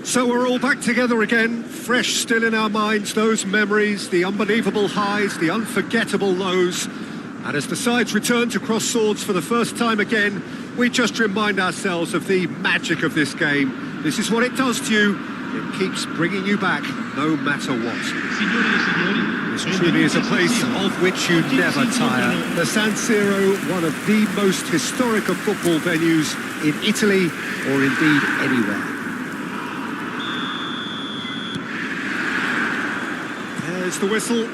So we're all back together again, fresh still in our minds, those memories, the unbelievable highs, the unforgettable lows. And as the sides return to cross swords for the first time again, we just remind ourselves of the magic of this game. This is what it does to you. It keeps bringing you back, no matter what. This truly is a place of which you never tire. The San Siro, one of the most historic of football venues in Italy, or indeed anywhere. There's the whistle.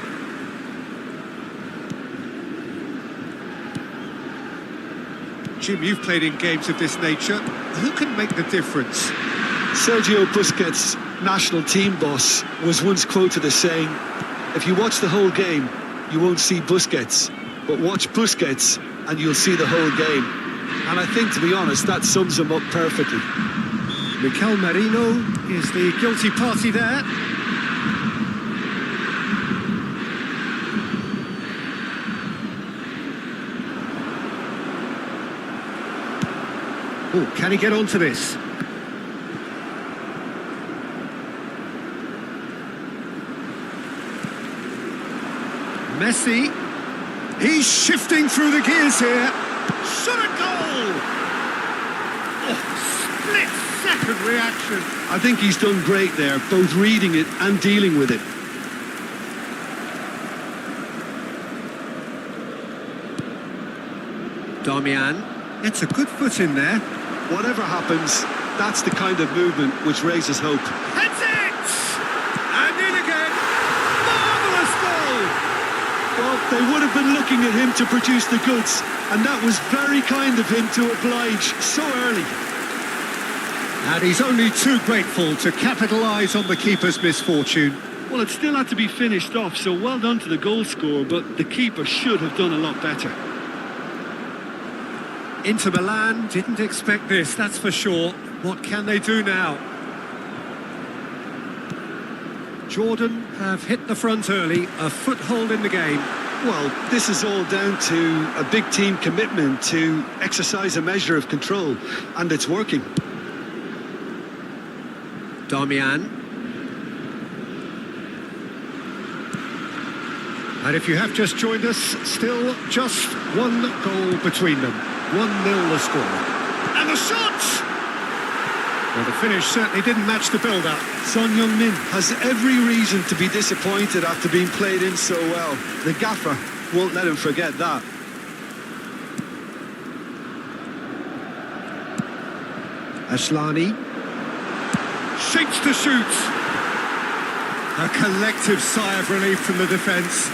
Jim, you've played in games of this nature. Who can make the difference? Sergio Busquets, national team boss, was once quoted as saying, if you watch the whole game, you won't see Busquets, but watch Busquets and you'll see the whole game. And I think, to be honest, that sums him up perfectly. Mikel Merino is the guilty party there. Oh, can he get onto this? Messi. He's shifting through the gears here. Shot a goal! Oh, split-second reaction. I think he's done great there, both reading it and dealing with it. Damian. It's a good foot in there. Whatever happens, that's the kind of movement which raises hope. Heads it! And in again. Marvellous goal! Well, they would have been looking at him to produce the goods, and that was very kind of him to oblige so early. And he's only too grateful to capitalise on the keeper's misfortune. Well, it still had to be finished off, so well done to the goal scorer, but the keeper should have done a lot better. Inter Milan didn't expect this, that's for sure. What can they do now? Jordan have hit the front early, a foothold in the game. Well, this is all down to a big team commitment to exercise a measure of control, and it's working. Damian. And if you have just joined us, still just one goal between them. 1-0 the score. And the shot! Well, the finish certainly didn't match the build-up. Son Heung-min has every reason to be disappointed after being played in so well. The gaffer won't let him forget that. Ashlani. Shapes to shoot. A collective sigh of relief from the defence.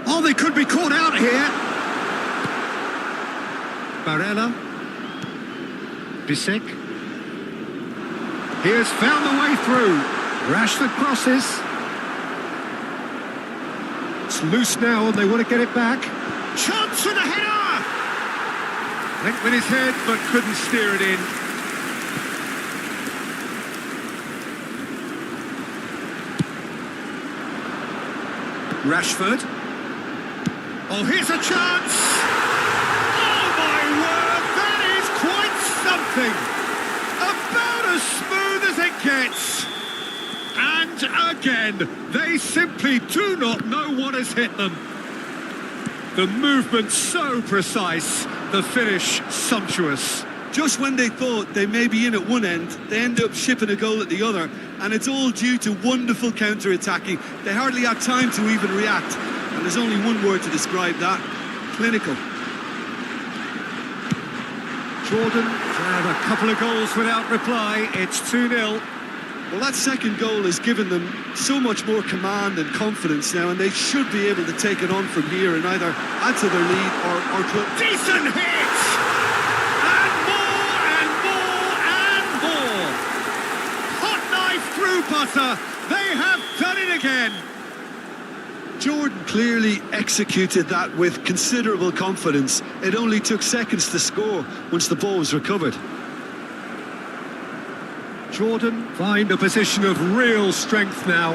Oh, they could be caught out here. Barella. Bisek. He has found the way through. Rashford crosses. It's loose now and they want to get it back. Chance for the header! Went with his head but couldn't steer it in. Rashford. Oh, here's a chance! Oh, my word, that is quite something! About as smooth as it gets! And again, they simply do not know what has hit them. The movement so precise, the finish sumptuous. Just when they thought they may be in at one end, they end up shipping a goal at the other, and it's all due to wonderful counter-attacking. They hardly had time to even react. And there's only one word to describe that: clinical. Jordan had a couple of goals without reply. It's 2-0. Well, that second goal has given them so much more command and confidence now, and they should be able to take it on from here and either add to their lead or decent hit! And more and more and more! Hot knife through butter. They have done it again. Jordan clearly executed that with considerable confidence. It only took seconds to score once the ball was recovered. Jordan find a position of real strength now.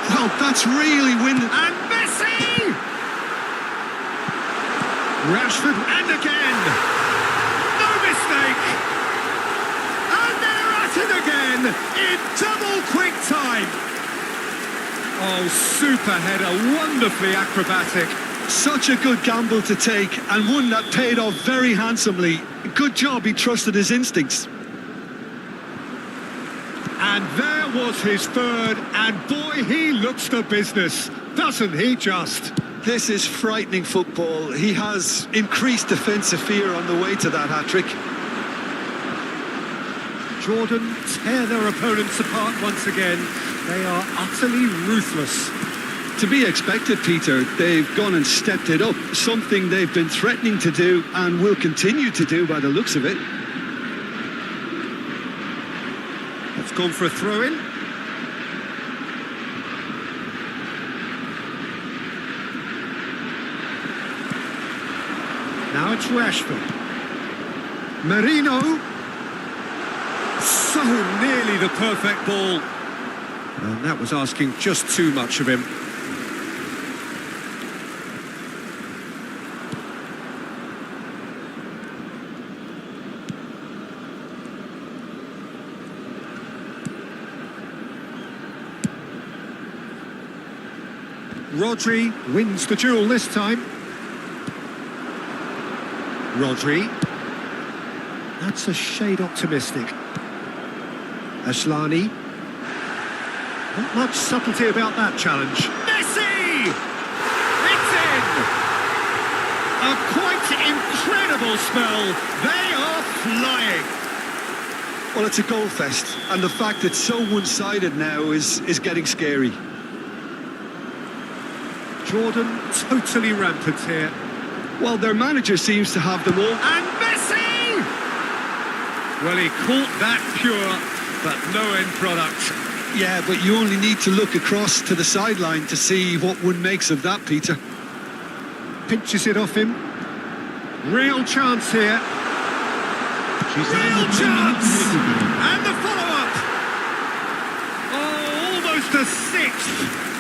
Well, that's really winning. And Messi! Rashford, and again! No mistake! And they're at it again in double quick time! Oh, super header, wonderfully acrobatic. Such a good gamble to take, and one that paid off very handsomely. Good job he trusted his instincts. And there was his third, and boy, he looks the business, doesn't he just? This is frightening football. He has increased defensive fear on the way to that hat-trick. Jordan tear their opponents apart once again. They are utterly ruthless. To be expected, Peter. They've gone and stepped it up. Something they've been threatening to do and will continue to do by the looks of it. It's gone for a throw-in. Now it's Rashford. Merino. So nearly the perfect ball. And that was asking just too much of him. Rodri wins the duel this time. Rodri. That's a shade optimistic. Ashlani. Not much subtlety about that challenge. Messi! It's in! A quite incredible spell. They are flying. Well, it's a goal fest, and the fact it's so one-sided now is getting scary. Jordan totally rampant here. Well, their manager seems to have them all. And Messi! Well, he caught that pure, but no end product. Yeah, but you only need to look across to the sideline to see what one makes of that, Peter. Pinches it off him. Real chance here. Real chance! And the follow-up! Oh, almost a sixth.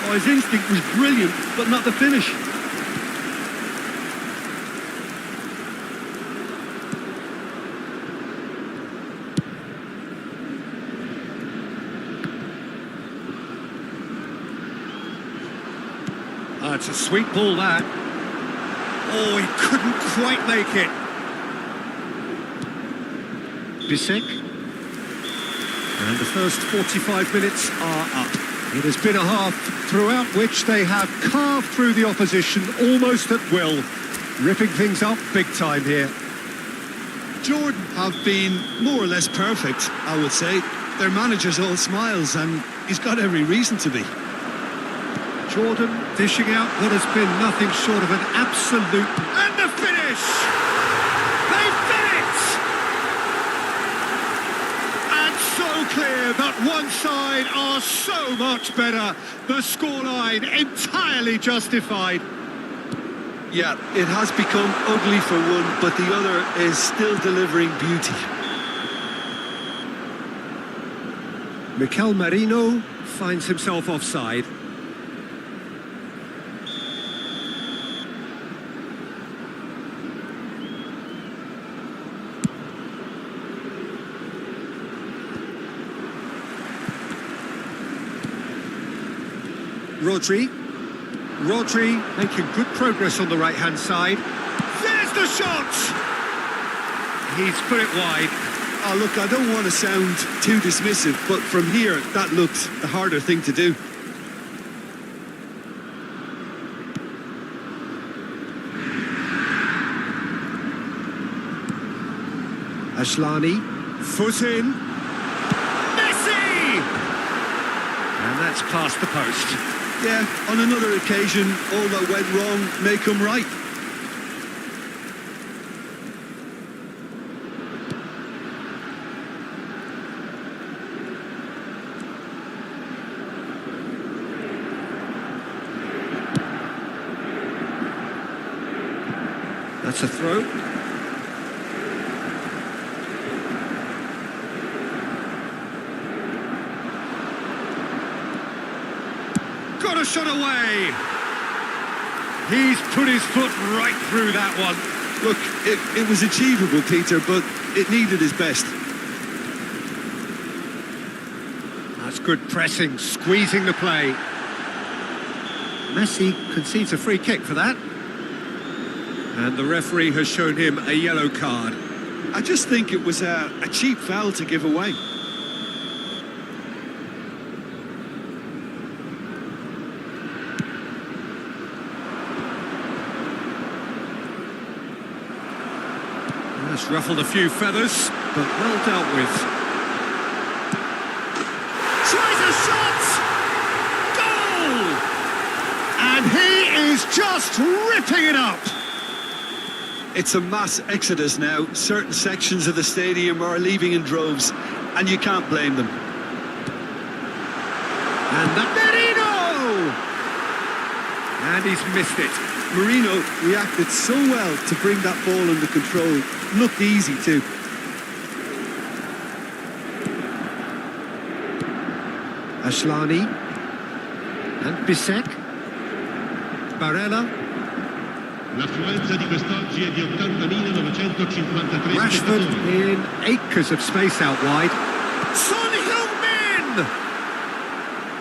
Oh, his instinct was brilliant, but not the finish. It's a sweet ball, that. Oh, he couldn't quite make it. Bisek. And the first 45 minutes are up. It has been a half throughout which they have carved through the opposition almost at will, ripping things up big time here. Jordan have been more or less perfect, I would say. Their manager's all smiles, and he's got every reason to be. Jordan dishing out what has been nothing short of an absolute... And the finish! They've done it! And so clear that one side are so much better. The scoreline entirely justified. Yeah, it has become ugly for one, but the other is still delivering beauty. Mikel Merino finds himself offside. Rodri making good progress on the right-hand side. There's the shot! He's put it wide. Oh, look, I don't want to sound too dismissive, but from here, that looked the harder thing to do. Ashlani, foot in. Messi! And that's past the post. Yeah, on another occasion, all that went wrong may come right. That's a throw. Got a shot away. He's put his foot right through that one. Look, it was achievable, Peter, but it needed his best. That's good pressing, squeezing the play. Messi concedes a free kick for that. And the referee has shown him a yellow card. I just think it was a cheap foul to give away. That's ruffled a few feathers, but well dealt with. Tries a shot! Goal! And he is just ripping it up! It's a mass exodus now. Certain sections of the stadium are leaving in droves, and you can't blame them. And the Merino! And he's missed it. Marino reacted so well to bring that ball under control. Looked easy too. Ashlani. And Bisek. Barella. L'affluenza di quest'oggi è di 80.953 Rashford spettatori. in acres of space out wide. Son Heung-min!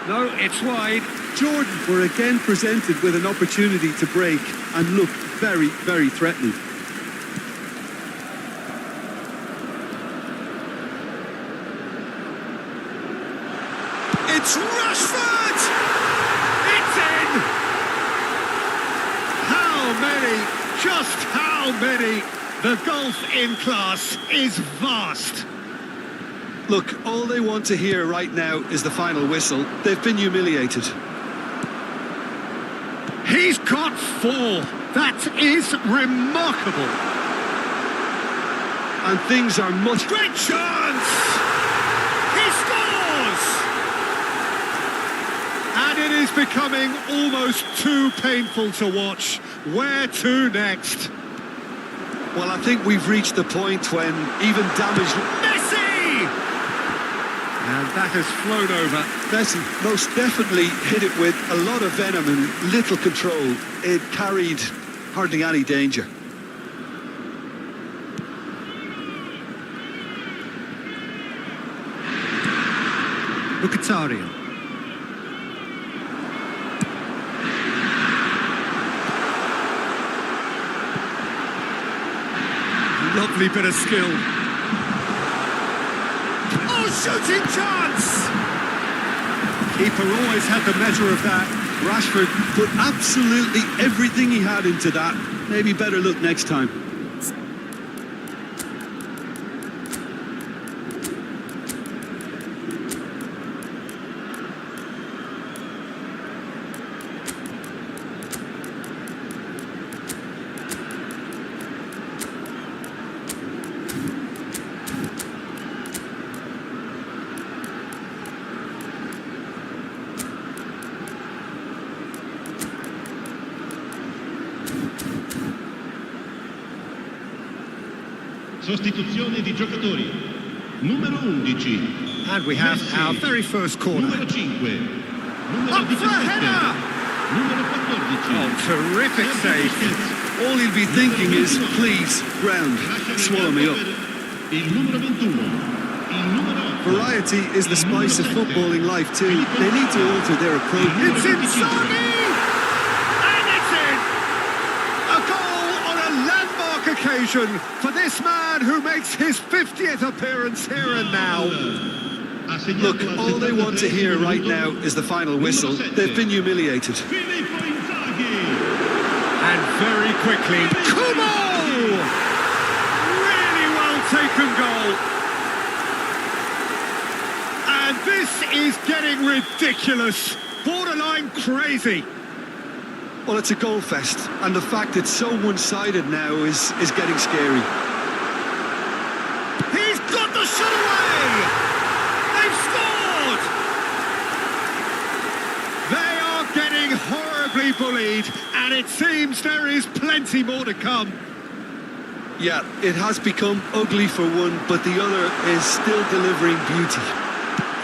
No, it's wide. Jordan were again presented with an opportunity to break and looked very, very threatening. It's Rashford! It's in! How many? Just how many? The gulf in class is vast. Look, all they want to hear right now is the final whistle. They've been humiliated. He's got 4. That is remarkable. And things are much... Great chance! He scores! And it is becoming almost too painful to watch. Where to next? Well, I think we've reached the point when even damage... Messi! And that has flown over. Messi most definitely hit it with a lot of venom and little control. It carried hardly any danger. Mkhitaryan. Lovely bit of skill. Oh, shooting chance! Keeper always had the measure of that. Rashford put absolutely everything he had into that. Maybe better look next time. Sostituzione di giocatori. Numero 11. And we have Messi. our very first corner. Numero 5. Numero Up for a 17. header! Numero 14. Oh, terrific save. All he'll be thinking is, please, ground, swallow me up. Il numero 21. Il numero 8. Variety is the spice of footballing life too. They need to alter their approach. It's Inzaghi! And it's in! A goal on a landmark occasion for this man who makes his 50th appearance here and now. Look, all they want to hear right now is the final whistle. They've been humiliated. And very quickly, Kubo! Really well taken goal. And this is getting ridiculous, borderline crazy. Well, it's a goal fest, and the fact it's so one-sided now is getting scary. He's got the shot away! They've scored! They are getting horribly bullied, and it seems there is plenty more to come. Yeah, it has become ugly for one, but the other is still delivering beauty.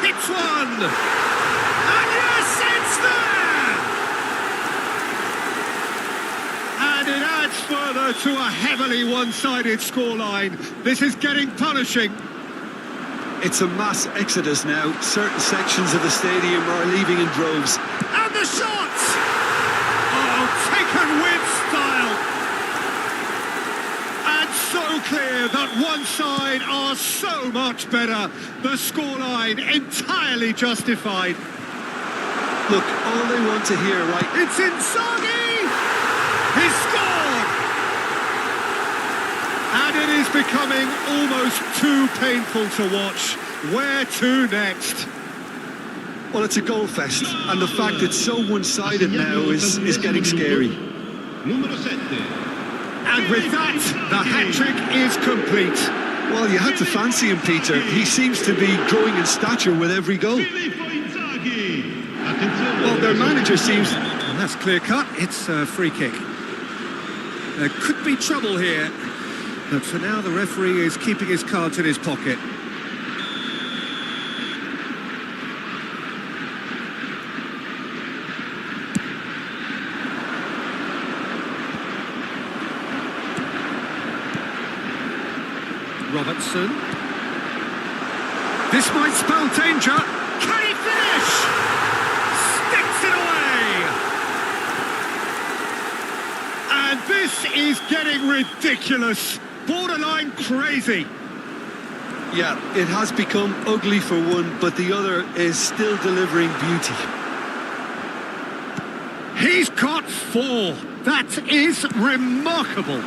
Hits one! And yes, it's there! And it adds further to a heavily one-sided scoreline. This is getting punishing. It's a mass exodus now. Certain sections of the stadium are leaving in droves. And the shot! Oh, taken with style. And so clear that one side are so much better. The scoreline entirely justified. Look, all they want to hear, right? It's Inzaghi! He scored! And it is becoming almost too painful to watch. Where to next? Well, it's a goal fest, and the fact it's so one-sided now is getting scary. Numero 7. And with that, the hat-trick is complete. Well, you had to fancy him, Peter. He seems to be growing in stature with every goal. Well, their manager seems... And that's clear-cut. It's a free kick. There could be trouble here. But for now, the referee is keeping his cards in his pocket. Robertson. This might spell danger. Can he finish? Sticks it away. And this is getting ridiculous. Borderline crazy. Yeah, it has become ugly for one, but the other is still delivering beauty. He's got 4. That is remarkable.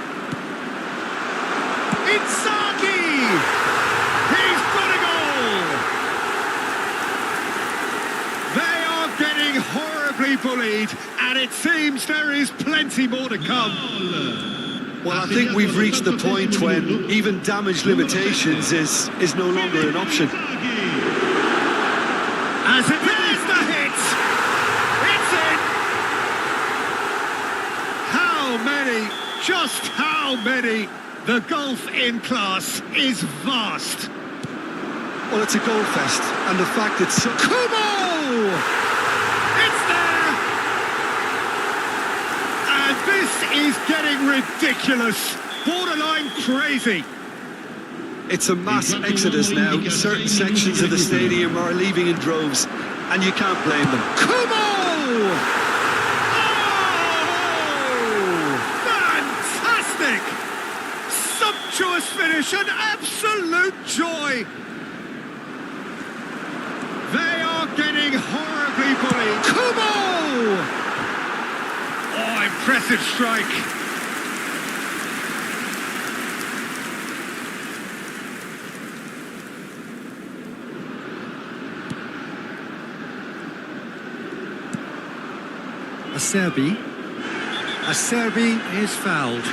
Inzaghi! He's got a goal! They are getting horribly bullied, and it seems there is plenty more to come. Well, I think we've reached the point when even damage limitations is no longer an option. As it is the hit! It's in! How many? Just how many? The gulf in class is vast. Well, it's a goal fest, and the fact it's so... Kubo! It's there! And this is getting ridiculous. Borderline crazy. It's a mass exodus now. Certain sections of the stadium are leaving in droves, and you can't blame them. Kubo! Oh! Fantastic! Sumptuous finish, an absolute joy. They are getting horribly bullied. Kubo! Oh, impressive strike. Acerbi is fouled.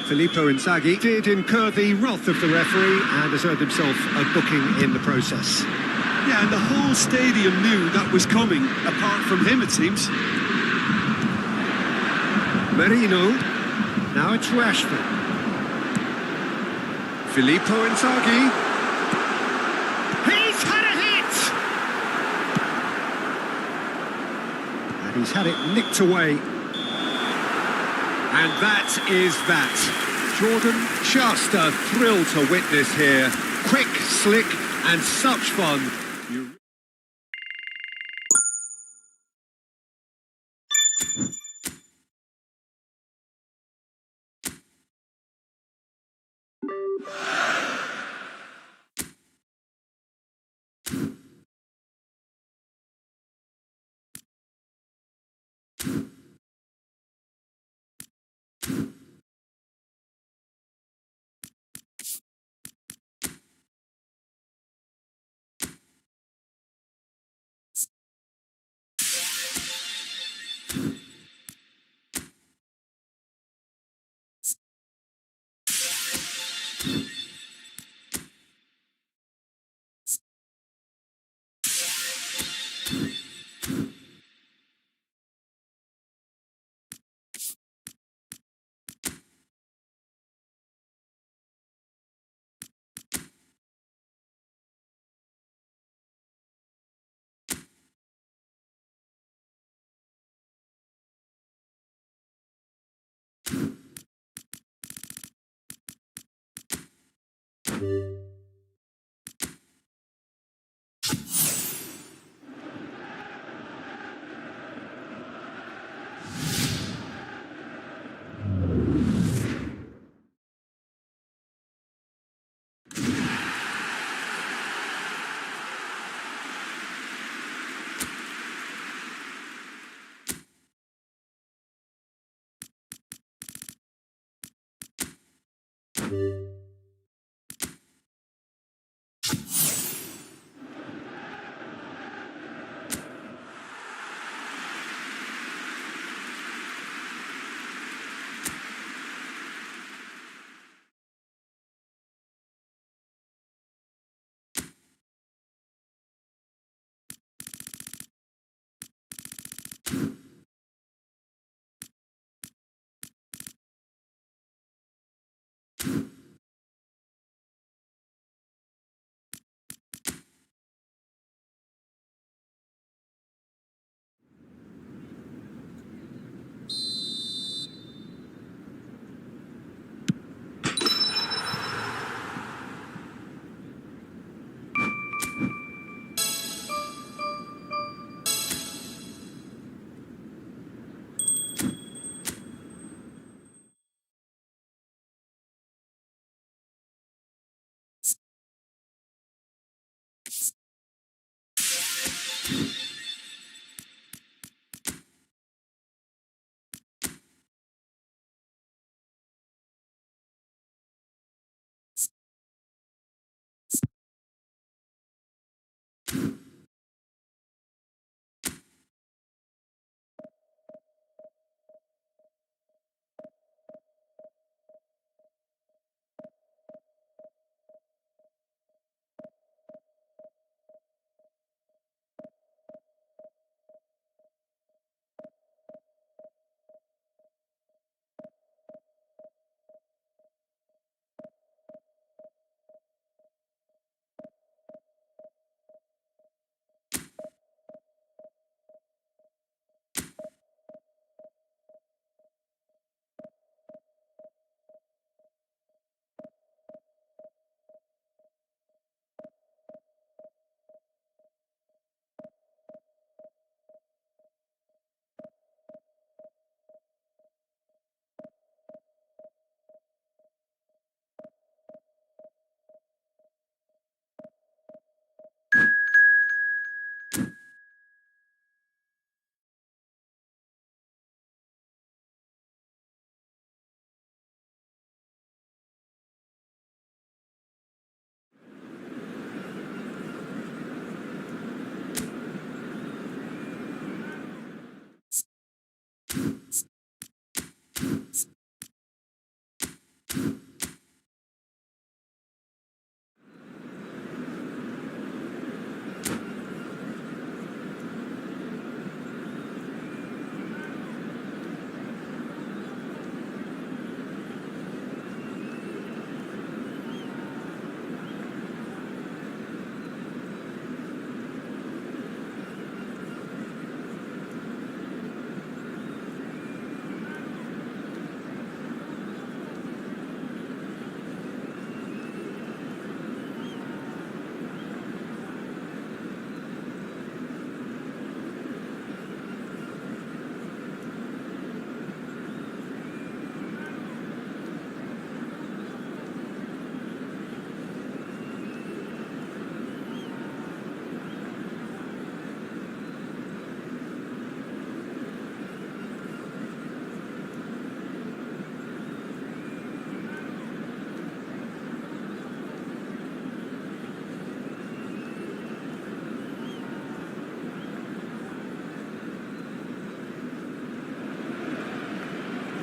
Filippo Inzaghi did incur the wrath of the referee and has earned himself a booking in the process. Yeah, and the whole stadium knew that was coming, apart from him, it seems. Merino. Now it's Rashford. Filippo Inzaghi. He's had a hit! And he's had it nicked away. And that is that. Jordan, just a thrill to witness here. Quick, slick, and such fun.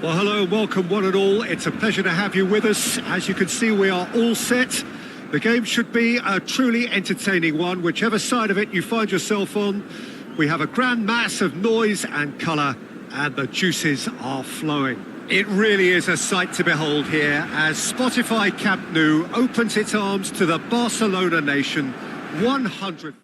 Well, hello, welcome one and all. It's a pleasure to have you with us. As you can see, we are all set. The game should be a truly entertaining one, whichever side of it you find yourself on. We have a grand mass of noise and colour, and the juices are flowing. It really is a sight to behold here as Spotify Camp Nou opens its arms to the Barcelona nation. 100.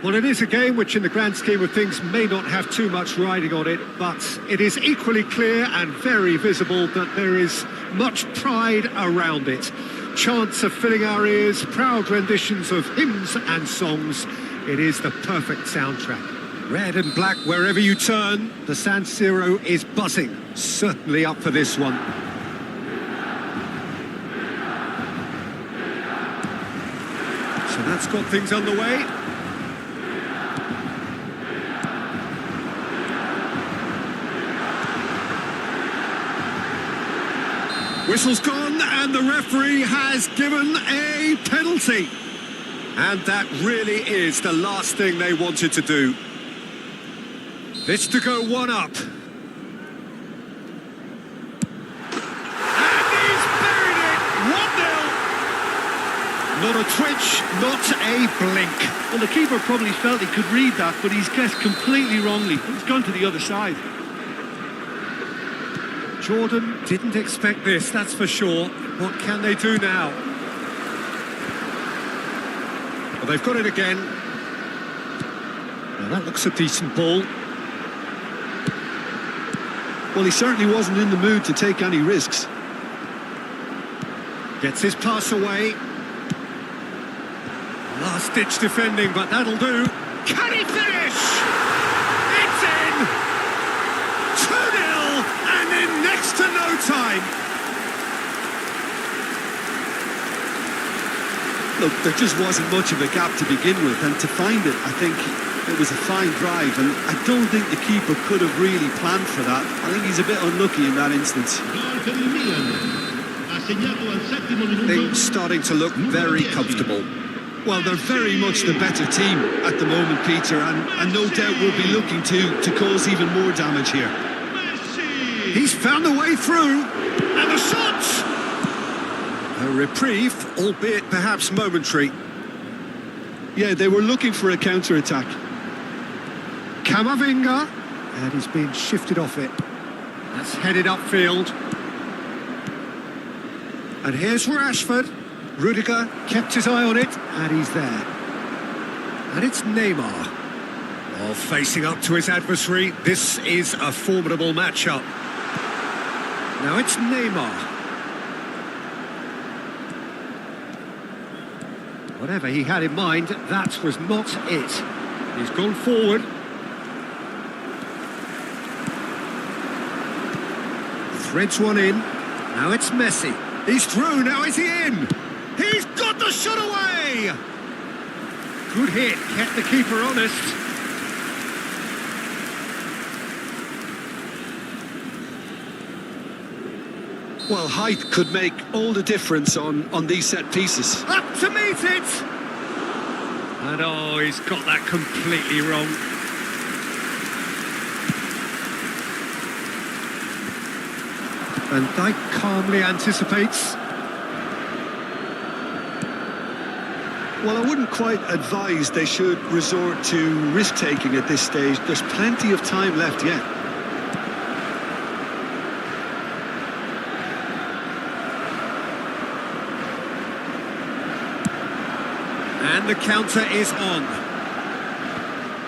Well, it is a game which, in the grand scheme of things, may not have too much riding on it, but it is equally clear and very visible that there is much pride around it. Chants are filling our ears, proud renditions of hymns and songs. It is the perfect soundtrack. Red and black wherever you turn, the San Siro is buzzing. Certainly up for this one. So that's got things underway. Whistle's gone and the referee has given a penalty. And that really is the last thing they wanted to do. This to go one up. And he's buried it! 1-0. Not a twitch, not a blink. Well, the keeper probably felt he could read that, but he's guessed completely wrongly. He's gone to the other side. Jordan didn't expect this, that's for sure. What can they do now? Well, they've got it again. Now that looks a decent ball. Well, he certainly wasn't in the mood to take any risks. Gets his pass away. Last-ditch defending, but that'll do. Can he finish? It's in! 2-0, and in next to no time. Look, there just wasn't much of a gap to begin with, and to find it, I think it was a fine drive, and I don't think the keeper could have really planned for that. I think he's a bit unlucky in that instance. Things starting to look very comfortable. Well, they're very much the better team at the moment, Peter, and no doubt will be looking to cause even more damage here. He's found a way through, and the shot! A reprieve, albeit perhaps momentary. Yeah, they were looking for a counter-attack. Camavinga, and he's being shifted off it. That's headed upfield. And here's Rashford. Rudiger kept his eye on it, and he's there. And it's Neymar. Oh, facing up to his adversary. This is a formidable matchup. Now it's Neymar. Whatever he had in mind, that was not it. He's gone forward. Threads one in. Now it's Messi. He's through, now is he in? He's got the shot away! Good hit, kept the keeper honest. Well, height could make all the difference on these set pieces. Up to meet it! And oh, he's got that completely wrong. Van Dijk calmly anticipates. Well, I wouldn't quite advise they should resort to risk-taking at this stage. There's plenty of time left yet. And the counter is on.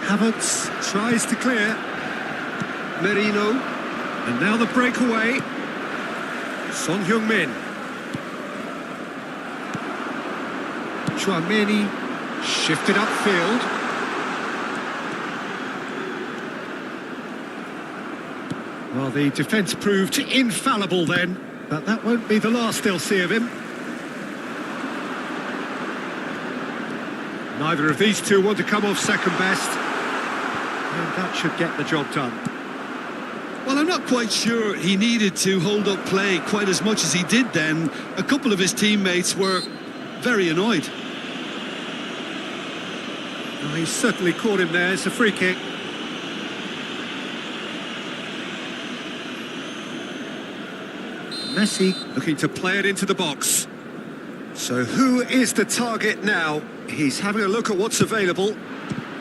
Havertz tries to clear. Merino. And now the breakaway. Son Heung-min. Chouameni shifted upfield. Well, the defence proved infallible then, but that won't be the last they'll see of him. Neither of these two want to come off second best, and that should get the job done. Well, I'm not quite sure he needed to hold up play quite as much as he did then. A couple of his teammates were very annoyed. Well, he's certainly caught him there. It's a free kick. Messi looking to play it into the box. So who is the target now? He's having a look at what's available.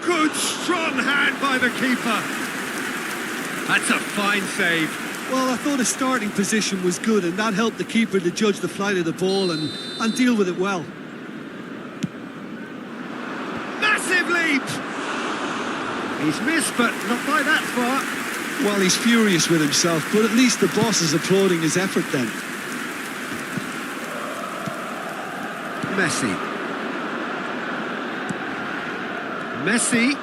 Good strong hand by the keeper. That's a fine save. Well, I thought his starting position was good, and that helped the keeper to judge the flight of the ball and deal with it well. Massive leap! He's missed, but not by that far. Well, he's furious with himself, but at least the boss is applauding his effort then. Messi.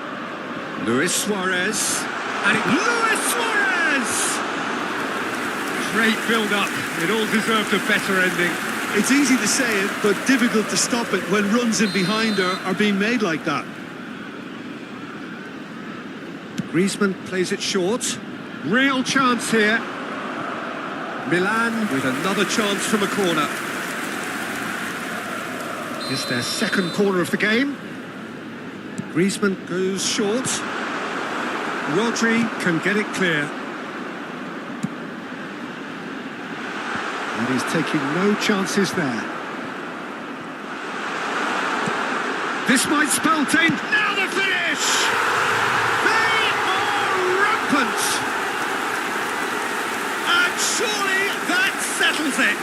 Luis Suarez. And Luis Suarez! Great build-up. It all deserved a better ending. It's easy to say it, but difficult to stop it when runs in behind are being made like that. Griezmann plays it short. Real chance here. Milan with another chance from a corner. It's their second corner of the game. Griezmann goes short. Rodri can get it clear. And he's taking no chances there. This might spell danger. Now the finish! They are rampant! And surely that settles it.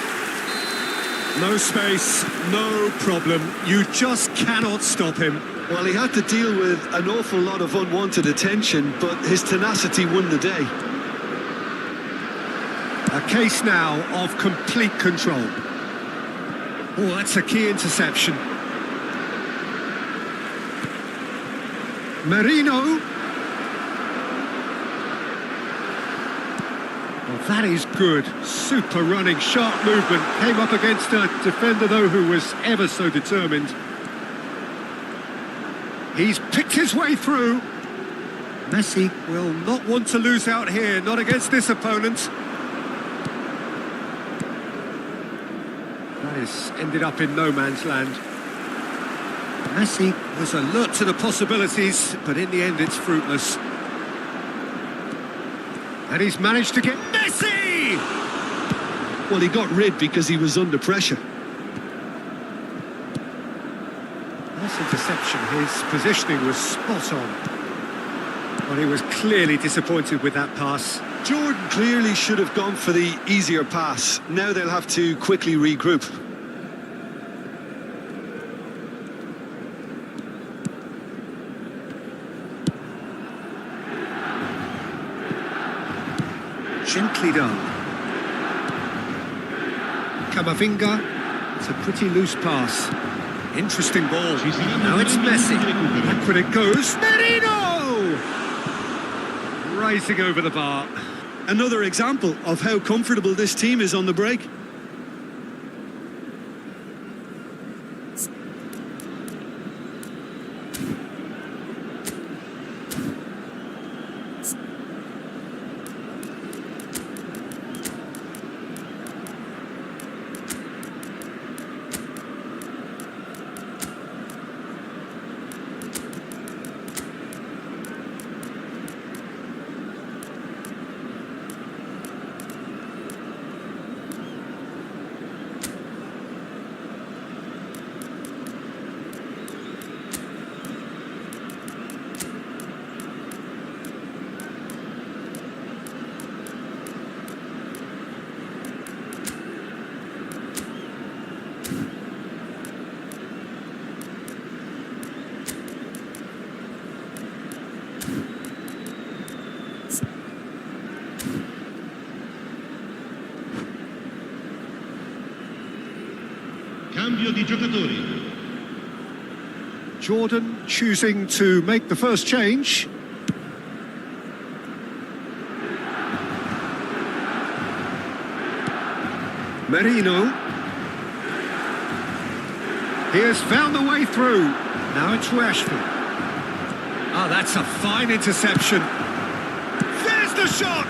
No space, no problem. You just cannot stop him. Well, he had to deal with an awful lot of unwanted attention, but his tenacity won the day. A case now of complete control. Oh, that's a key interception. Merino. Well, that is good. Super running, sharp movement. Came up against a defender, though, who was ever so determined. He's picked his way through. Messi will not want to lose out here, not against this opponent. That has ended up in no man's land. Messi was alert to the possibilities, but in the end it's fruitless. And he's managed to get Messi! Well, he got rid because he was under pressure. Nice interception. His positioning was spot on. Well, he was clearly disappointed with that pass. Jordan clearly should have gone for the easier pass. Now they'll have to quickly regroup. Gently done. Camavinga. It's a pretty loose pass. Interesting ball. Now it's Messi. Backward it goes. Merino! Rising over the bar. Another example of how comfortable this team is on the break. Cambio di giocatori. Jordan choosing to make the first change. Merino. He has found the way through. Now it's Rashford. Ah, that's a fine interception. There's the shot!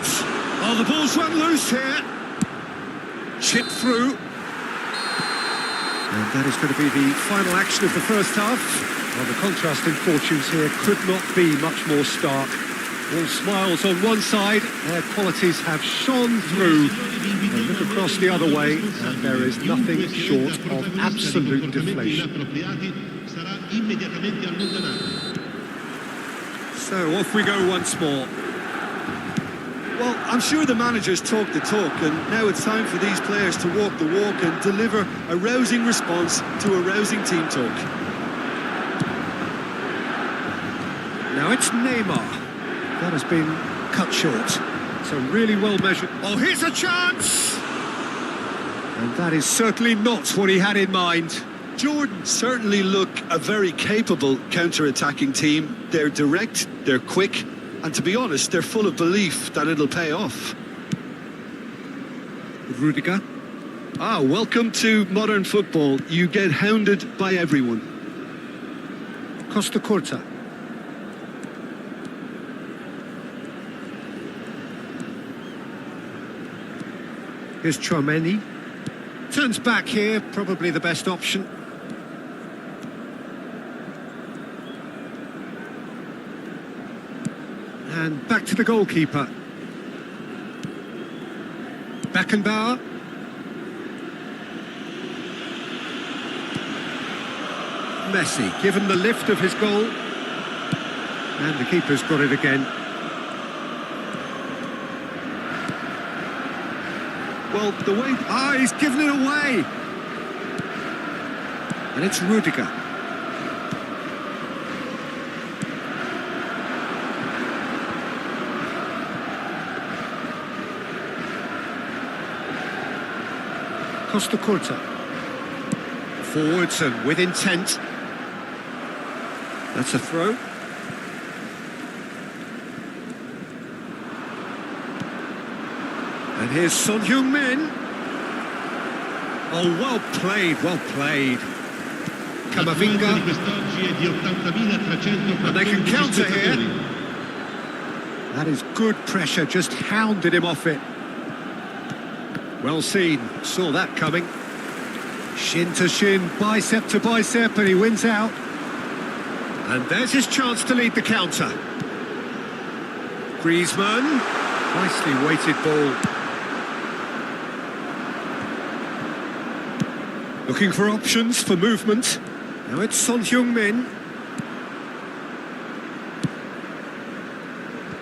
Oh, the ball's run loose here. Chip through. And that is going to be the final action of the first half. Well, the contrast in fortunes here could not be much more stark. All smiles on one side, their qualities have shone through. And look across the other way, and there is nothing short of absolute deflation. So off we go once more. Well, I'm sure the managers talk the talk, and now it's time for these players to walk the walk and deliver a rousing response to a rousing team talk. Now it's Neymar. That has been cut short. So really well measured. Oh, here's a chance! And that is certainly not what he had in mind. Jordan certainly look a very capable counter-attacking team. They're direct, they're quick, and to be honest, they're full of belief that it'll pay off. Rudiger. Ah, welcome to modern football. You get hounded by everyone. Costa Curta. Here's Chouameni. Turns back here, probably the best option. And back to the goalkeeper. Beckenbauer. Messi, given the lift of his goal. And the keeper's got it again. Well, the way... Ah, he's given it away! And it's Rudiger. Costa Curta. Forwards and with intent. That's a throw. And here's Son Heung-min. Oh, well played, well played. Camavinga. And they can counter here. That is good pressure, just hounded him off it. Well seen, saw that coming. Shin to shin, bicep to bicep, and he wins out. And there's his chance to lead the counter. Griezmann, nicely weighted ball. Looking for options for movement. Now it's Son Heung-min.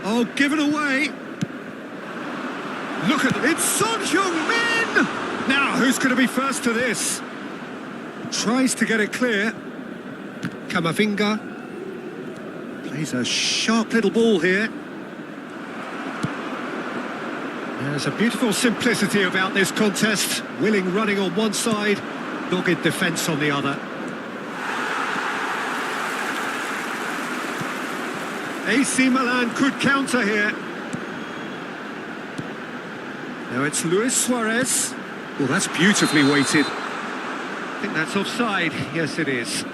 Oh, given away. Look at it, it's Son Heung-min! Now, who's going to be first to this? Tries to get it clear. Camavinga. Plays a sharp little ball here. There's a beautiful simplicity about this contest. Willing running on one side, dogged defence on the other. AC Milan could counter here. Now it's Luis Suarez. Well, that's beautifully weighted. I think that's offside. Yes, it is.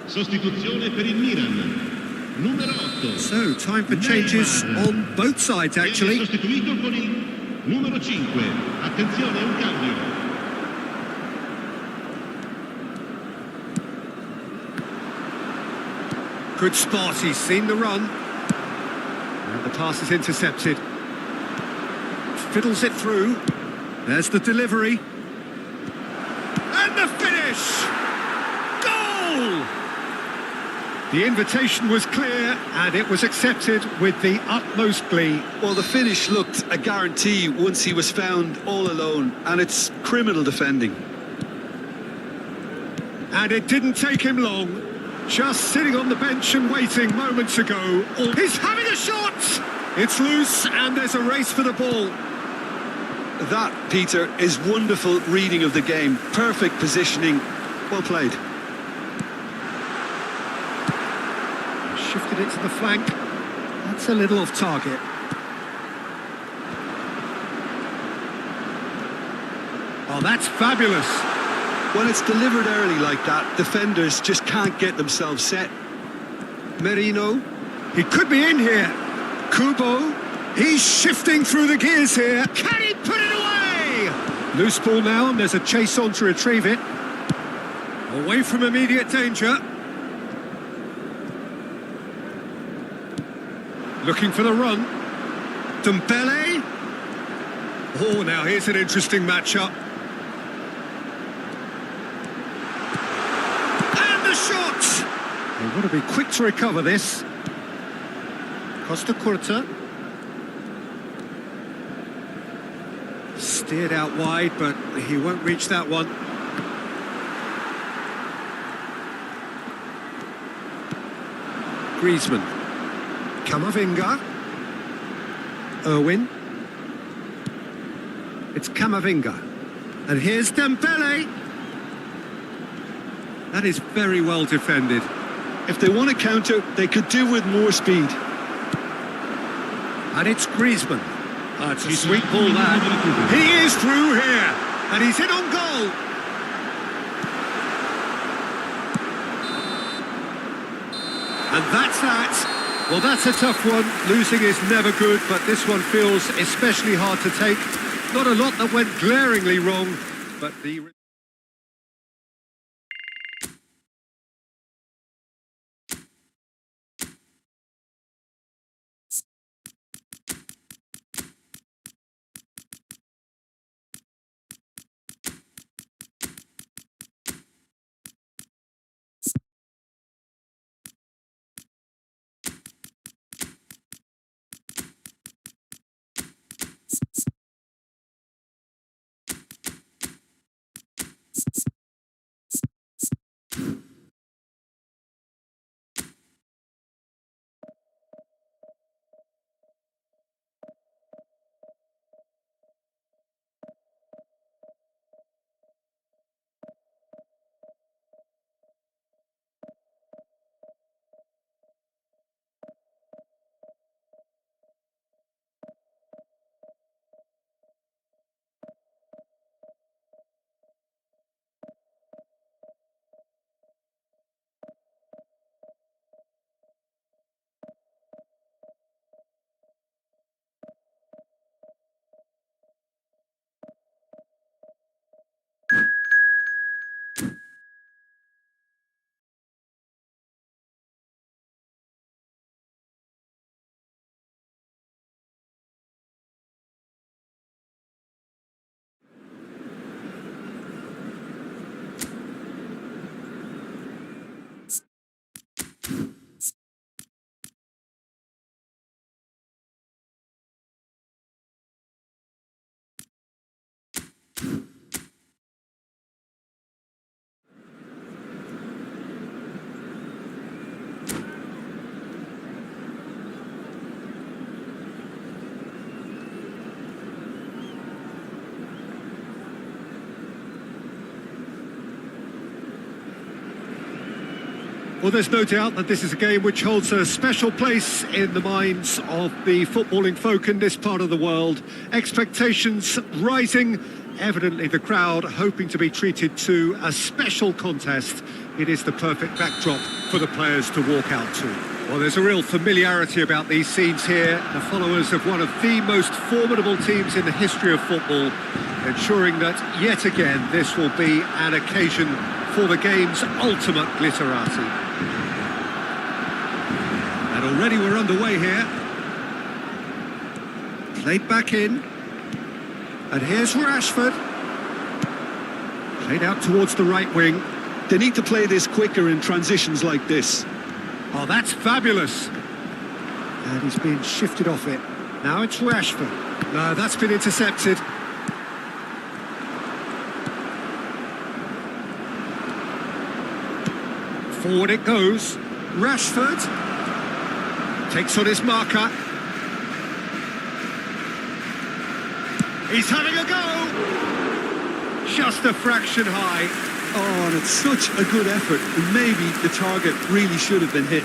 Sostituzione per il Milan. Numero 8. So, time for changes on both sides, actually. Sostituito con il numero 5. Attenzione, un cambio. Good spot, he's seen the run. And the pass is intercepted. Fiddles it through. There's the delivery. And the finish! Goal! The invitation was clear, and it was accepted with the utmost glee. Well, the finish looked a guarantee once he was found all alone, and it's criminal defending. And it didn't take him long. Just sitting on the bench and waiting moments ago. He's having a shot! It's loose, and there's a race for the ball. That, Peter, is wonderful reading of the game. Perfect positioning. Well played. Shifted it to the flank. That's a little off target. Oh, that's fabulous. When it's delivered early like that, defenders just can't get themselves set. Merino. He could be in here. Kubo. He's shifting through the gears here. Can he put it away? Loose ball now, and there's a chase on to retrieve it. Away from immediate danger. Looking for the run. Dembele. Oh, now here's an interesting matchup. And the shot! They want to be quick to recover this. Costa Curta. Steered out wide, but he won't reach that one. Griezmann. Camavinga. Irwin. It's Camavinga. And here's Dembele. That is very well defended. If they want to counter, they could do with more speed. And it's Griezmann. It's a sweet ball, that. He is through here. And he's in on goal. And that's that. Well, that's a tough one. Losing is never good, but this one feels especially hard to take. Not a lot that went glaringly wrong, but the... Well, there's no doubt that this is a game which holds a special place in the minds of the footballing folk in this part of the world. Expectations rising, evidently the crowd hoping to be treated to a special contest. It is the perfect backdrop for the players to walk out to. Well, there's a real familiarity about these scenes here. The followers of one of the most formidable teams in the history of football, ensuring that yet again this will be an occasion for the game's ultimate glitterati. And already we're underway here. Played back in. And here's Rashford. Played out towards the right wing. They need to play this quicker in transitions like this. Oh, that's fabulous. And he's being shifted off it. Now it's Rashford. No, that's been intercepted. Forward it goes. Rashford takes on his marker. He's having a go. Just a fraction high. Oh, and it's such a good effort. And maybe the target really should have been hit.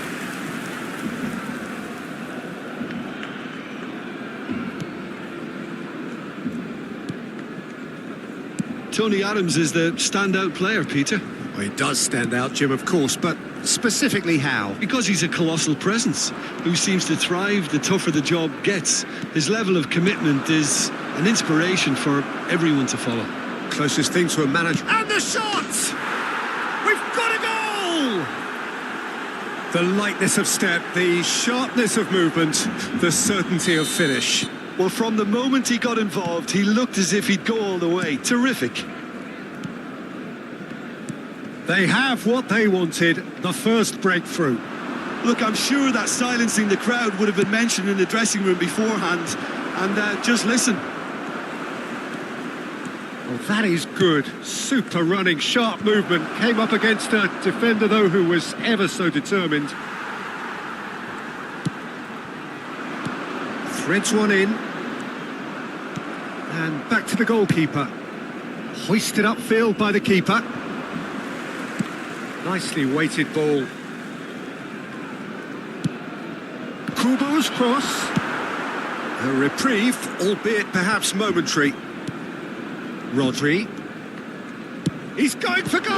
Tony Adams is the standout player, Peter. Well, he does stand out, Jim, of course, but specifically how? Because he's a colossal presence who seems to thrive the tougher the job gets. His level of commitment is an inspiration for everyone to follow. Closest thing to a manager. And the shot! We've got a goal! The lightness of step, the sharpness of movement, the certainty of finish. Well, from the moment he got involved, he looked as if he'd go all the way. Terrific. They have what they wanted, the first breakthrough. Look, I'm sure that silencing the crowd would have been mentioned in the dressing room beforehand. And just listen. Well, that is good. Super running, sharp movement. Came up against a defender, though, who was ever so determined. Threads one in. And back to the goalkeeper. Hoisted upfield by the keeper. Nicely weighted ball. Kubo's cross. A reprieve, albeit perhaps momentary. Rodri. He's going for goal!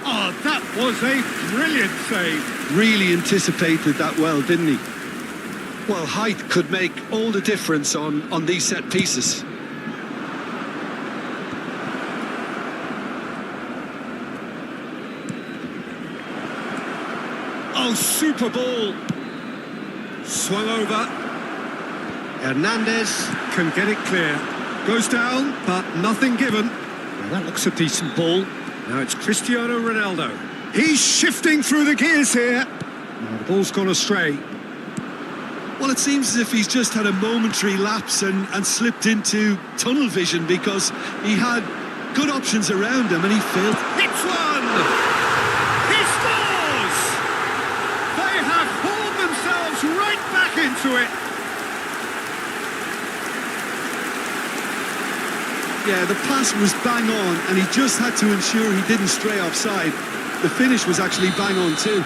Oh, that was a brilliant save. Really anticipated that well, didn't he? Well, height could make all the difference on these set pieces. Oh, super ball. Swung over. Hernandez can get it clear. Goes down, but nothing given. Well, that looks a decent ball. Now it's Cristiano Ronaldo. He's shifting through the gears here. Oh, the ball's gone astray. Well, it seems as if he's just had a momentary lapse and slipped into tunnel vision because he had good options around him and he failed. Hits one! He scores! They have hauled themselves right back into it. Yeah, the pass was bang on and he just had to ensure he didn't stray offside. The finish was actually bang on too.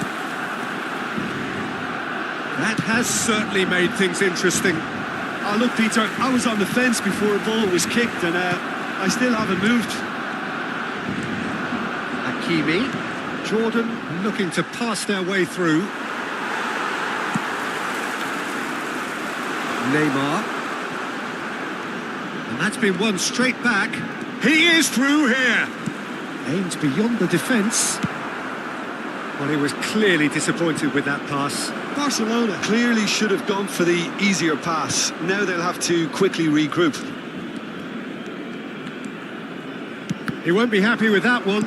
That has certainly made things interesting. Oh, look, Peter, I was on the fence before a ball was kicked and I still haven't moved. Hakimi. Jordan looking to pass their way through. Neymar. And that's been won straight back. He is through here. Aimed beyond the defence. Well, he was clearly disappointed with that pass. Barcelona clearly should have gone for the easier pass. Now they'll have to quickly regroup. He won't be happy with that one.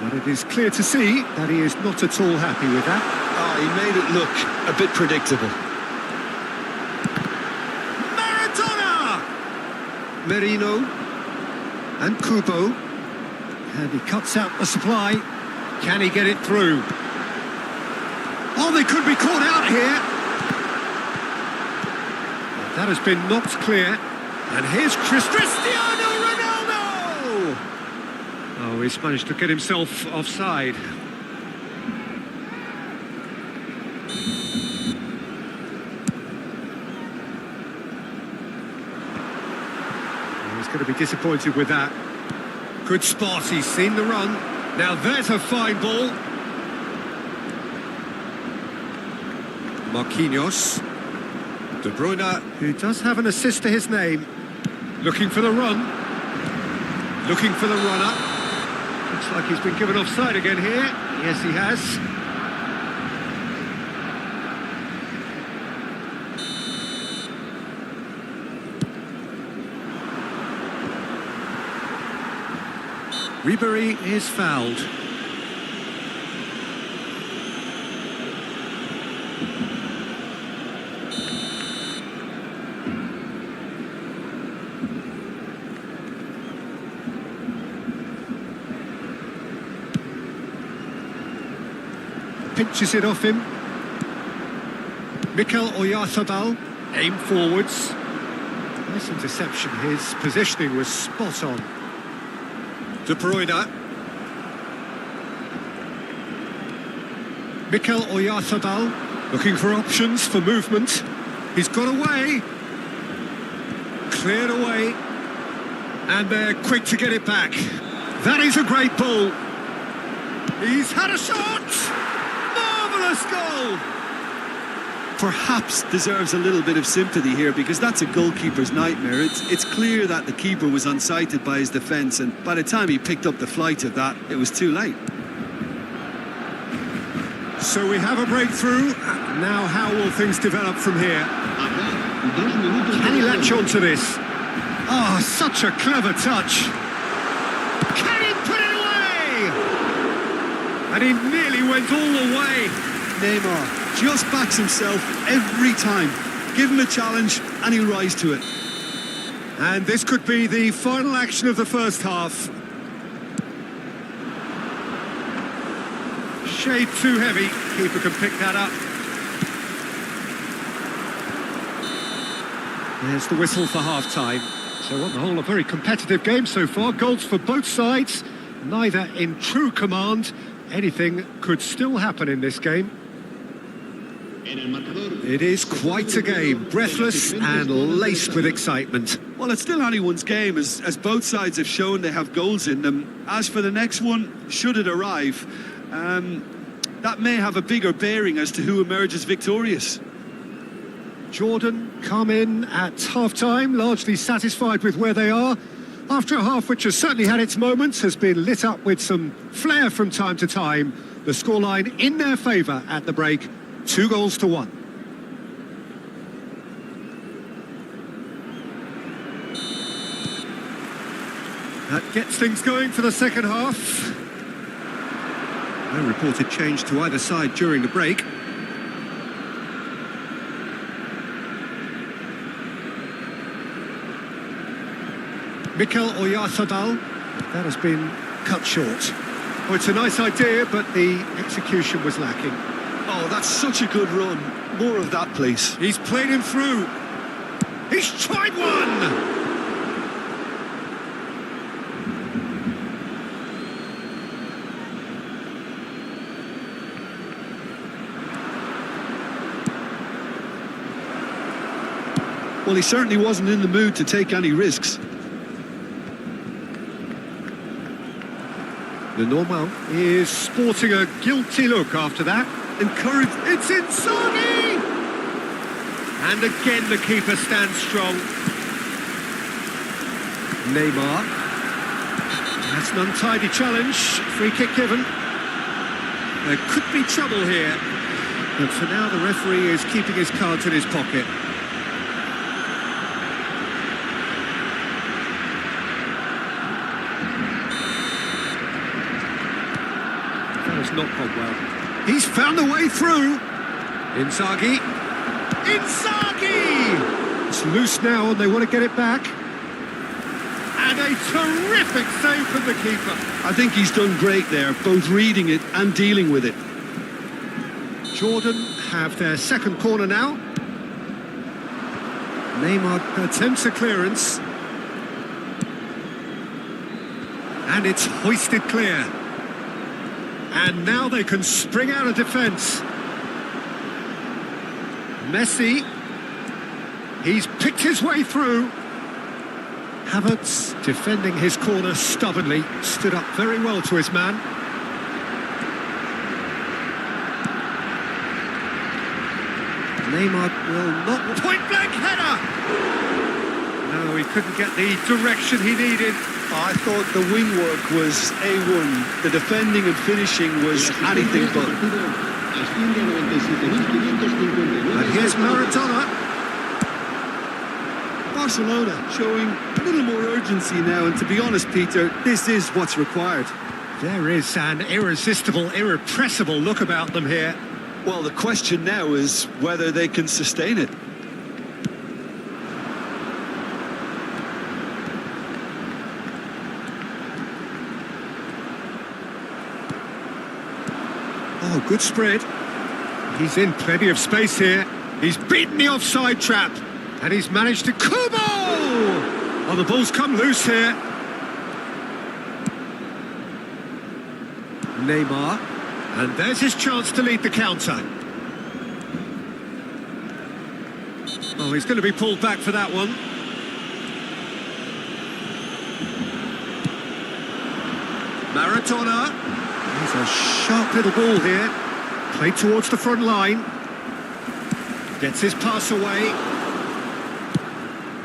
But it is clear to see that he is not at all happy with that. Oh, he made it look a bit predictable. Merino and Kubo, and he cuts out the supply. Can he get it through? Oh, they could be caught out here. That has been knocked clear. And here's Cristiano Ronaldo! Oh, he's managed to get himself offside. He's going to be disappointed with that. Good spot, he's seen the run. Now there's a fine ball. Marquinhos. De Bruyne, who does have an assist to his name. Looking for the run. Looking for the runner. Looks like he's been given offside again here. Yes, he has. Ribery is fouled. Pinches it off him. Mikel Oyarzabal, aim forwards. Nice interception, his positioning was spot on. De Bruyne. Mikel Oyarzabal looking for options for movement. He's got away. Cleared away. And they're quick to get it back. That is a great ball. He's had a shot. Marvellous goal. perhaps deserves a little bit of sympathy here, because that's a goalkeeper's nightmare. It's clear that the keeper was unsighted by his defence, and by the time he picked up the flight of that, it was too late. So we have a breakthrough. Now how will things develop from here? Can he latch on to this? Oh, such a clever touch. Can he put it away? And he nearly went all the way. Neymar just backs himself every time. Give him a challenge and he'll rise to it. And this could be the final action of the first half. Shade too heavy. Keeper can pick that up. There's the whistle for half-time. So on the whole, a very competitive game so far. Goals for both sides, neither in true command. Anything could still happen in this game. It is quite a game, breathless and laced with excitement. Well, it's still anyone's game, as both sides have shown they have goals in them. As for the next one, should it arrive, that may have a bigger bearing as to who emerges victorious. Jordan come in at half-time, largely satisfied with where they are. After a half which has certainly had its moments, has been lit up with some flair from time to time. The scoreline in their favour at the break, 2-1. That gets things going for the second half. No reported change to either side during the break. Mikel Oyarzabal, that has been cut short. Oh, it's a nice idea, but the execution was lacking. Oh, that's such a good run. More of that, please. He's played him through. He's tried one! Well, he certainly wasn't in the mood to take any risks. The Normal is sporting a guilty look after that. Encouraged. It's Inzaghi! And again the keeper stands strong. Neymar. That's an untidy challenge. Free kick given. There could be trouble here. But for now the referee is keeping his cards in his pocket. Not gone well. He's found a way through. Inzaghi. Inzaghi! It's loose now and they want to get it back. And a terrific save from the keeper. I think he's done great there, both reading it and dealing with it. Jordan have their second corner now. Neymar attempts a clearance. And it's hoisted clear. And now they can spring out of defence. Messi. He's picked his way through. Havertz defending his corner stubbornly. Stood up very well to his man. Neymar will not... Point-blank header! No, he couldn't get the direction he needed. I thought the wing work was A1. The defending and finishing was anything but. And here's Maradona. Barcelona showing a little more urgency now, and to be honest, Peter, this is what's required. There is an irresistible, irrepressible look about them here. Well, the question now is whether they can sustain it. Oh, good spread. He's in plenty of space here. He's beaten the offside trap. And he's managed to... Kubo! Oh, the ball's come loose here. Neymar. And there's his chance to lead the counter. Oh, he's going to be pulled back for that one. Maradona. He's a sharp little ball here. Played towards the front line. Gets his pass away.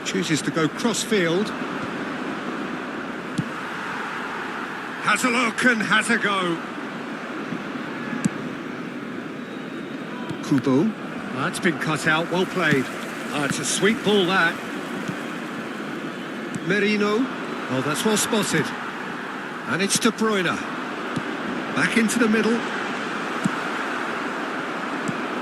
Chooses to go cross-field. Has a look and has a go. Kubo. That's been cut out, well played. It's a sweet ball, that. Merino. Oh, that's well spotted. And it's De Bruyne. Back into the middle.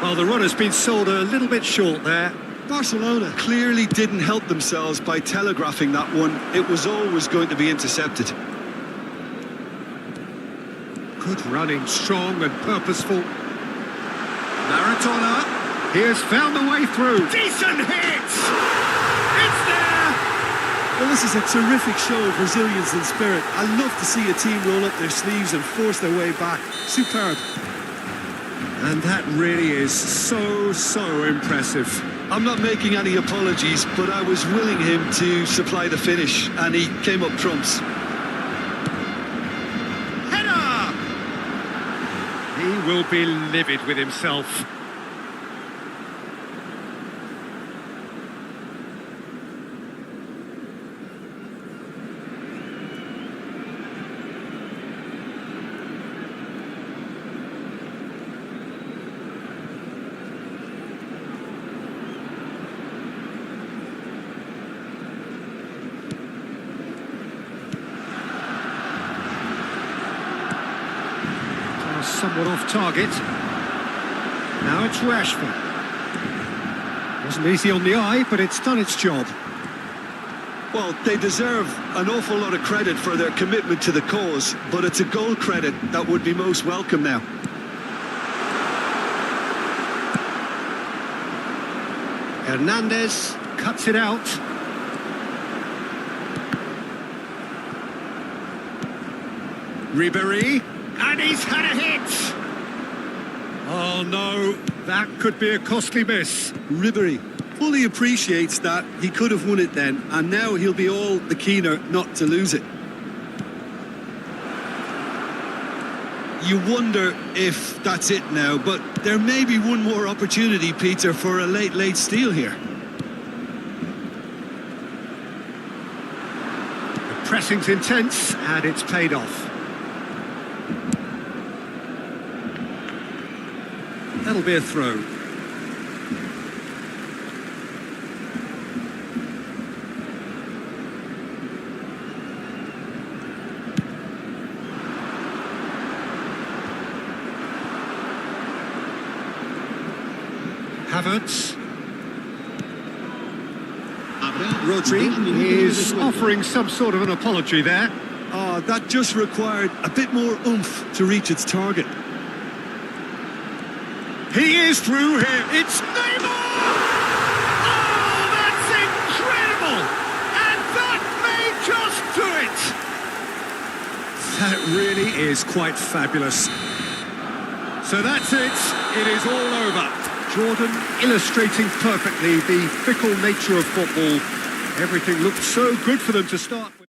Well, the run has been sold a little bit short there. Barcelona clearly didn't help themselves by telegraphing that one. It was always going to be intercepted. Good running, strong and purposeful. Maradona. He has found the way through. Decent hit! It's there! Well, this is a terrific show of resilience and spirit. I love to see a team roll up their sleeves and force their way back. Superb. And that really is so impressive. I'm not making any apologies, but I was willing him to supply the finish, and he came up trumps. Header! He will be livid with himself. Somewhat off target. Now it's Rashford. Wasn't easy on the eye, but it's done its job. Well, they deserve an awful lot of credit for their commitment to the cause, but it's a goal credit that would be most welcome now. Hernandez cuts it out. Ribéry. And he's had a hit! Oh no, that could be a costly miss. Ribéry fully appreciates that he could have won it then, and now he'll be all the keener not to lose it. You wonder if that's it now, but there may be one more opportunity, Peter, for a late steal here. The pressing's intense, and it's paid off. That'll be a throw. Havertz. Rodri is offering some sort of an apology there. That just required a bit more oomph to reach its target. He is through here. It's Neymar! Oh, that's incredible! And that may just do it! That really is quite fabulous. So that's it. It is all over. Jordan illustrating perfectly the fickle nature of football. Everything looked so good for them to start with.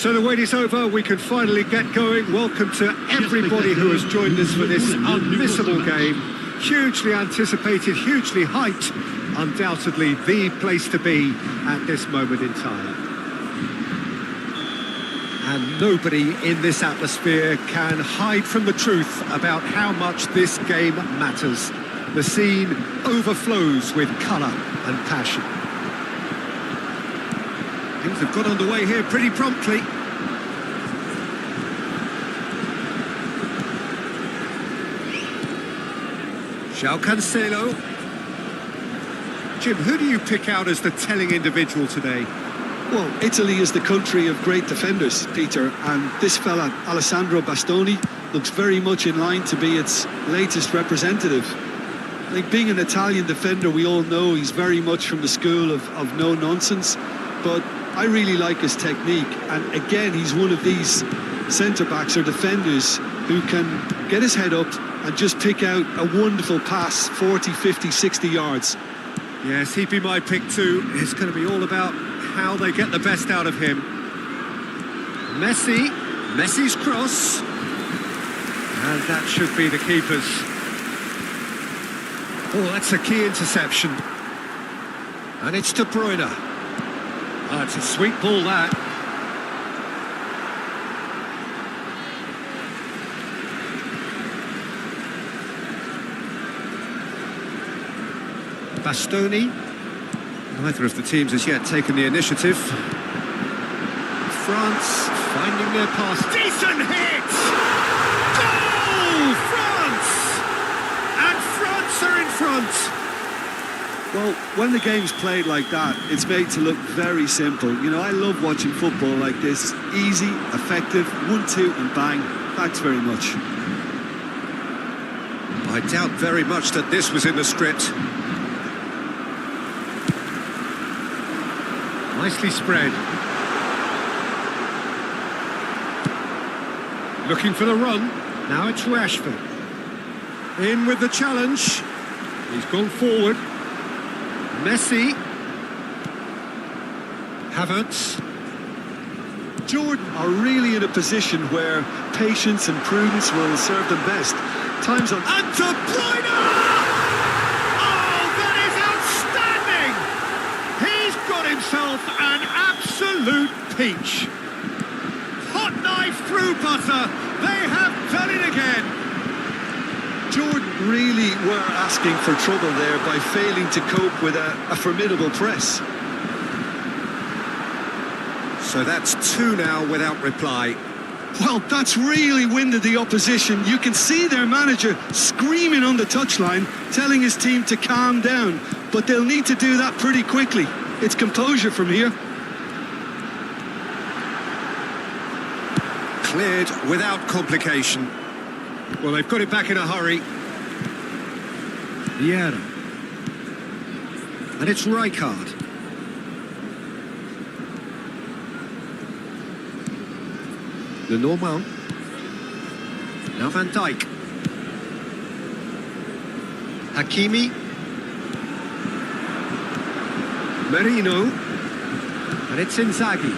So the wait is over, we can finally get going. Welcome to everybody who has joined us for this unmissable game. Hugely anticipated, hugely hyped. Undoubtedly the place to be at this moment in time. And nobody in this atmosphere can hide from the truth about how much this game matters. The scene overflows with colour and passion. Things have got underway here pretty promptly. João Cancelo. Jim, who do you pick out as the telling individual today? Well, Italy is the country of great defenders, Peter, and this fella, Alessandro Bastoni, looks very much in line to be its latest representative. Like, being an Italian defender, we all know he's very much from the school of no-nonsense, but I really like his technique, and again, he's one of these centre-backs or defenders who can get his head up and just pick out a wonderful pass, 40, 50, 60 yards. Yes, he'd be my pick too. It's going to be all about how they get the best out of him. Messi's cross. And that should be the keeper's. Oh, that's a key interception. And it's De Bruyne. Oh, it's a sweet ball, that. Bastoni. Neither of the teams has yet taken the initiative. France finding their pass. Decent hit! Goal! France! And France are in front. Well, when the game's played like that, it's made to look very simple. You know, I love watching football like this. Easy, effective, 1-2 and bang. Thanks very much. I doubt very much that this was in the script. Nicely spread. Looking for the run. Now it's Rashford. In with the challenge. He's gone forward. Messi. Havertz. Jordan are really in a position where patience and prudence will serve them best. Time's on. And De Bruyne! Oh, that is outstanding! He's got himself an absolute peach. Hot knife through butter. They have done it again. Jordan really were asking for trouble there by failing to cope with a formidable press. So that's two now without reply. Well, that's really winded the opposition. You can see their manager screaming on the touchline, telling his team to calm down. But they'll need to do that pretty quickly. It's composure from here. Cleared without complication. Well, they've got it back in a hurry. Vieira. And it's Rijkaard. Lenormand. Now Van Dijk. Hakimi. Merino. And it's Inzaghi.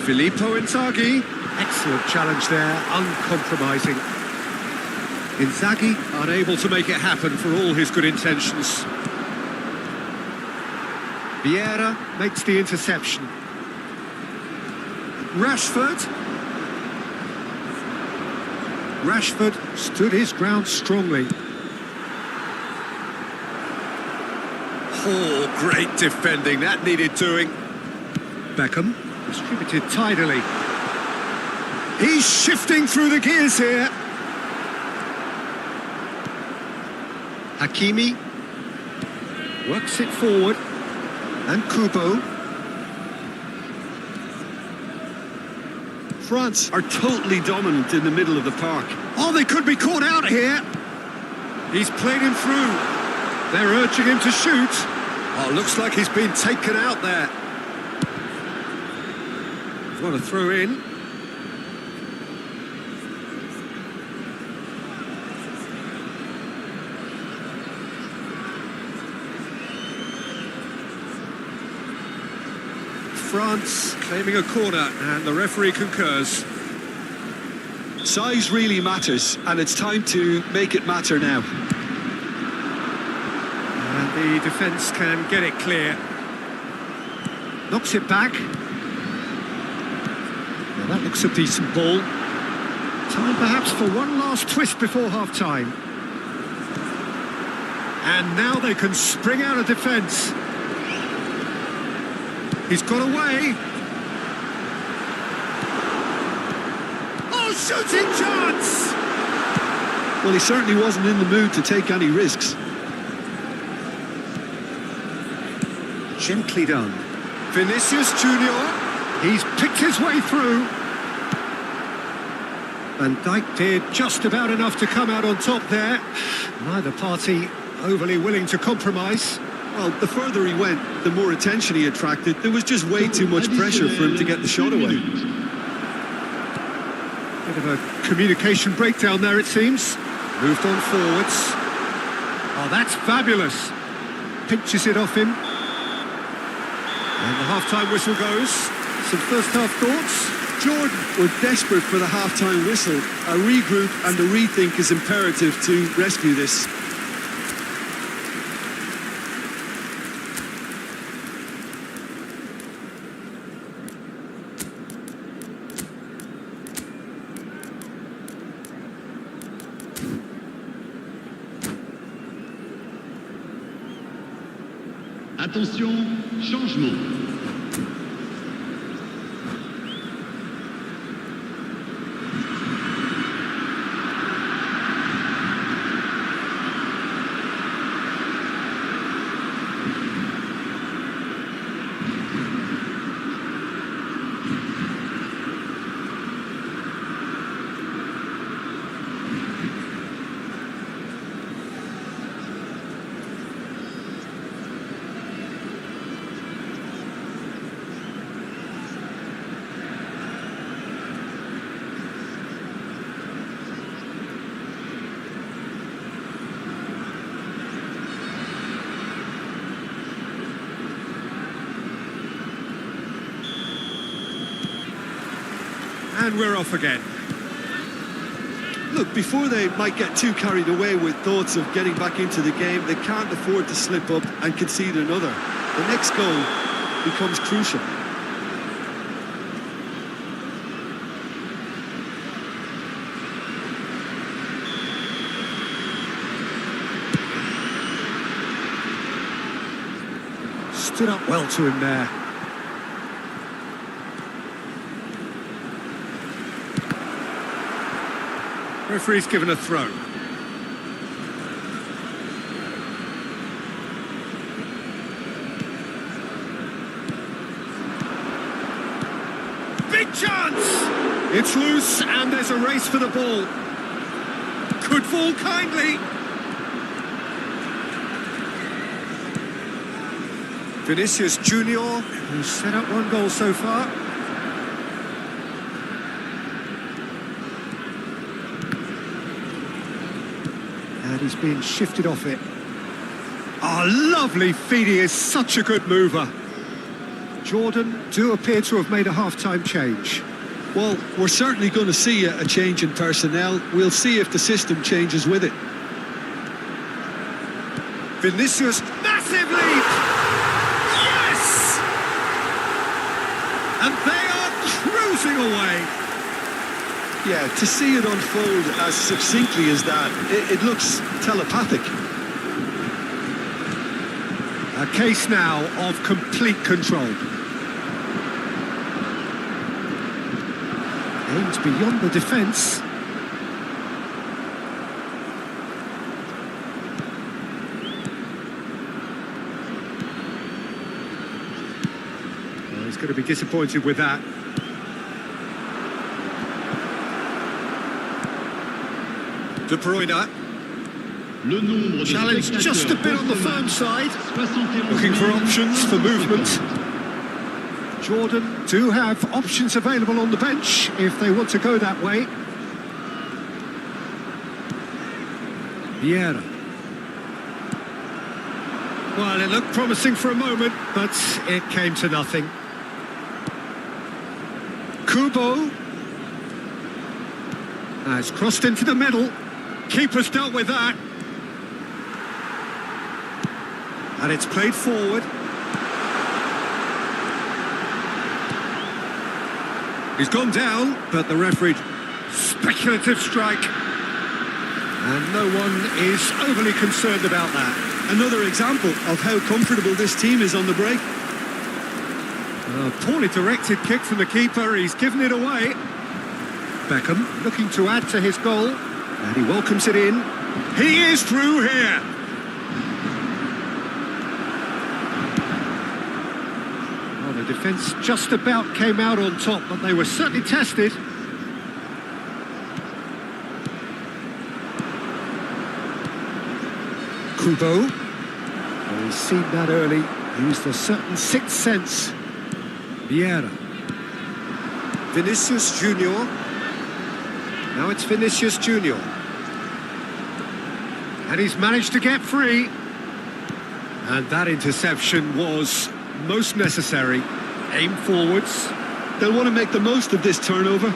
Filippo Inzaghi. Excellent challenge there, uncompromising. Inzaghi unable to make it happen for all his good intentions. Vieira makes the interception. Rashford stood his ground strongly. Oh, great defending, that needed doing. Beckham distributed tidily. He's shifting through the gears here. Hakimi works it forward. And Kubo. France are totally dominant in the middle of the park. Oh, they could be caught out here. He's played him through. They're urging him to shoot. Oh, looks like he's been taken out there. Want to throw in. France claiming a corner, and the referee concurs. Size really matters, and it's time to make it matter now. And the defence can get it clear. Knocks it back. Well, that looks a decent ball. Time perhaps for one last twist before half-time. And now they can spring out of defence. He's got away. Oh, shooting chance! Well, he certainly wasn't in the mood to take any risks. Gently done. Vinicius Junior. He's picked his way through. Van Dijk did just about enough to come out on top there. Neither party overly willing to compromise. Well, the further he went, the more attention he attracted. There was just way too much pressure for him to get the shot away. Bit of a communication breakdown there, it seems. Moved on forwards. Oh, that's fabulous. Pinches it off him. And the half-time whistle goes. Some first-half thoughts? Jordan were desperate for the half-time whistle. A regroup and a rethink is imperative to rescue this. Attention, changement. And we're off again. Look, before they might get too carried away with thoughts of getting back into the game, they can't afford to slip up and concede another. The next goal becomes crucial. Stood up well to him there. Referee's given a throw. Big chance! It's loose and there's a race for the ball. Could fall kindly. Vinicius Junior, who's set up one goal so far. And he's being shifted off it. Oh, lovely feed. He is such a good mover. Jordan do appear to have made a half-time change. Well, we're certainly going to see a change in personnel. We'll see if the system changes with it. Vinicius, massive leap! Yes! And they are cruising away. Yeah, to see it unfold as succinctly as that, it looks telepathic. A case now of complete control. Aimed beyond the defence. Well, he's going to be disappointed with that. De Bruyne. Challenge just a bit on the firm side. Looking for options for movement. Jordan do have options available on the bench if they want to go that way. Vieira. Well, it looked promising for a moment, but it came to nothing. Kubo. Has crossed into the middle. Keeper's dealt with that. And it's played forward. He's gone down, but the referee... Speculative strike. And no one is overly concerned about that. Another example of how comfortable this team is on the break. A poorly directed kick from the keeper. He's given it away. Beckham looking to add to his goal. And he welcomes it in. He is through here. Well, the defence just about came out on top, but they were certainly tested. Kubo. Well, he's seen that early. Used a certain sixth sense. Vieira. Vinicius Junior. Now it's Vinicius Junior. And he's managed to get free. And that interception was most necessary. Aim forwards. They'll want to make the most of this turnover.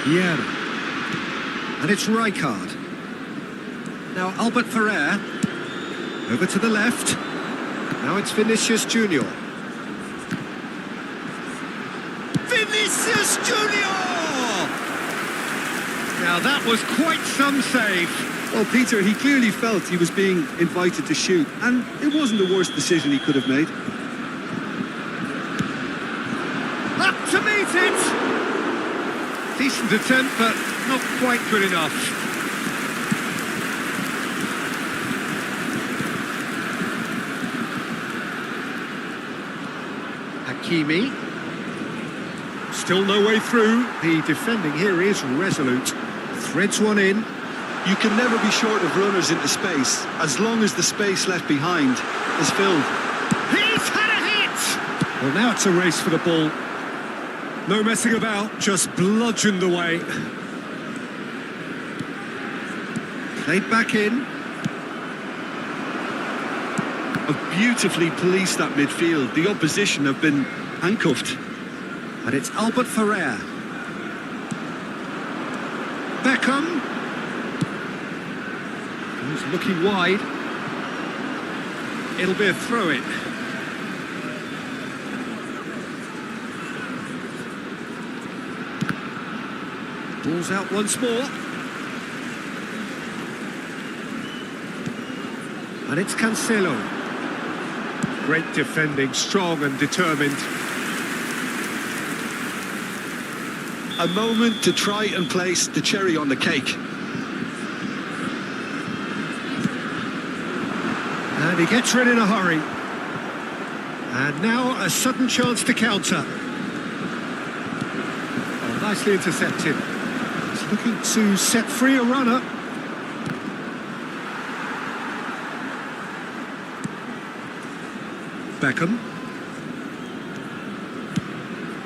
Vieira. And it's Rijkaard. Now Albert Ferrer. Over to the left. Now it's Vinicius Junior. Vinicius Junior! Now that was quite some save. Well, Peter, he clearly felt he was being invited to shoot, and it wasn't the worst decision he could have made. Up to meet it! Decent attempt, but not quite good enough. Hakimi. Still no way through. The defending here is resolute. Threads one in. You can never be short of runners into space, as long as the space left behind is filled. He's had a hit! Well, now it's a race for the ball. No messing about, just bludgeoned away. Played back in. Have beautifully policed that midfield. The opposition have been handcuffed. And it's Albert Ferrer. Beckham. He's looking wide. It'll be a throw-in. Ball's out once more. And it's Cancelo. Great defending, strong and determined. A moment to try and place the cherry on the cake. And he gets rid in a hurry. And now a sudden chance to counter. Oh, nicely intercepted. He's looking to set free a runner. Beckham.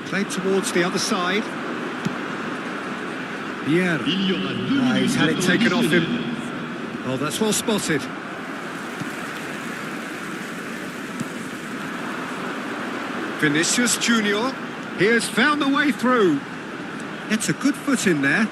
Played towards the other side. Vieira. He's had it taken off him. Oh, that's well spotted. Vinicius Junior. He has found the way through. It's a good foot in there.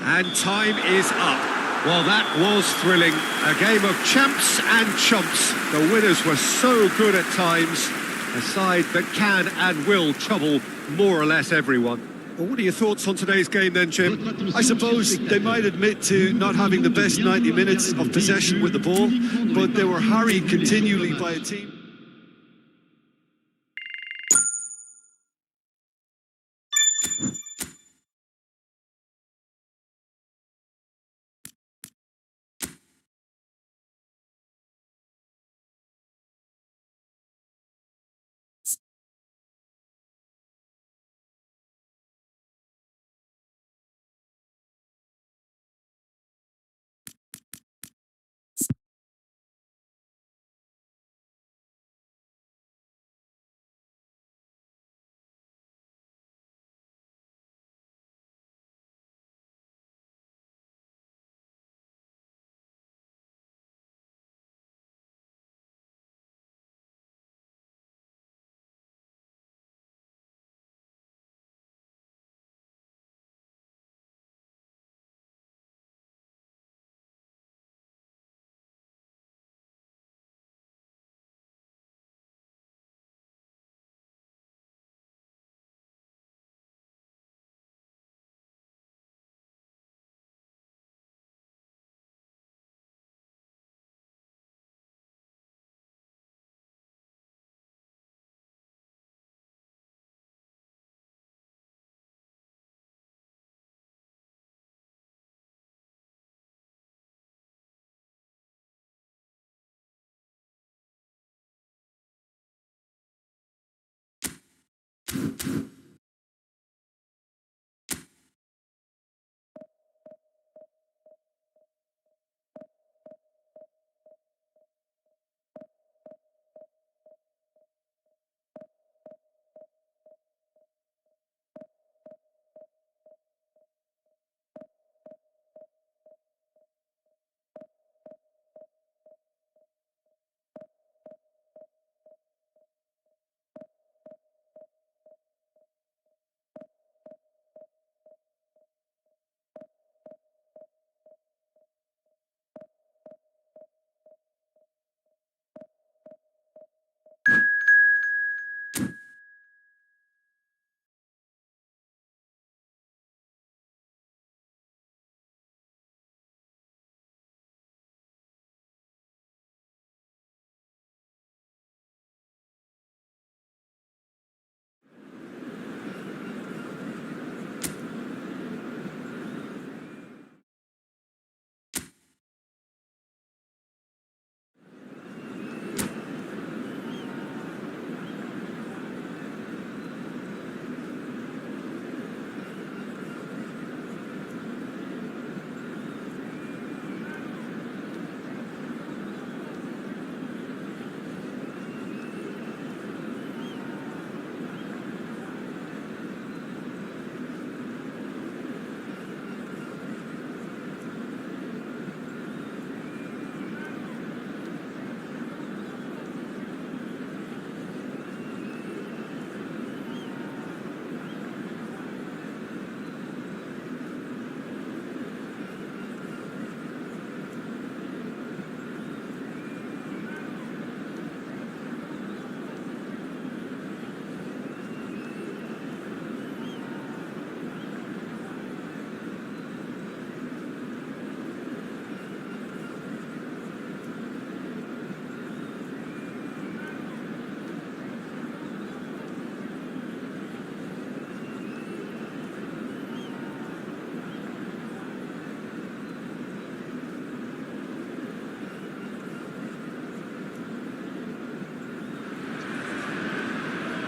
And time is up. Well, that was thrilling. A game of champs and chumps. The winners were so good at times. A side that can and will trouble more or less everyone. Well, what are your thoughts on today's game then, Jim? I suppose they might admit to not having the best 90 minutes of possession with the ball, but they were harried continually by a team.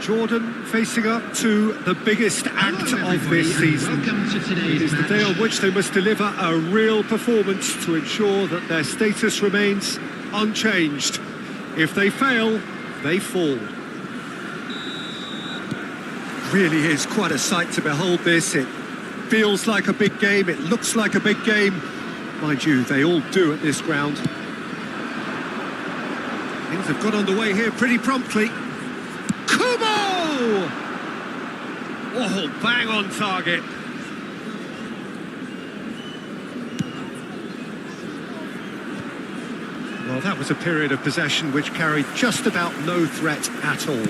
Jordan facing up to the biggest act of this season. It is the day on which they must deliver a real performance to ensure that their status remains unchanged. If they fail, they fall. Really is quite a sight to behold this. It feels like a big game, it looks like a big game. Mind you, they all do at this ground. Things have got underway here pretty promptly. Kubo! Oh, bang on target. Well, that was a period of possession which carried just about no threat at all.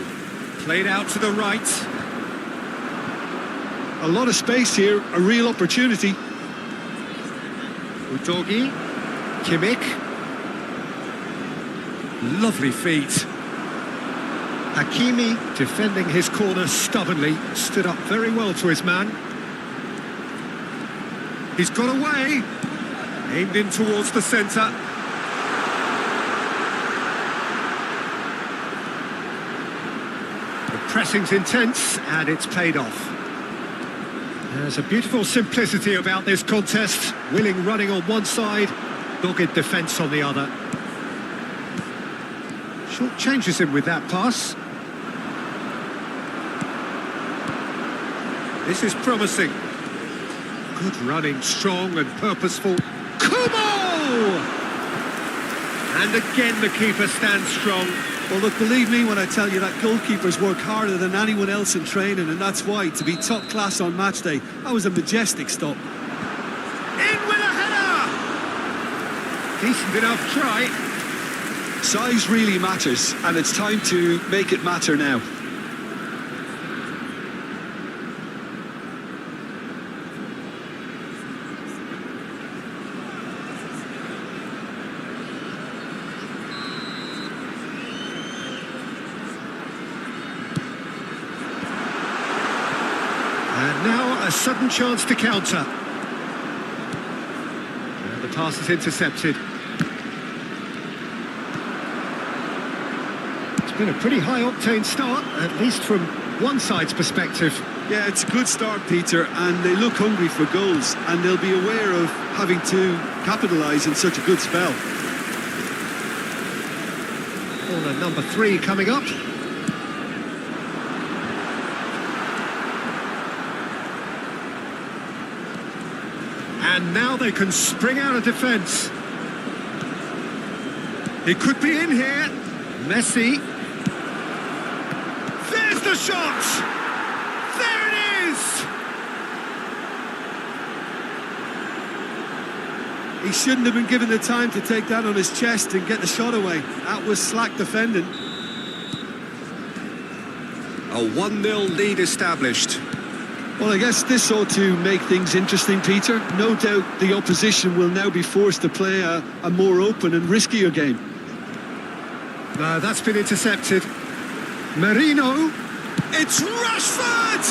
Played out to the right. A lot of space here, a real opportunity. Udogi, Kimmich. Lovely feet. Hakimi, defending his corner stubbornly, stood up very well to his man. He's got away, aimed in towards the centre. The pressing's intense, and it's paid off. There's a beautiful simplicity about this contest. Willing running on one side, dogged defence on the other. Short changes him with that pass. This is promising. Good running, strong and purposeful. Kubo! And again the keeper stands strong. Well, look, believe me when I tell you that goalkeepers work harder than anyone else in training, and that's why, to be top class on match day, that was a majestic stop. In with a header! Decent enough try. Size really matters, and it's time to make it matter now. And now a sudden chance to counter. And the pass is intercepted. It's been a pretty high-octane start, at least from one side's perspective. Yeah, it's a good start, Peter, and they look hungry for goals, and they'll be aware of having to capitalise in such a good spell. Corner number 3 coming up. And now they can spring out of defence. It could be in here. Messi. There's the shot! There it is! He shouldn't have been given the time to take that on his chest and get the shot away. That was slack defending. A 1-0 lead established. Well, I guess this ought to make things interesting, Peter. No doubt the opposition will now be forced to play a more open and riskier game. No, that's been intercepted. Marino. It's Rashford!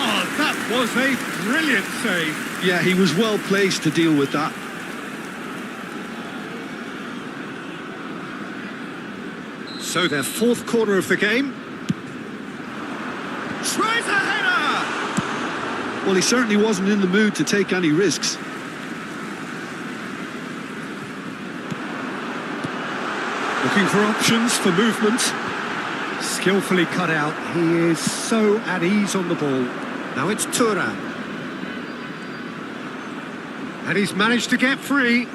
Oh, that was a brilliant save. Yeah, he was well placed to deal with that. So their 4th corner of the game. Tries a header! Well, he certainly wasn't in the mood to take any risks. Looking for options for movement. Skillfully cut out. He is so at ease on the ball. Now it's Tura. And he's managed to get free.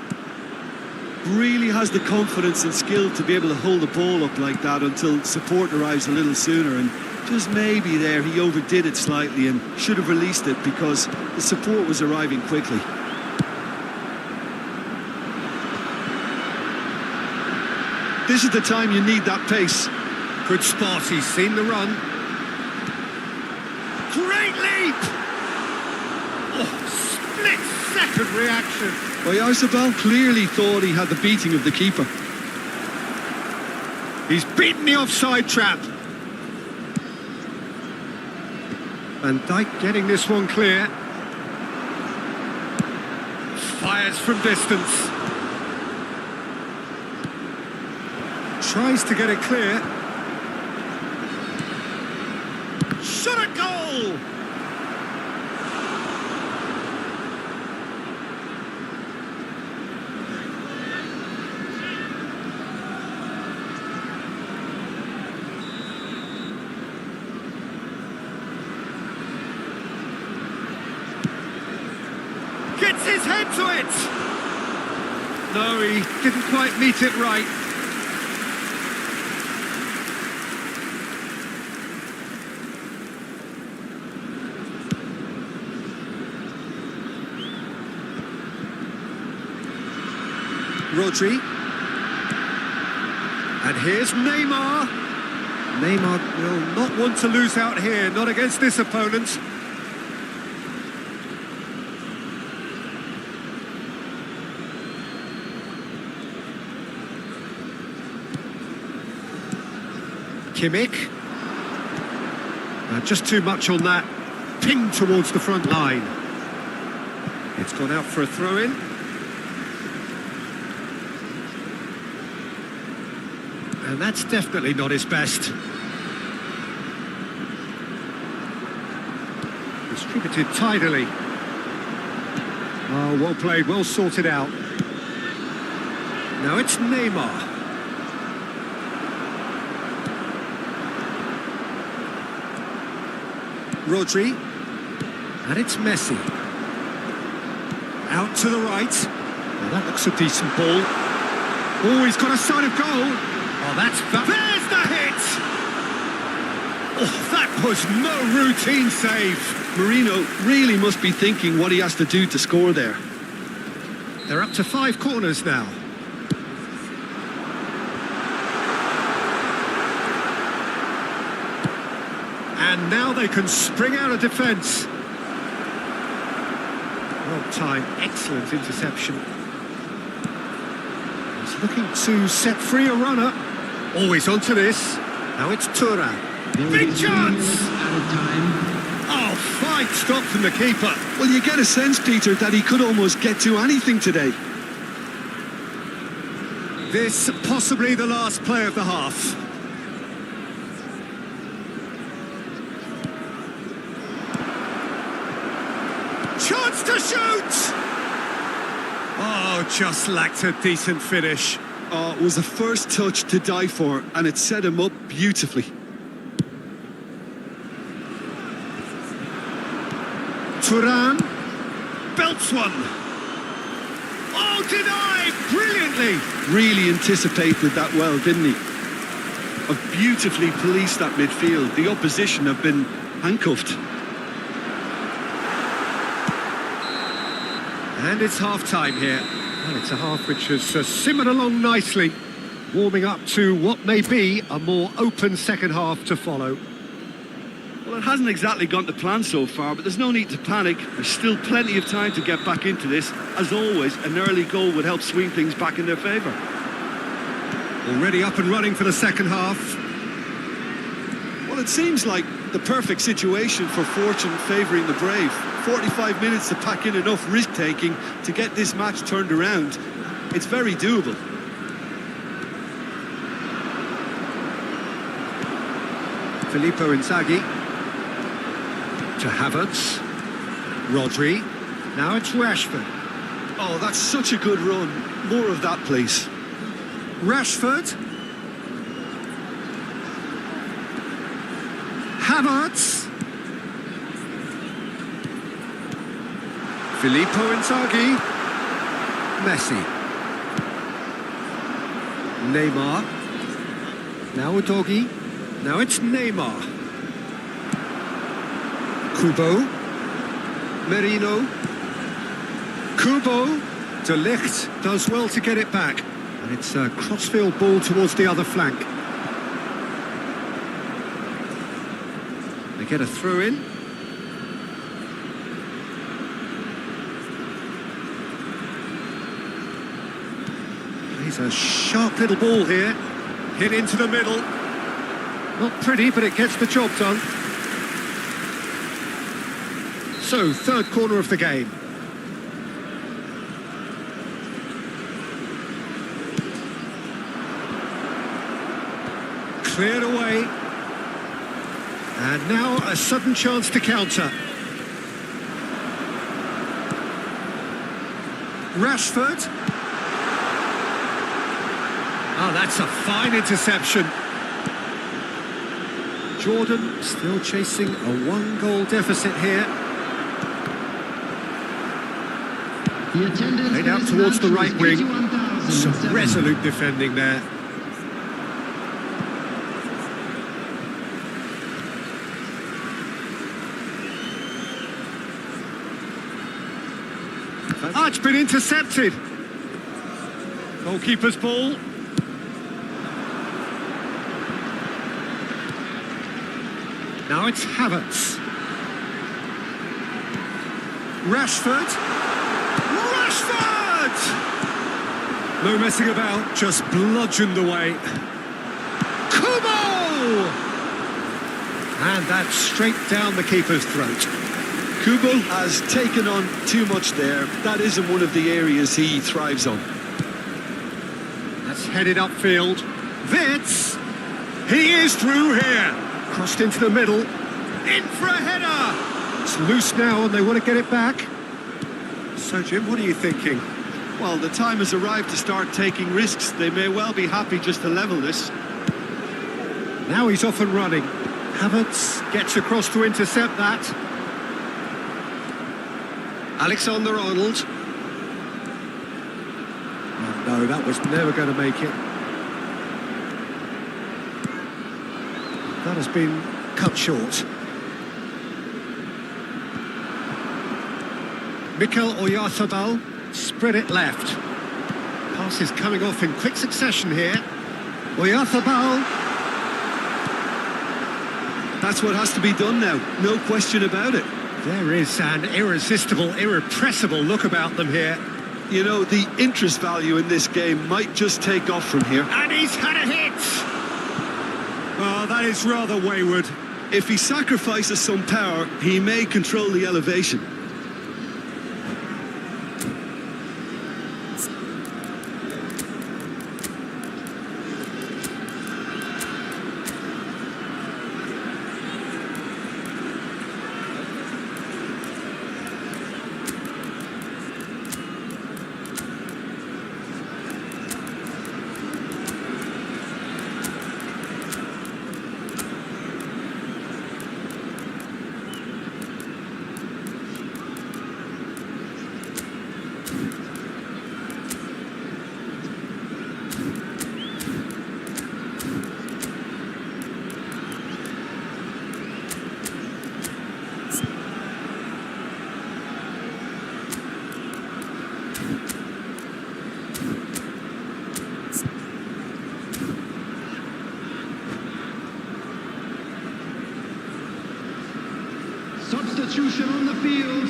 Really has the confidence and skill to be able to hold the ball up like that until support arrives a little sooner, and just maybe there he overdid it slightly and should have released it because the support was arriving quickly. This is the time you need that pace. Good spot, he's seen the run. Great leap! Oh, split-second reaction. Well, Oyarzabal clearly thought he had the beating of the keeper. He's beaten the offside trap. Van Dijk getting this one clear. Fires from distance. Tries to get it clear. Shot a goal! Gets his head to it! No, he didn't quite meet it right. Rodri. And here's Neymar. Neymar will not want to lose out here, not against this opponent. Kimmich. Just too much on that. Ping towards the front line. It's gone out for a throw-in. And that's definitely not his best. Distributed tidily. Oh, well played, well sorted out. Now it's Neymar. Rodri. And it's Messi. Out to the right. Well, that looks a decent ball. Oh, he's got a sign of goal. Oh, there's the hit! Oh, that was no routine save. Marino really must be thinking what he has to do to score there. They're up to 5 corners now. And now they can spring out of defence. Well timed, excellent interception. He's looking to set free a runner. Always onto this. Now it's Tura. Big chance! Oh, fine stop from the keeper. Well, you get a sense, Peter, that he could almost get to anything today. This possibly the last play of the half. chance to shoot! Oh, just lacked a decent finish. Oh, it was a first touch to die for, and it set him up beautifully. Turan belts one. Oh, denied brilliantly. Really anticipated that well, didn't he? Have beautifully policed that midfield. The opposition have been handcuffed. And it's half-time here. Well, it's a half which has simmered along nicely, warming up to what may be a more open second half to follow. Well, it hasn't exactly gone to plan so far, but there's no need to panic. There's still plenty of time to get back into this. As always, an early goal would help swing things back in their favour. Already up and running for the second half. Well, it seems like the perfect situation for fortune favouring the brave. 45 minutes to pack in enough risk-taking to get this match turned around. It's very doable. Filippo Inzaghi to Havertz. Rodri. Now it's Rashford. Oh, that's such a good run. More of that, please. Rashford. Havertz. Filippo Inzaghi. Messi. Neymar. Now Udogi. Now it's Neymar. Kubo. Merino. Kubo. De Ligt does well to get it back. And it's a crossfield ball towards the other flank. They get a throw in. He's a sharp little ball here. Hit into the middle. Not pretty, but it gets the job done. So, third corner of the game. Cleared away. And now a sudden chance to counter. Rashford. Oh, that's a fine interception. Jordan still chasing a one-goal deficit here. Laid out towards the right wing. Some resolute defending there. Ah, it's been intercepted. Goalkeeper's ball. Now it's Havertz. Rashford. Rashford! No messing about, just bludgeoned away. Kubo! And that's straight down the keeper's throat. Kubo has taken on too much there. That isn't one of the areas he thrives on. That's headed upfield. Vitz! He is through here. Crossed into the middle. In for a header! It's loose now and they want to get it back. So, Jim, what are you thinking? Well, the time has arrived to start taking risks. They may well be happy just to level this. Now he's off and running. Havertz gets across to intercept that. Alexander-Arnold. Oh, no, that was never going to make it. That has been cut short. Mikel Oyarzabal spread it left. Pass is coming off in quick succession here. Oyarzabal. That's what has to be done now, no question about it. There is an irresistible, irrepressible look about them here. You know, the interest value in this game might just take off from here. And he's had a hit! Oh, that is rather wayward. If he sacrifices some power, he may control the elevation. Substitution on the field.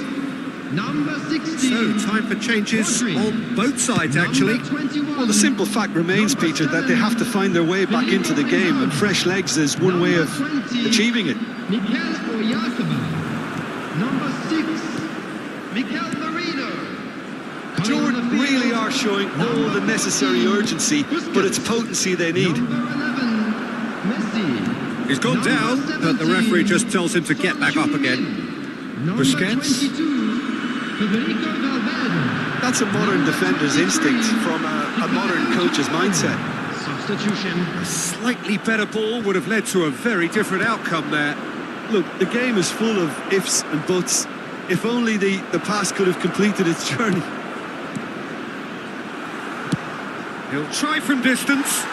Number 16. So, time for changes on both sides, actually. Well, the simple fact remains, Peter, that they have to find their way back into the game, and fresh legs is one way of achieving it. Miguel Oyakaba. Number 6. Miguel Marino. Jordan really are showing all the necessary urgency, but it's potency they need. Number 11. Messi. He's gone down, but the referee just tells him to get back up again. Number Busquets. 22. Federico Valverde. That's a modern defender's instinct from a modern coach's mindset. Substitution. A slightly better ball would have led to a very different outcome there. Look, the game is full of ifs and buts. If only the pass could have completed its journey. He'll try from distance.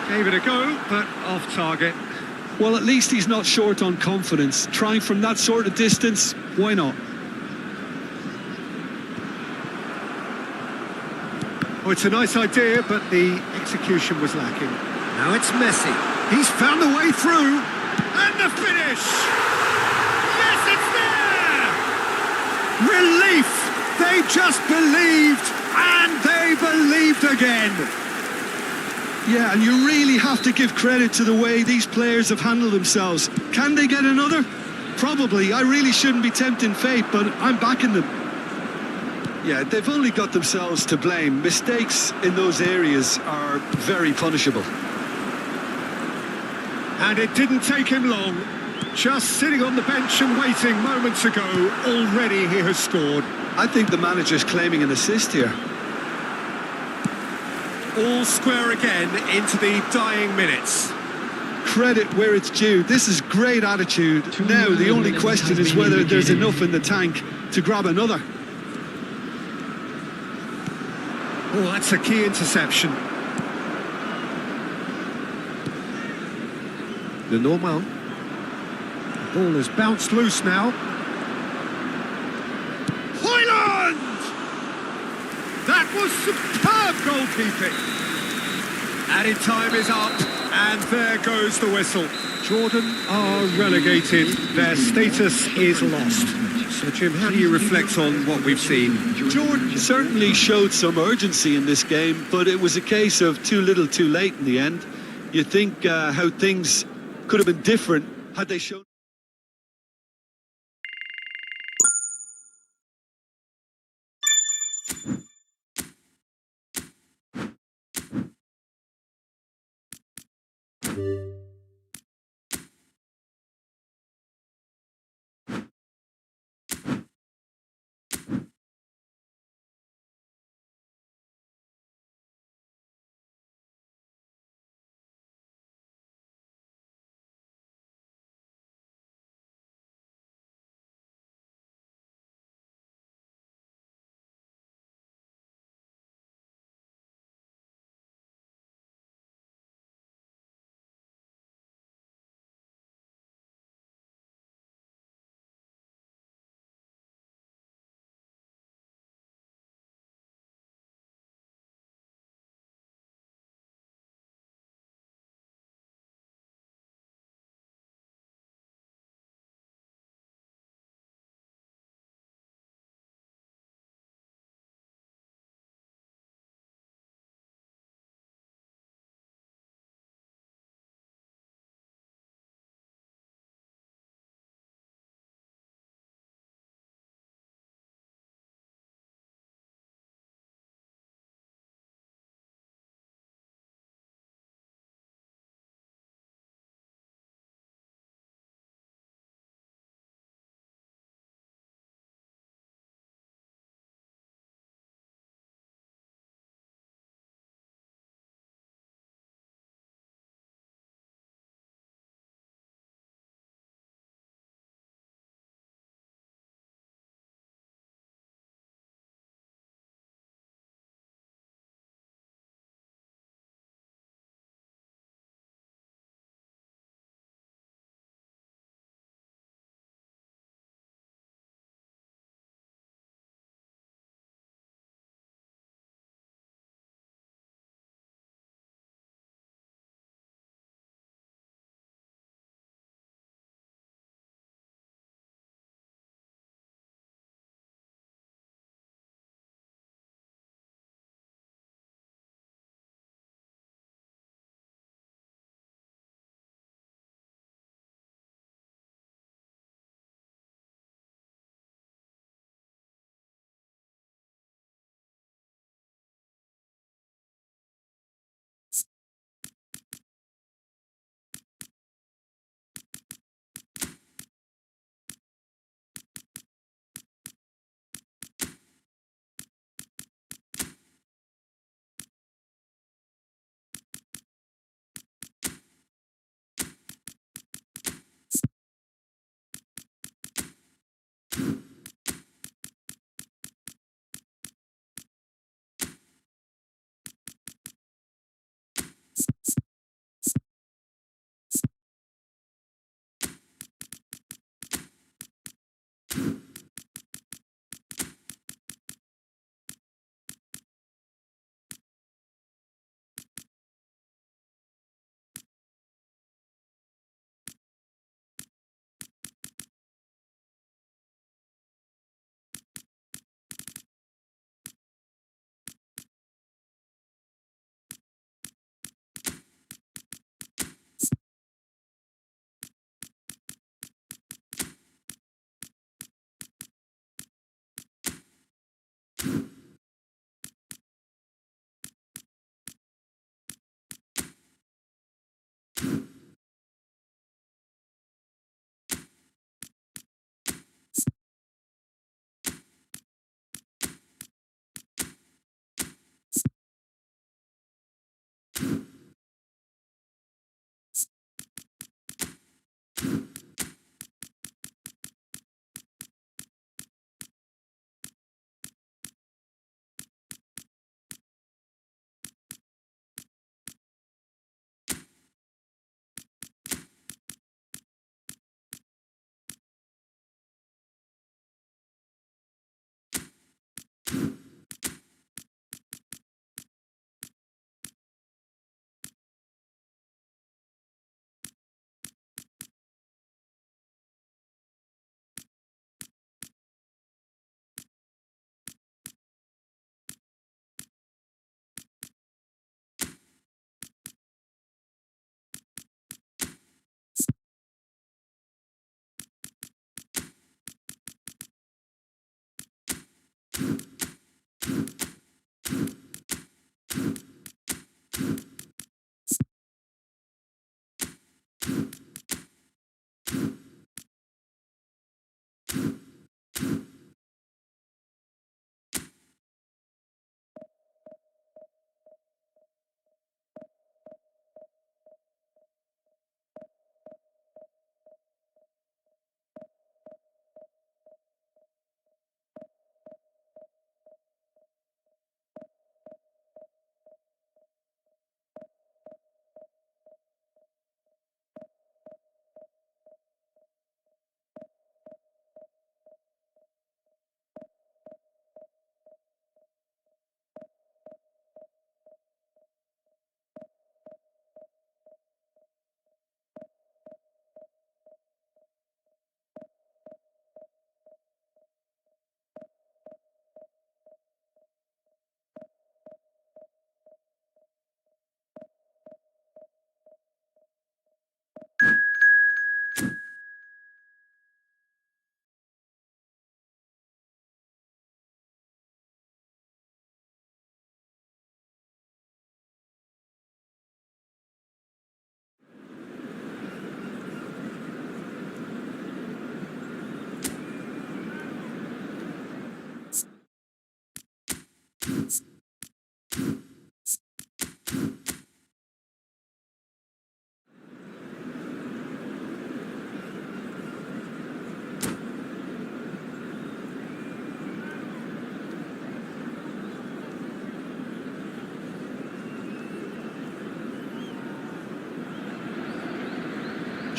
Gave it a go, but off target. Well, at least he's not short on confidence. Trying from that sort of distance, why not? Oh, it's a nice idea, but the execution was lacking. Now it's Messi. He's found the way through. And the finish! Yes, it's there! Relief! They just believed, and they believed again. Yeah, and you really have to give credit to the way these players have handled themselves. Can they get another? Probably. I really shouldn't be tempting fate, but I'm backing them. Yeah, they've only got themselves to blame. Mistakes in those areas are very punishable. And it didn't take him long. Just sitting on the bench and waiting moments ago, already he has scored. I think the manager's claiming an assist here. All square again into the dying minutes. Credit where it's due. This is great attitude. Now the only question is whether there's enough in the tank to grab another. Oh, that's a key interception. The normal. The ball has bounced loose now. Hoyland! That was superb goalkeeping. Added time is up, and there goes the whistle. Jordan are relegated. Their status is lost. So, Jim, how do you reflect on what we've seen? Jordan certainly showed some urgency in this game, but it was a case of too little too late in the end. You think how things could have been different had they shown...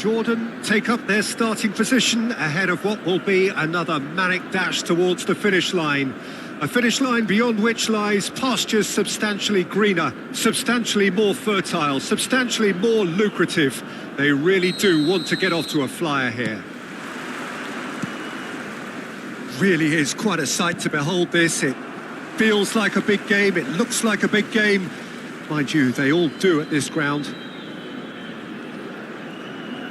Jordan take up their starting position ahead of what will be another manic dash towards the finish line. A finish line beyond which lies pastures substantially greener, substantially more fertile, substantially more lucrative. They really do want to get off to a flyer here. Really is quite a sight to behold this. It feels like a big game, it looks like a big game. Mind you, they all do at this ground.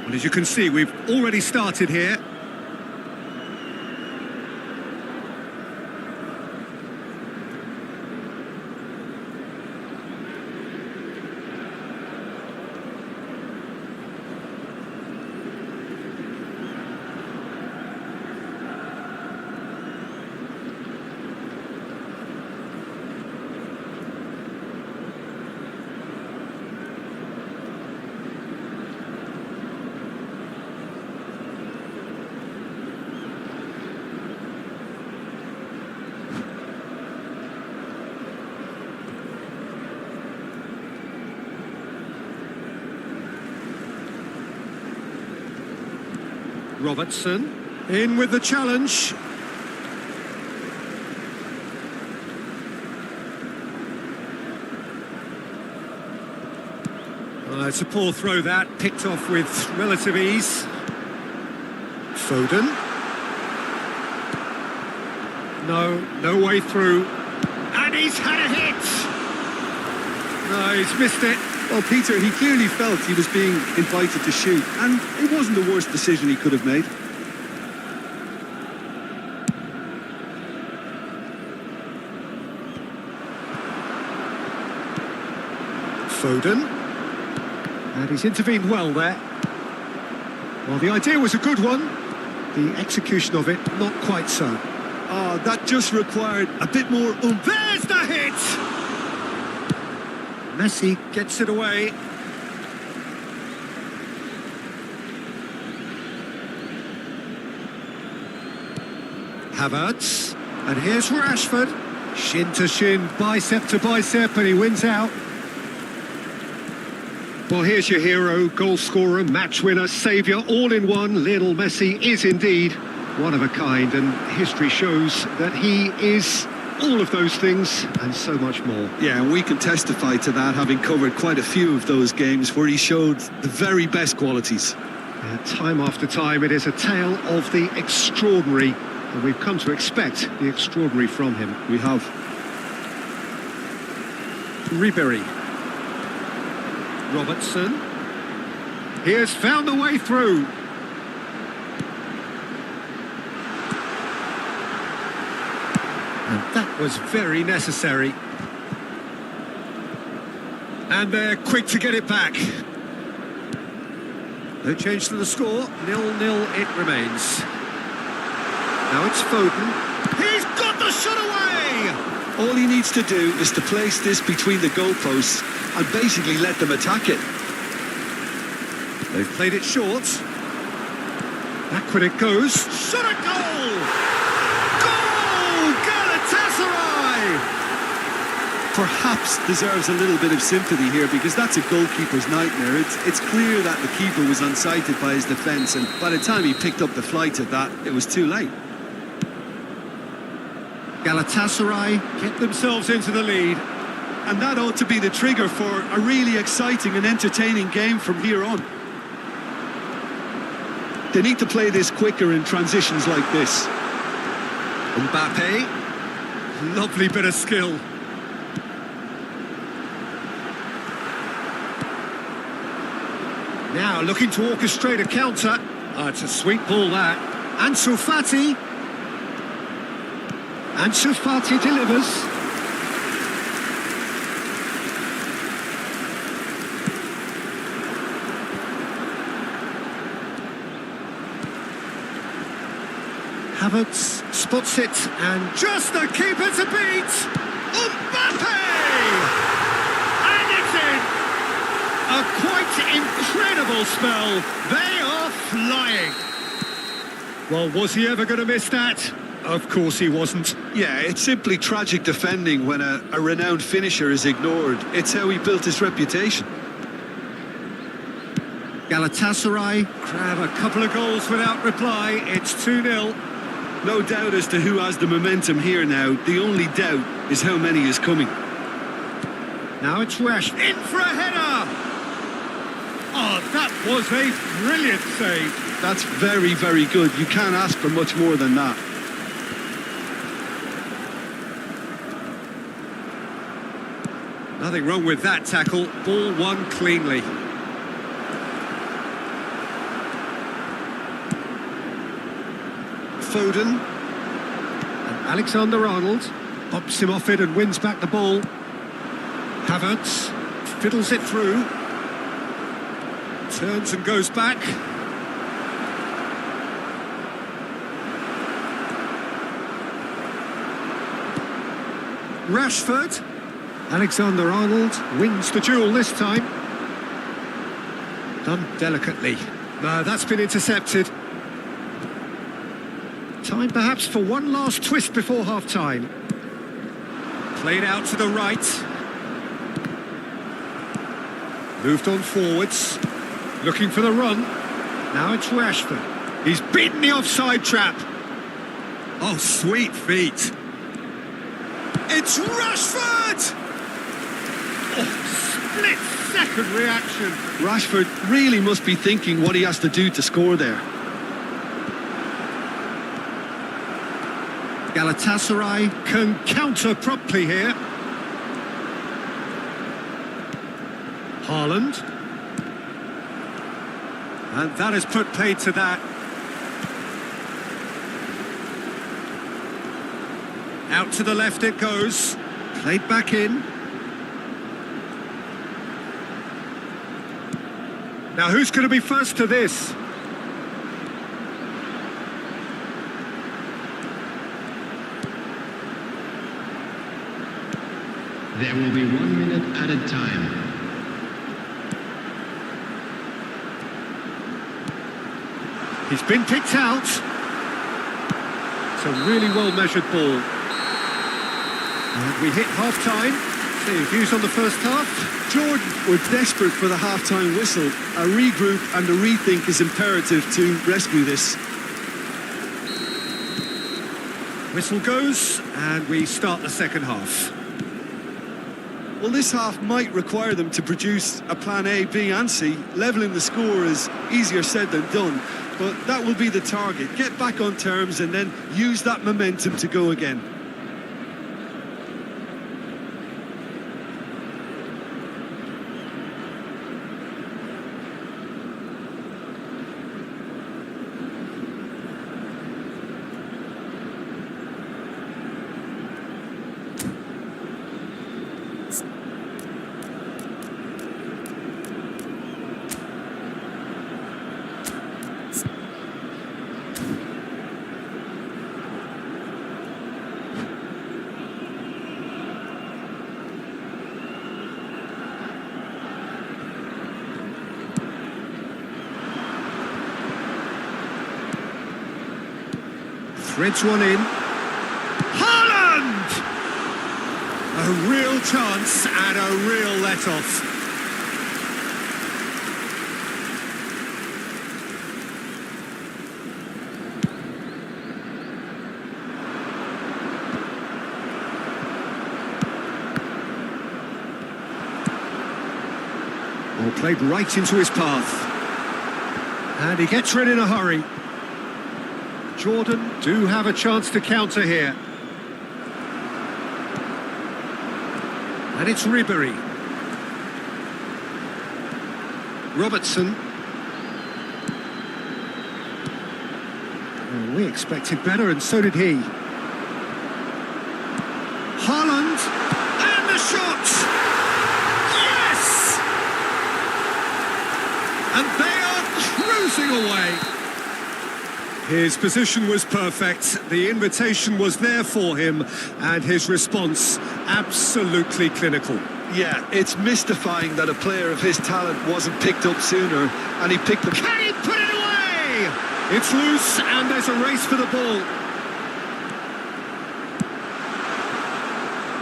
Well, as you can see, we've already started here. Robertson in with the challenge. It's a poor throw that, picked off with relative ease. Foden. No way through. And he's had a hit! No, he's missed it. Well, Peter, he clearly felt he was being invited to shoot, and it wasn't the worst decision he could have made. Foden. And he's intervened well there. Well, the idea was a good one. The execution of it, not quite so. Oh, that just required a bit more oomph. There's the hit! Messi gets it away. Havertz. And here's Rashford. Shin to shin, bicep to bicep, and he wins out. Well, here's your hero, goal scorer, match winner, saviour, all in one. Lionel Messi is indeed one of a kind, and history shows that he is all of those things and so much more. Yeah, and we can testify to that, having covered quite a few of those games where he showed the very best qualities. Time after time, it is a tale of the extraordinary, and we've come to expect the extraordinary from him. We have. Ribery. Robertson. He has found the way through. And that was very necessary. And they're quick to get it back. No change to the score. 0-0 it remains. Now it's Foden. He's got the shot away! All he needs to do is to place this between the goalposts and basically let them attack it. They've played it short. Back when it goes. Shot a goal! Goal! Galatasaray! Perhaps deserves a little bit of sympathy here, because that's a goalkeeper's nightmare. It's clear that the keeper was unsighted by his defence, and by the time he picked up the flight of that, it was too late. Galatasaray get themselves into the lead. And that ought to be the trigger for a really exciting and entertaining game from here on. They need to play this quicker in transitions like this. Mbappe, lovely bit of skill. Now looking to orchestrate a counter. Oh, it's a sweet ball that. Ansu Fati. Ansu Fati delivers. Havertz spots it, and just the keeper to beat! Mbappe! And it's in! A quite incredible spell. They are flying. Well, was he ever going to miss that? Of course he wasn't. Yeah, it's simply tragic defending when a renowned finisher is ignored. It's how he built his reputation. Galatasaray grab a couple of goals without reply. It's 2-0. No doubt as to who has the momentum here now. The only doubt is how many is coming. Now it's Rash in for a header. Oh, that was a brilliant save. That's very, very good. You can't ask for much more than that. Nothing wrong with that tackle. Ball won cleanly. Foden. And Alexander-Arnold pops him off it and wins back the ball. Havertz fiddles it through. Turns and goes back. Rashford. Alexander-Arnold wins the duel this time. Done delicately. No, that's been intercepted. Time perhaps for one last twist before half-time. Played out to the right. Moved on forwards. Looking for the run. Now it's Rashford. He's beaten the offside trap. Oh, sweet feet. It's Rashford! Oh, split-second reaction. Rashford really must be thinking what he has to do to score there. Galatasaray can counter promptly here. Haaland. And that has put paid to that. Out to the left it goes. Played back in. Now who's going to be first to this? There will be 1 minute at a time. He's been picked out. It's a really well-measured ball. And we hit half-time. So your views on the first half? Jordan were desperate for the half-time whistle. A regroup and a rethink is imperative to rescue this. Whistle goes, and we start the second half. Well, this half might require them to produce a plan A, B and C. Levelling the score is easier said than done, but that will be the target. Get back on terms and then use that momentum to go again. Threads one in. Haaland! A real chance and a real let-off. Ball played right into his path. And he gets rid in a hurry. Jordan do have a chance to counter here. And it's Ribery. Robertson. Oh, we expected better, and so did he. Haaland. And the shot! Yes! And they are cruising away. His position was perfect, the invitation was there for him, and his response absolutely clinical. Yeah, it's mystifying that a player of his talent wasn't picked up sooner, and he picked the... Can he put it away? It's loose, and there's a race for the ball.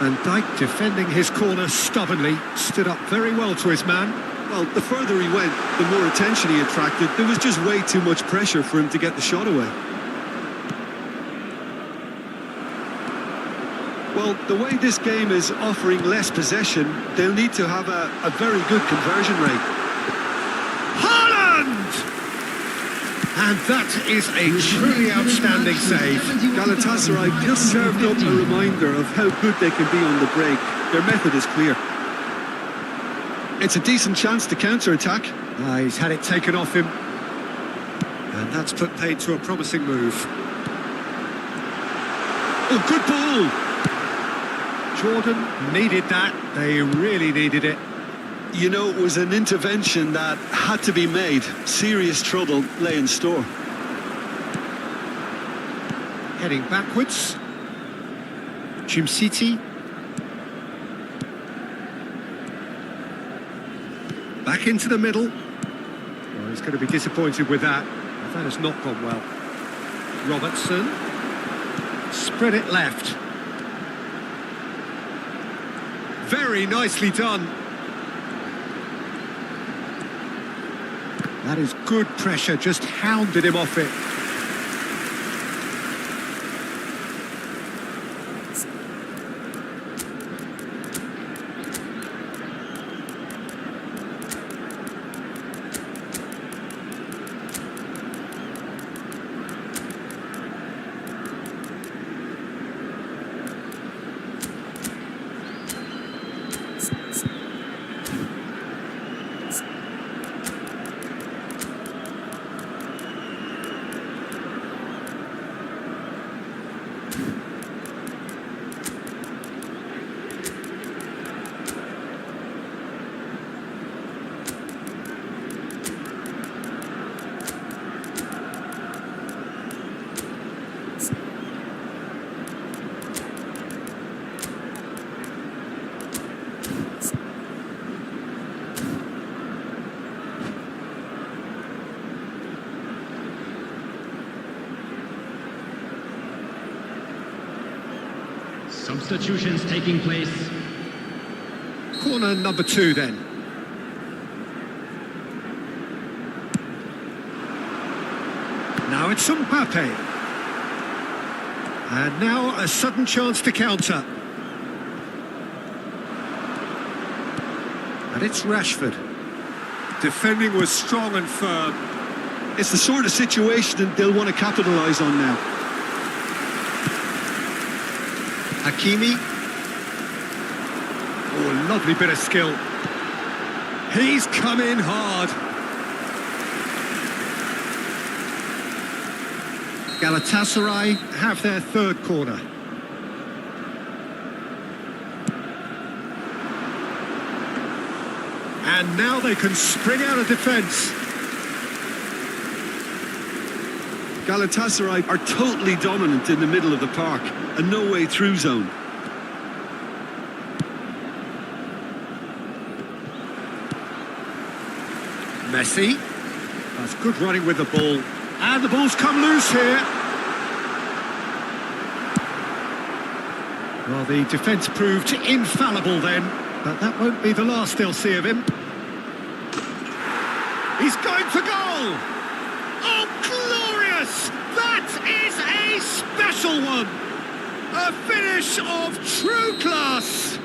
Van Dijk defending his corner stubbornly, stood up very well to his man. Well, the further he went, the more attention he attracted. There was just way too much pressure for him to get the shot away. Well, the way this game is offering less possession, they'll need to have a very good conversion rate. Haaland! And that is a truly outstanding save. Galatasaray just served up a reminder of how good they can be on the break. Their method is clear. It's a decent chance to counter-attack. He's had it taken off him. And that's put paid to a promising move. Oh, good ball! Jordan needed that. They really needed it. You know, it was an intervention that had to be made. Serious trouble lay in store. Heading backwards. City. Back into the middle. Well, he's going to be disappointed with that. That has not gone well. Robertson. Spread it left. Very nicely done. That is good pressure, just hounded him off it. Substitutions taking place. Corner number 2 then. Now it's Mbappe. And now a sudden chance to counter. And it's Rashford. Defending was strong and firm. It's the sort of situation that they'll want to capitalise on now. Hakimi. Oh, lovely bit of skill. He's come in hard. Galatasaray have their third corner. And now they can spring out of defence. Galatasaray are totally dominant in the middle of the park, a no-way through zone. Messi. That's good running with the ball. And the ball's come loose here. Well, the defence proved infallible then, but that won't be the last they'll see of him. He's going for goal! Oh, glorious! That is a special one! A finish of true class!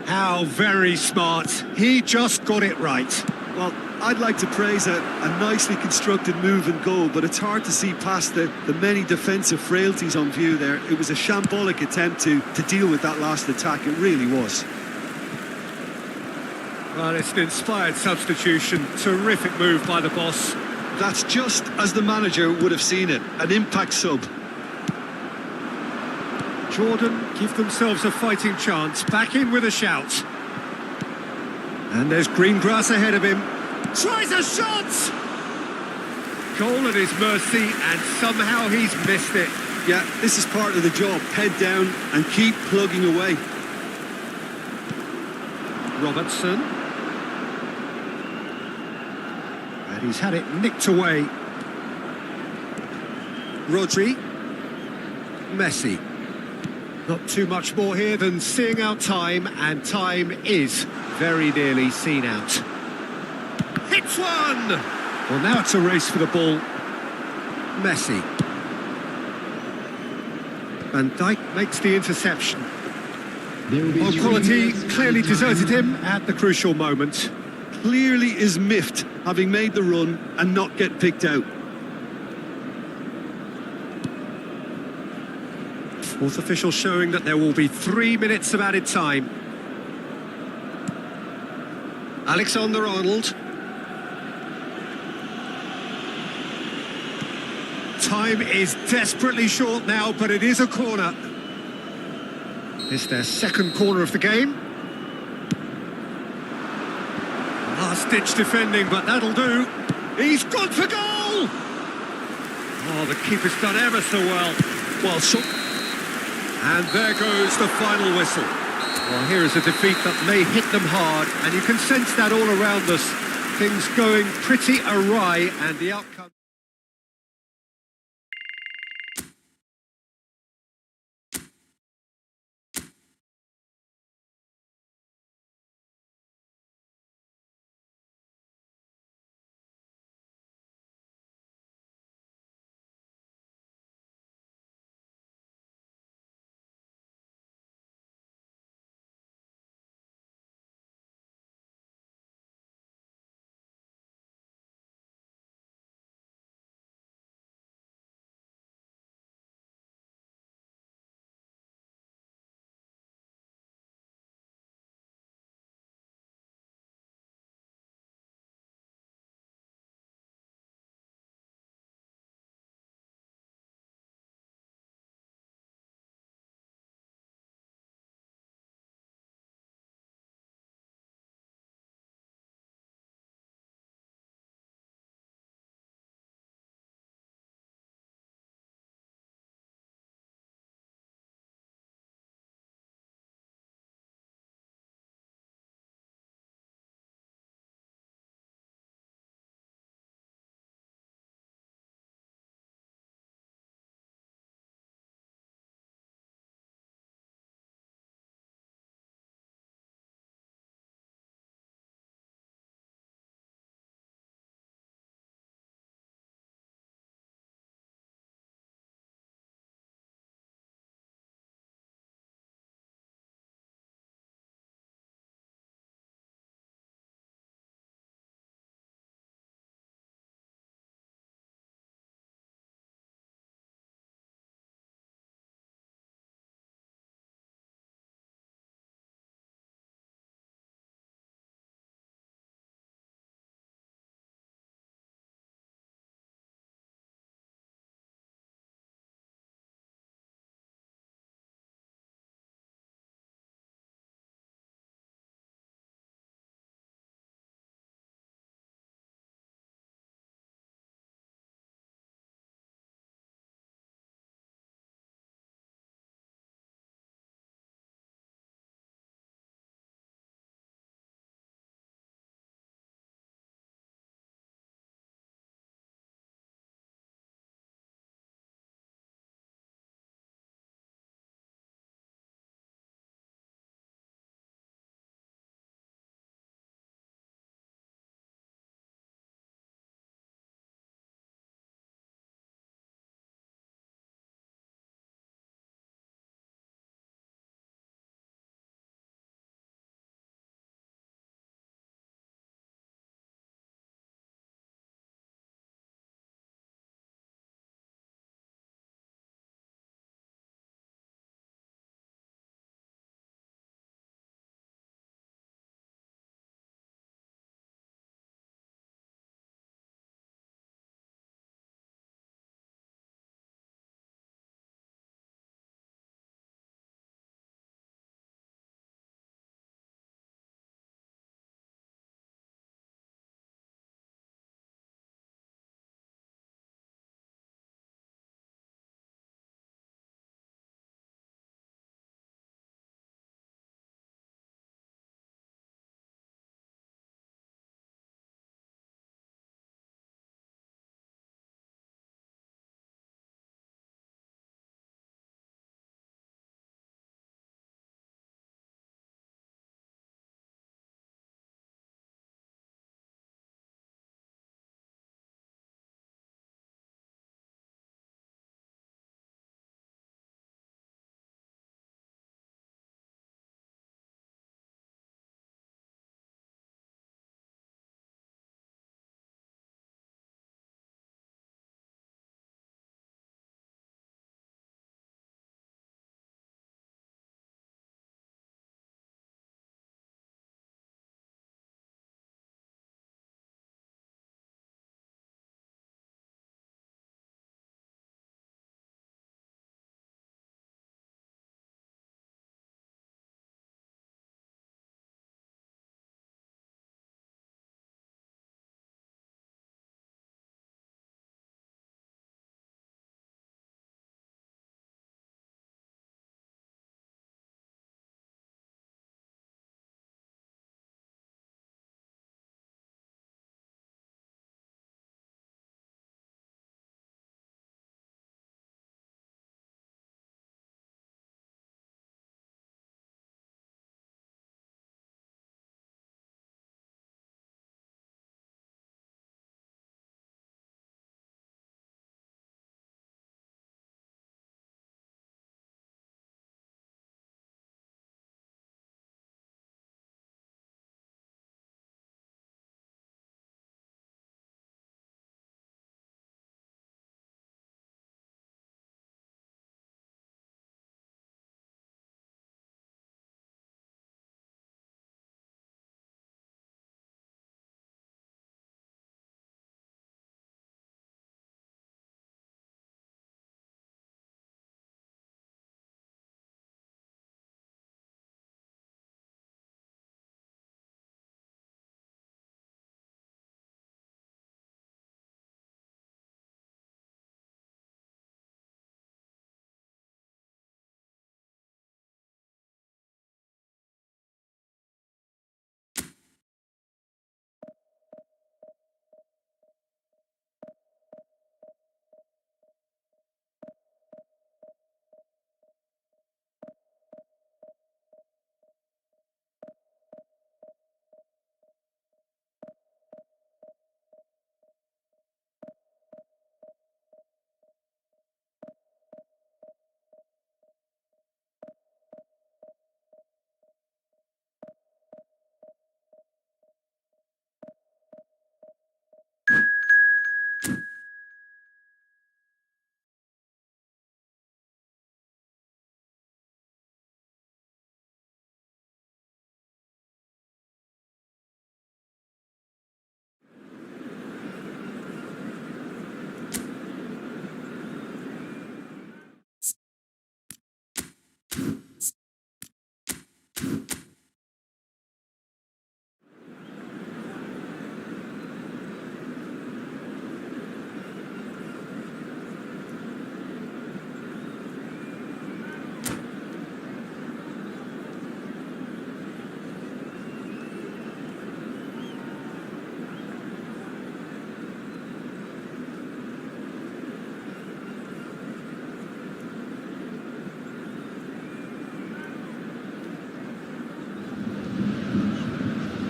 How very smart. He just got it right. Well, I'd like to praise a nicely constructed move and goal, but it's hard to see past the many defensive frailties on view there. It was a shambolic attempt to deal with that last attack. It really was. Well, it's an inspired substitution. Terrific move by the boss. That's just as the manager would have seen it. An impact sub. Jordan give themselves a fighting chance. Back in with a shout. And there's green grass ahead of him. Tries a shot! Goal at his mercy, and somehow he's missed it. Yeah, this is part of the job. Head down and keep plugging away. Robertson. And he's had it nicked away. Rodri. Messi. Not too much more here than seeing out time, and time is very nearly seen out. Hits one! Well, now it's a race for the ball. Messi. Van Dijk makes the interception. Well, quality clearly deserted him at the crucial moment. Clearly is miffed, having made the run and not get picked out. Fourth official showing that there will be 3 minutes of added time. Alexander-Arnold. Time is desperately short now, but it is a corner. It's their second corner of the game. Last-ditch defending, but that'll do. He's gone for goal! Oh, the keeper's done ever so well. Well, so... And there goes the final whistle. Well, here is a defeat that may hit them hard, and you can sense that all around us. Things going pretty awry, and the outcome...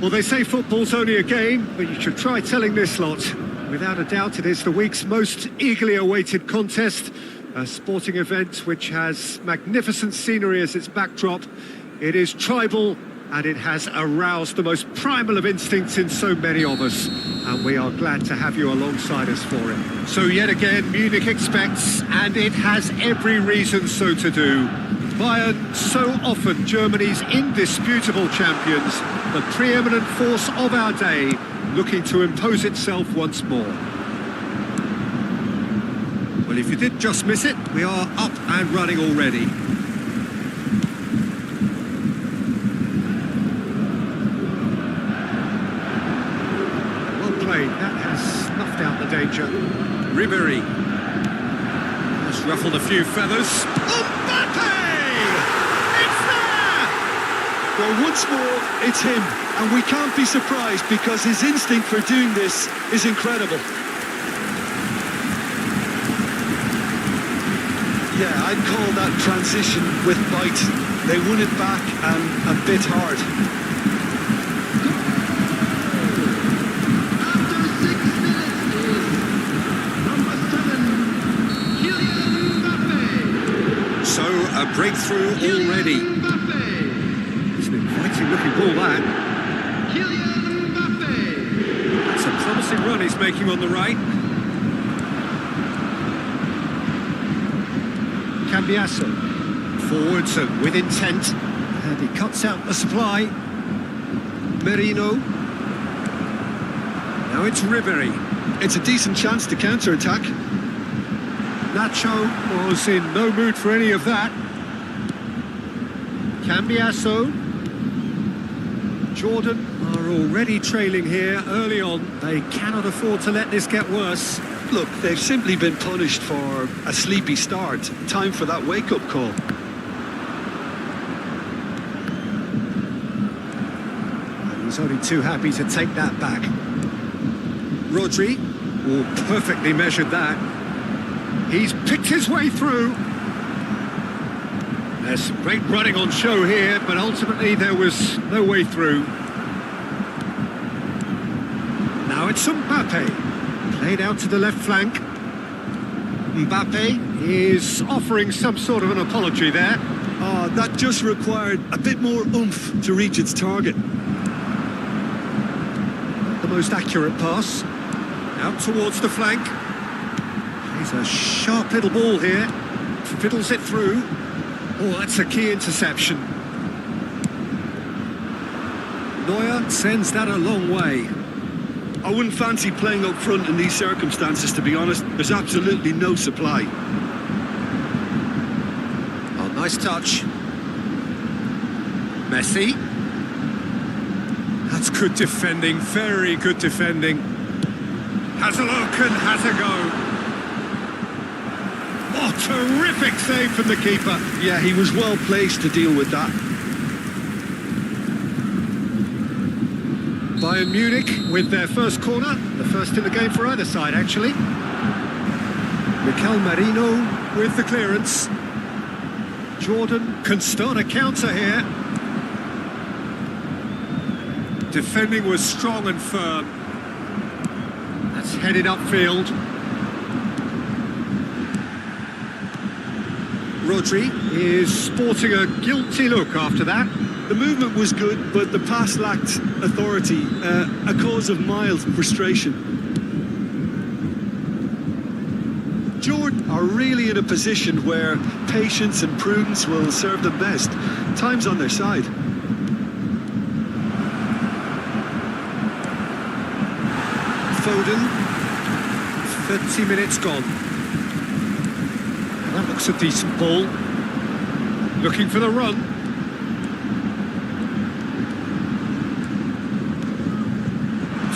Well, they say football's only a game, but you should try telling this lot. Without a doubt, it is the week's most eagerly awaited contest, a sporting event which has magnificent scenery as its backdrop. It is tribal, and it has aroused the most primal of instincts in so many of us, and we are glad to have you alongside us for it. So yet again, Munich expects, and it has every reason so to do. Bayern, so often Germany's indisputable champions, the preeminent force of our day, looking to impose itself once more. Well, if you did just miss it, we are up and running already. Well played, that has snuffed out the danger. Ribéry has ruffled a few feathers. Mbappe! Well, once more, it's him, and we can't be surprised because his instinct for doing this is incredible. Yeah, I'd call that transition with bite. They won it back and a bit hard. After 6 minutes is number 7, Kylian Mbappe. So, a breakthrough already. Fighting looking ball that. Kylian Mbappe. It's a promising run he's making on the right. Cambiasso. Forwards and with intent. And he cuts out the supply. Merino. Now it's Ribéry. It's a decent chance to counter-attack. Nacho was in no mood for any of that. Cambiasso. Jordan are already trailing here early on. They cannot afford to let this get worse. Look, they've simply been punished for a sleepy start. Time for that wake-up call. And he's only too happy to take that back. Rodri, perfectly measured that. He's picked his way through. There's some great running on show here, but ultimately there was no way through. Now it's Mbappe, played out to the left flank. Mbappe is offering some sort of an apology there. That just required a bit more oomph to reach its target. The most accurate pass. Out towards the flank. He's a sharp little ball here. Fiddles it through. Oh, that's a key interception. Neuer sends that a long way. I wouldn't fancy playing up front in these circumstances, to be honest. There's absolutely no supply. Oh, nice touch. Messi. That's good defending, very good defending. Has a look and has a go. Oh, terrific save from the keeper. Yeah, he was well placed to deal with that. Bayern Munich with their first corner, the first in the game for either side, actually. Mikel Merino with the clearance. Jordan can start a counter here. Defending was strong and firm. That's headed upfield. Rodri is sporting a guilty look after that. The movement was good, but the pass lacked authority, a cause of mild frustration. Jordan are really in a position where patience and prudence will serve them best. Time's on their side. Foden, 30 minutes gone. That looks a decent ball. Looking for the run.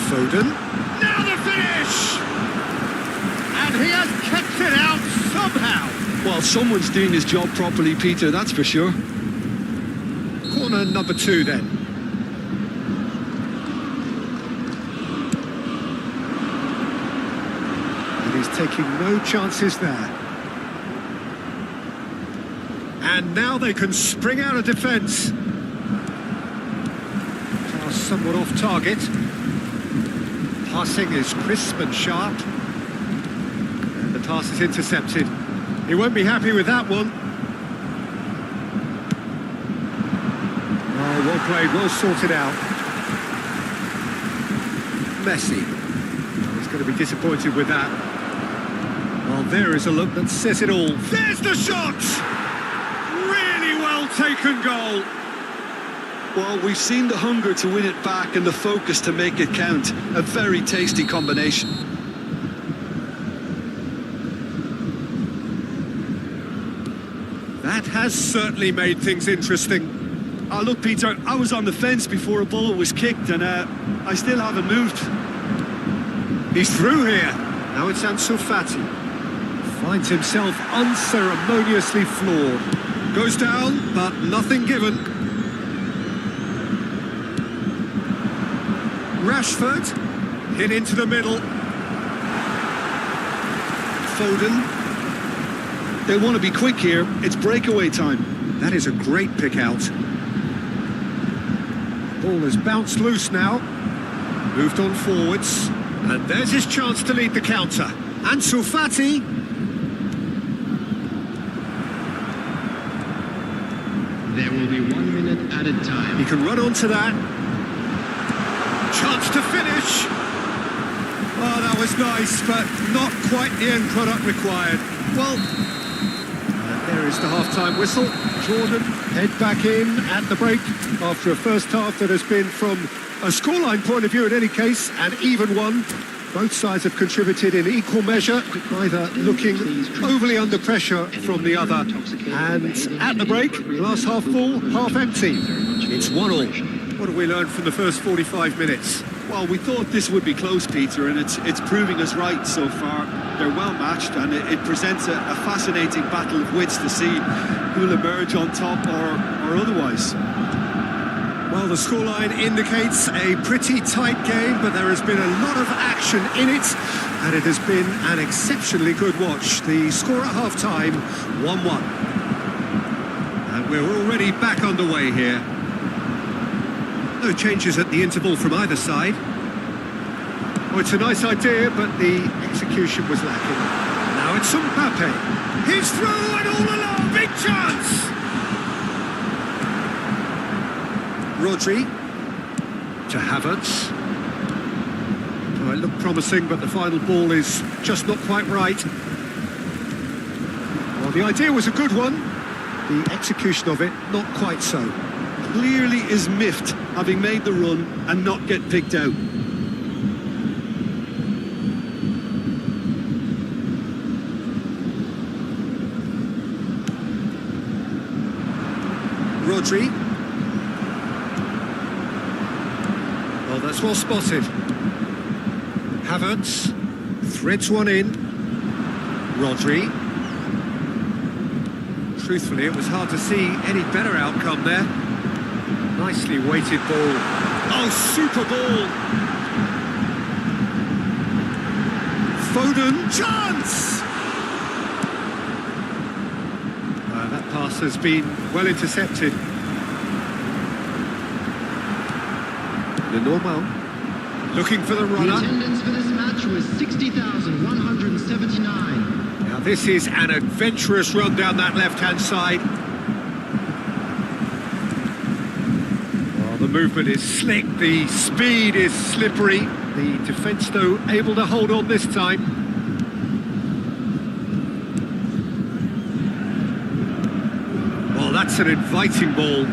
Foden. Now the finish! And he has kept it out somehow. Well, someone's doing his job properly, Peter, that's for sure. Corner number 2 then. And he's taking no chances there. And now they can spring out of defence. was somewhat off target. Passing is crisp and sharp. And the pass is intercepted. He won't be happy with that one. Oh, well played, well sorted out. Messi. Oh, he's going to be disappointed with that. Well, there is a look that says it all. There's the shot! Really well taken goal. Well, we've seen the hunger to win it back and the focus to make it count. A very tasty combination. That has certainly made things interesting. Oh, look, Peter, I was on the fence before a ball was kicked, and I still haven't moved. He's through here. Now it's Tensua. Finds himself unceremoniously floored. Goes down, but nothing given. Rashford, hit into the middle. Foden. They want to be quick here. It's breakaway time. That is a great pick out. Ball has bounced loose now. Moved on forwards. And there's his chance to lead the counter. Tensua. There will be 1 minute added time. He can run onto that. Chance to finish. Oh, that was nice, but not quite the end product required. Well, there is the half-time whistle. Jordan head back in at the break after a first half that has been, from a scoreline point of view in any case, an even one. Both sides have contributed in equal measure, neither looking overly under pressure from the other. And at the break, glass half full, half empty. It's 1-1. What have we learned from the first 45 minutes? Well, we thought this would be close, Peter, and it's proving us right so far. They're well matched, and it presents a fascinating battle of wits to see who'll emerge on top or otherwise. Well, the scoreline indicates a pretty tight game, but there has been a lot of action in it, and it has been an exceptionally good watch. The score at half-time, 1-1. And we're already back underway here. No changes at the interval from either side. Oh, it's a nice idea, but the execution was lacking. Now it's Mbappe. He's through and all along, big chance! Rodri to Havertz. Oh, it looked promising, but the final ball is just not quite right. Well, the idea was a good one. The execution of it, not quite so. Clearly is miffed, having made the run and not get picked out. Rodri. Well, that's well spotted. Havertz threads one in. Rodri. Truthfully, it was hard to see any better outcome there. Nicely weighted ball. Oh, super ball! Foden, chance! That pass has been well intercepted. Normal. Looking for the runner. The attendance for this match was 60,179. Now this is an adventurous run down that left-hand side. Well, the movement is slick, the speed is slippery. The defence, though, able to hold on this time. Well, that's an inviting ball.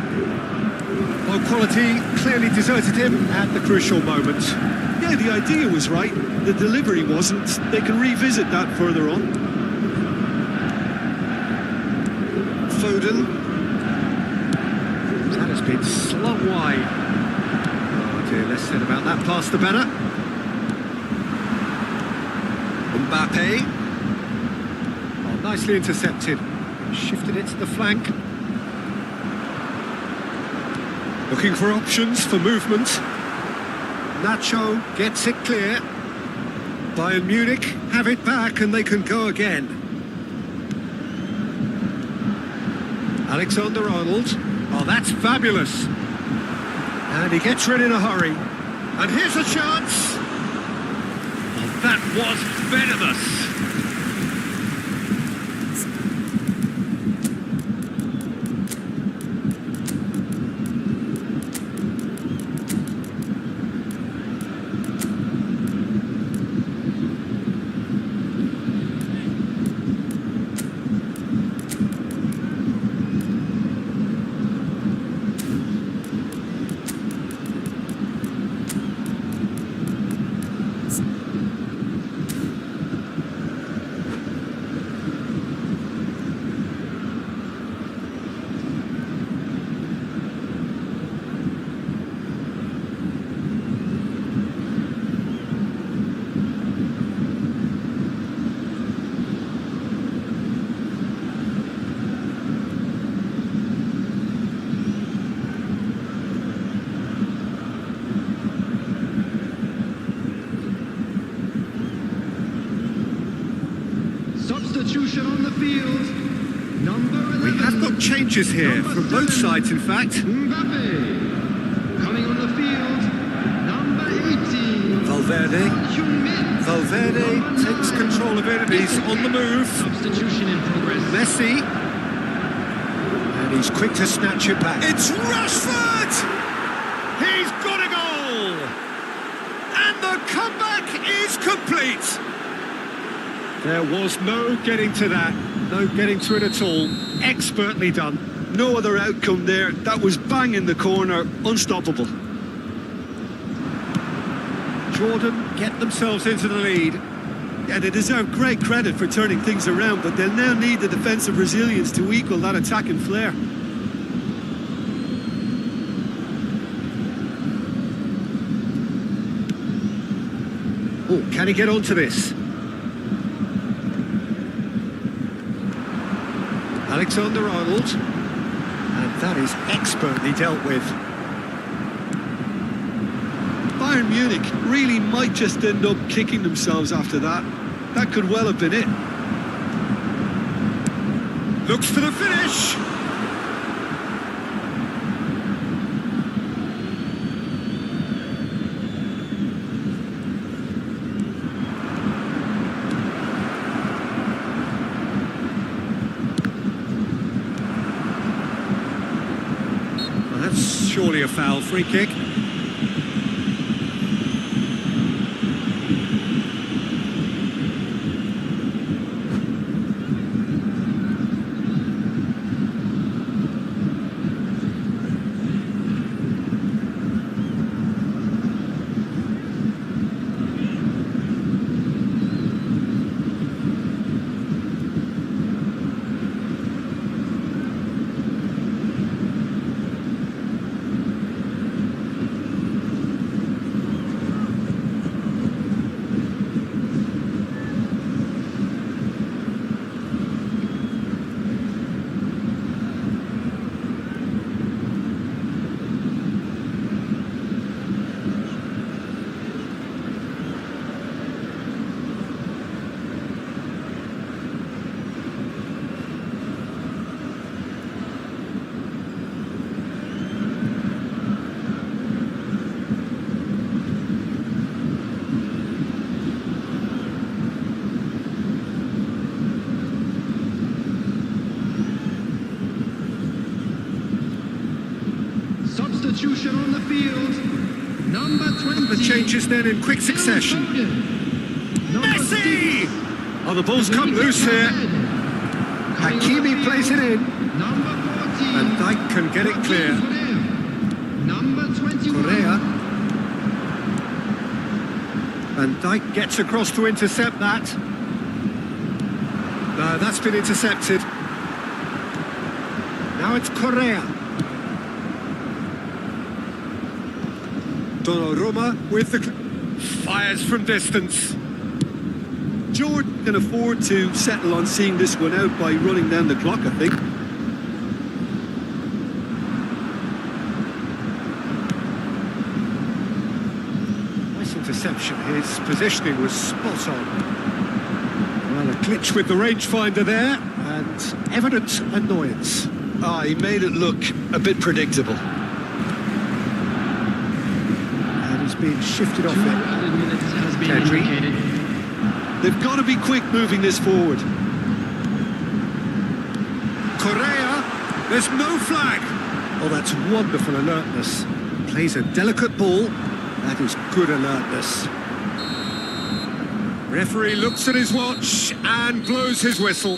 Well, quality clearly deserted him at the crucial moment. Yeah, the idea was right. The delivery wasn't. They can revisit that further on. Foden. That has been slung wide. Oh dear, less said about that pass the better. Mbappe. Oh, nicely intercepted. Shifted it to the flank. Looking for options for movement. Nacho gets it clear. Bayern Munich have it back and they can go again. Alexander-Arnold. Oh, that's fabulous. And he gets rid in a hurry. And here's a chance. Well, that was venomous. Substitution on the field. Number 11. We have got changes here from both sides, in fact. Mbappe. Coming on the field. Number 18. Valverde takes control of it and he's on the move. Substitution in progress. Messi. And he's quick to snatch it back. It's Rashford! He's got a goal! And the comeback is complete! There was no getting to that. No getting to it at all. Expertly done. No other outcome there. That was bang in the corner, unstoppable. Jordan get themselves into the lead. Yeah, they deserve great credit for turning things around, but they'll now need the defensive resilience to equal that attacking flair. Oh, can he get onto this? Alexander-Arnold. And that is expertly dealt with. Bayern Munich really might just end up kicking themselves after that. That could well have been it. Looks for the finish. Well, that's surely a foul. Free kick. Substitution on the field. Number 20. The changes then in quick succession. Messi! Oh, the ball's come loose here. Hakimi plays it in. Number 14. And Dijk can get it clear. Number 21. Correa. And Dijk gets across to intercept that. No, that's been intercepted. Now it's Correa. Donnarumma with the... fires from distance. Jordan can afford to settle on seeing this one out by running down the clock, I think. Nice interception. His positioning was spot on. Well, a glitch with the rangefinder there, and evident annoyance. Ah, he made it look a bit predictable. being shifted off 200 it. minutes has been Pedri. indicated. They've got to be quick moving this forward. Correa, there's no flag. Oh, that's wonderful alertness. Plays a delicate ball. That is good alertness. Referee looks at his watch and blows his whistle.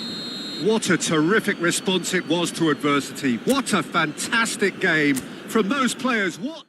What a terrific response it was to adversity. What a fantastic game from those players. What?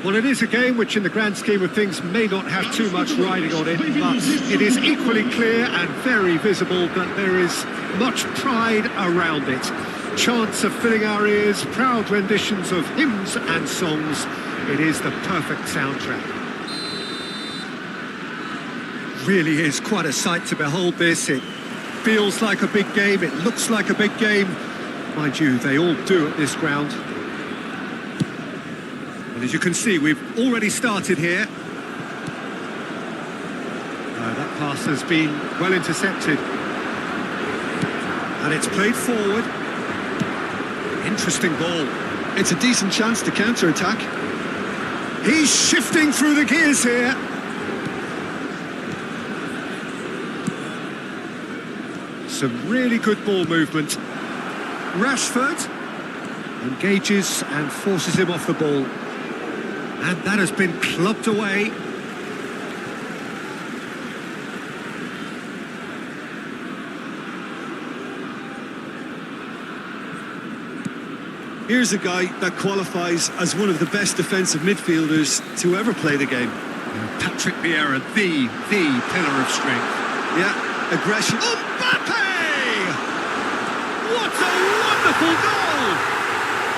Well, it is a game which in the grand scheme of things may not have too much riding on it, but it is equally clear and very visible that there is much pride around it. Chants are filling our ears, proud renditions of hymns and songs. It is the perfect soundtrack. Really is quite a sight to behold this. It feels like a big game, it looks like a big game. Mind you, they all do at this ground. And as you can see, we've already started here. That pass has been well intercepted. And it's played forward. Interesting ball. It's a decent chance to counter-attack. He's shifting through the gears here. Some really good ball movement. Rashford engages and forces him off the ball. And that has been clubbed away. Here's a guy that qualifies as one of the best defensive midfielders to ever play the game. Patrick Vieira, the pillar of strength. Yeah, aggression. Mbappe! What a wonderful goal!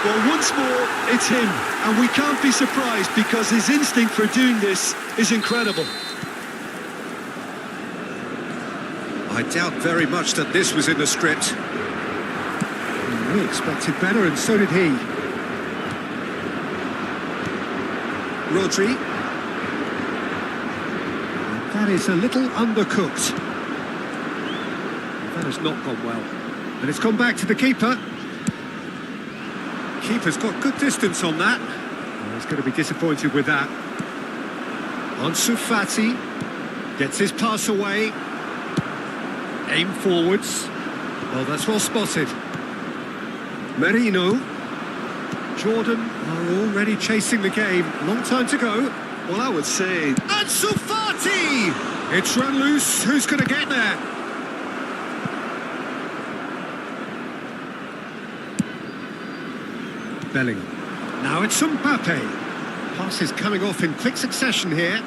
Well, once more, it's him. And we can't be surprised because his instinct for doing this is incredible. I doubt very much that this was in the script. We expected better, and so did he. Rodri. That is a little undercooked. That has not gone well. And it's gone back to the keeper. Keeper's got good distance on that. Oh, he's going to be disappointed with that. Ansu Fati gets his pass away. Aim forwards. Oh, that's well spotted. Merino. Jordan are already chasing the game. Long time to go. Well, I would say... Ansu Fati! It's run loose. Who's going to get there? Bellingham. Now it's Mbappe. Pass is coming off in quick succession here.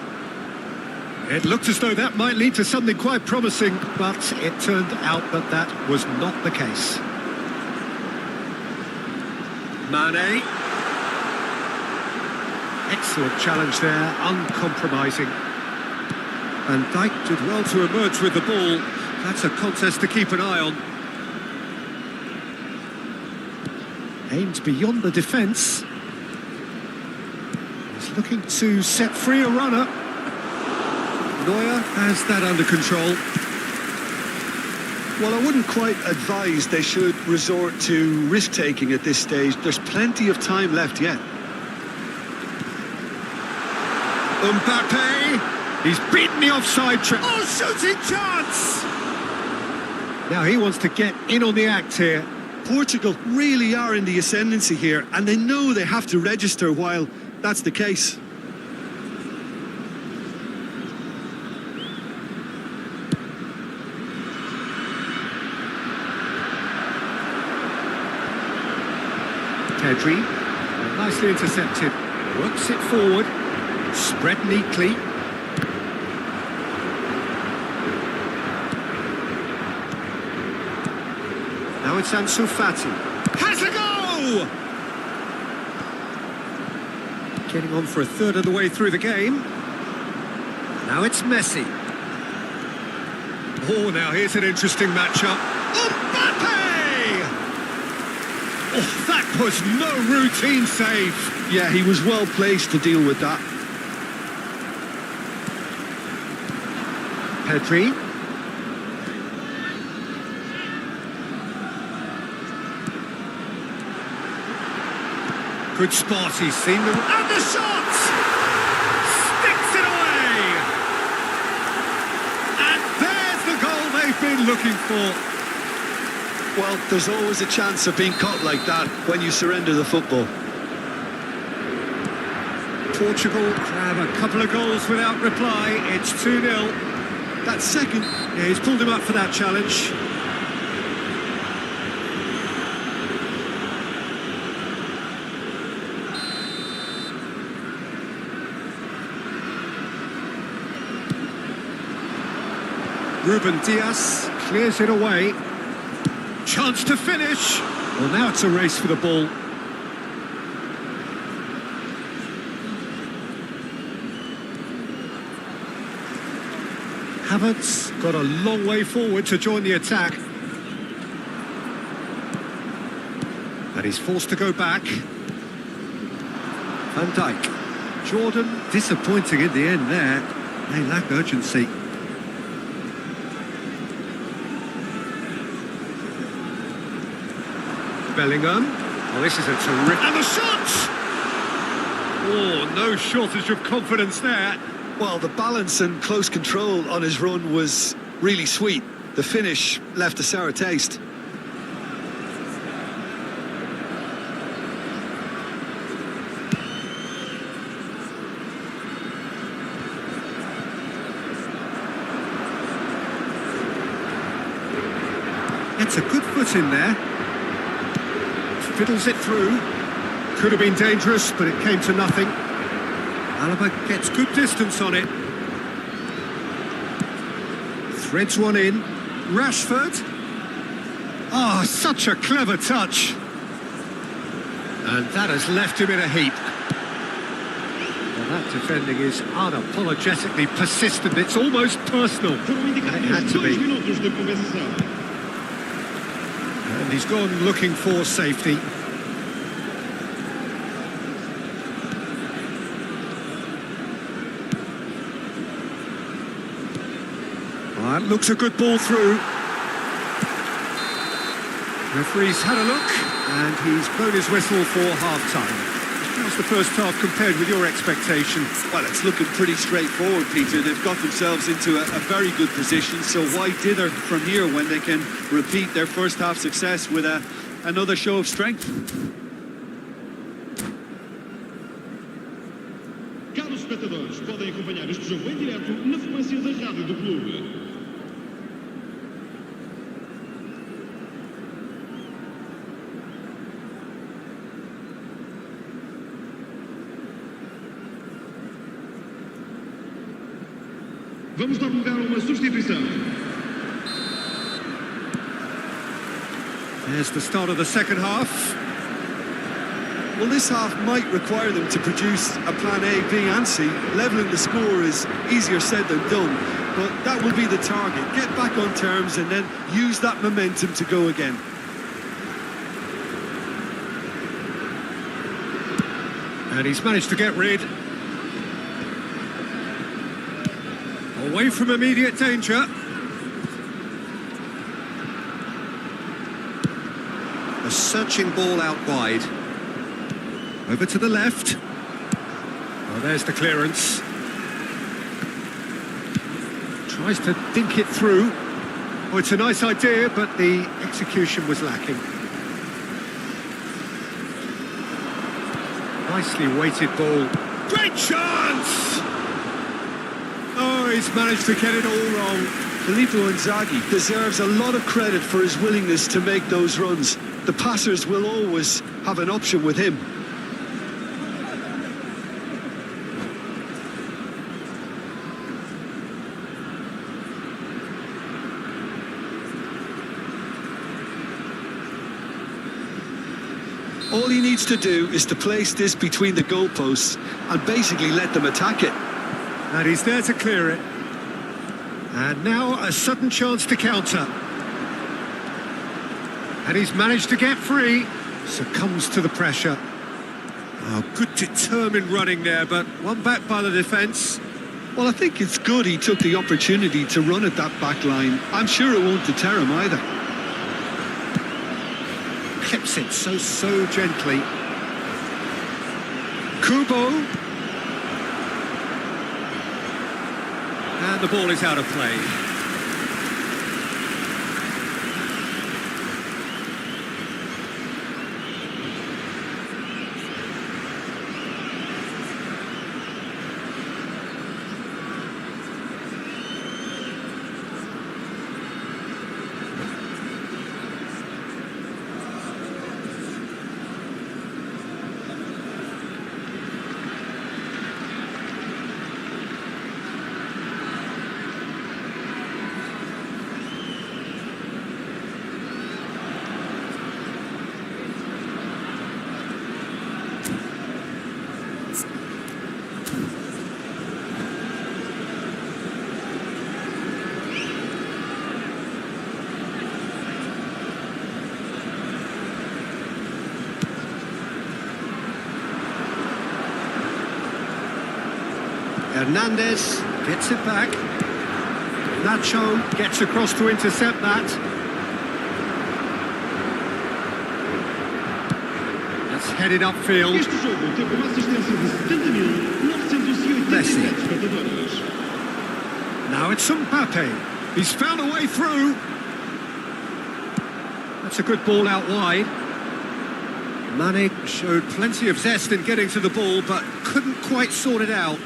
It looked as though that might lead to something quite promising, but it turned out that that was not the case. Mane. Excellent challenge there, uncompromising. Van Dijk did well to emerge with the ball. That's a contest to keep an eye on. Aimed beyond the defence. He's looking to set free a runner. Neuer has that under control. Well, I wouldn't quite advise they should resort to risk-taking at this stage. There's plenty of time left yet. Mbappe! He's beaten the offside trap. Oh, shooting chance! Now he wants to get in on the act here. Portugal really are in the ascendancy here, and they know they have to register while that's the case. Pedri, nicely intercepted, works it forward, spread neatly. Now it's Ansu Fati. Has a go! Getting on for a third of the way through the game. Now it's Messi. Oh, now here's an interesting matchup. Mbappe! Oh, that was no routine save. Yeah, he was well placed to deal with that. Pedri. Good spot, he's seen them. And the shot! Sticks it away! And there's the goal they've been looking for. Well, there's always a chance of being caught like that when you surrender the football. Portugal grab a couple of goals without reply. It's 2-0. That second... Yeah, he's pulled him up for that challenge. Ruben Diaz clears it away. Chance to finish. Well, now it's a race for the ball. Havertz got a long way forward to join the attack. And he's forced to go back. Van Dijk. Jordan disappointing in the end there. They lack urgency. Bellingham. Oh, this is a terrific... And the shot! Oh, no shortage of confidence there. Well, the balance and close control on his run was really sweet. The finish left a sour taste. Gets a good foot in there. Fiddles it through. Could have been dangerous, but it came to nothing. Alaba gets good distance on it. Threads one in. Rashford. Oh, such a clever touch. And that has left him in a heap. Well, that defending is unapologetically persistent. It's almost personal. And it had to be. And he's gone looking for safety. That looks a good ball through. Referee's had a look, and he's blown his whistle for half-time. How's the first half compared with your expectations? Well, it's looking pretty straightforward, Peter. They've got themselves into a very good position, so why dither from here when they can repeat their first half success with another show of strength? Caros espectadores, podem acompanhar este jogo em direto na frequência da rádio do clube. Vamos dar lugar a uma substituição. There's the start of the second half. Well, this half might require them to produce a plan A, B and C. Levelling the score is easier said than done, but that will be the target. Get back on terms and then use that momentum to go again. And he's managed to get rid. Away from immediate danger. A searching ball out wide. Over to the left. Well, there's the clearance. Tries to dink it through. Oh, it's a nice idea, but the execution was lacking. Nicely weighted ball. Great chance! Oh, he's managed to get it all wrong. Filippo Inzaghi deserves a lot of credit for his willingness to make those runs. The passers will always have an option with him. All he needs to do is to place this between the goalposts and basically let them attack it. And he's there to clear it. And now a sudden chance to counter. And he's managed to get free. Succumbs to the pressure. Oh, good determined running there, but one back by the defence. Well, I think it's good he took the opportunity to run at that back line. I'm sure it won't deter him either. Clips it so gently. Kubo. And the ball is out of play. Hernandez gets it back. Nacho gets across to intercept that. That's headed upfield. Este jogo teve uma assistência de 70.987 espectadores. Now it's Mbappe. He's found a way through. That's a good ball out wide. Mane showed plenty of zest in getting to the ball, but couldn't quite sort it out.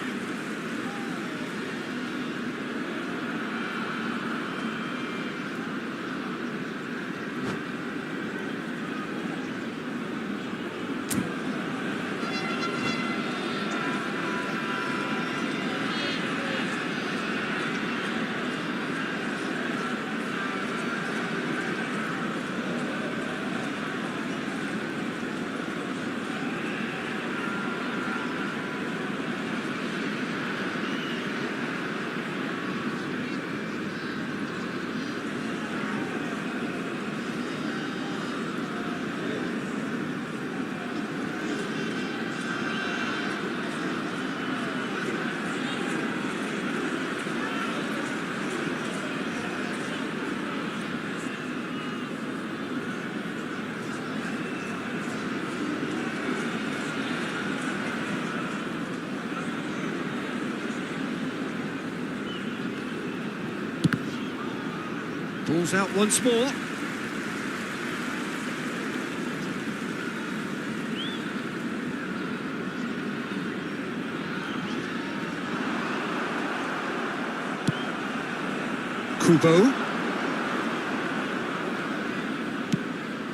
Ball's out once more. Kubo.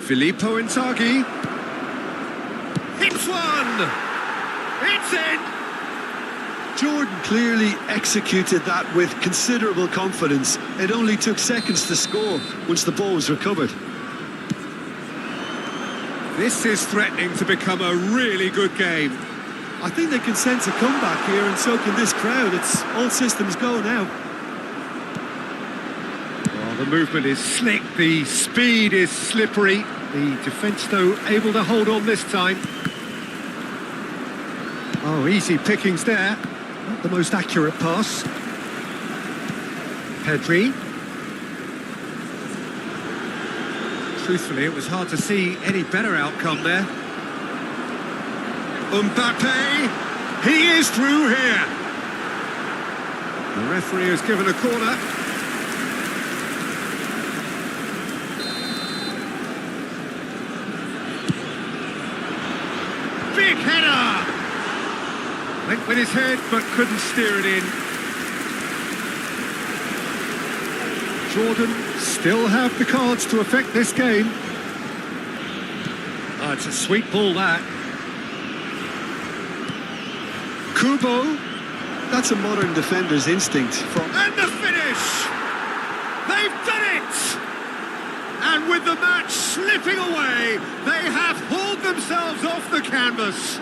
Filippo Inzaghi. Hits one! It's in! Jordan clearly executed that with considerable confidence. It only took seconds to score once the ball was recovered. This is threatening to become a really good game. I think they can sense a comeback here, and so can this crowd. It's all systems go now. Well, the movement is slick, the speed is slippery. The defence, though, able to hold on this time. Oh, easy pickings there. Not the most accurate pass. Pedri. Truthfully, it was hard to see any better outcome there. Mbappe. He is through here. The referee has given a corner. Big header! Went with his head, but couldn't steer it in. Jordan still have the cards to affect this game. Oh, it's a sweet ball, that. Kubo. That's a modern defender's instinct. And the finish! They've done it! And with the match slipping away, they have hauled themselves off the canvas.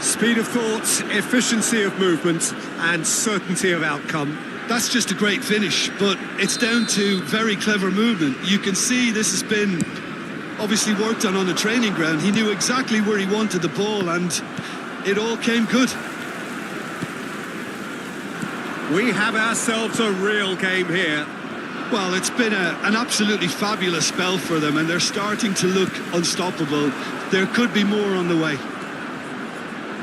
Speed of thoughts, efficiency of movement, and certainty of outcome. That's just a great finish, but it's down to very clever movement. You can see this has been obviously worked on the training ground. He knew exactly where he wanted the ball, and it all came good. We have ourselves a real game here. Well, it's been an absolutely fabulous spell for them, and they're starting to look unstoppable. There could be more on the way.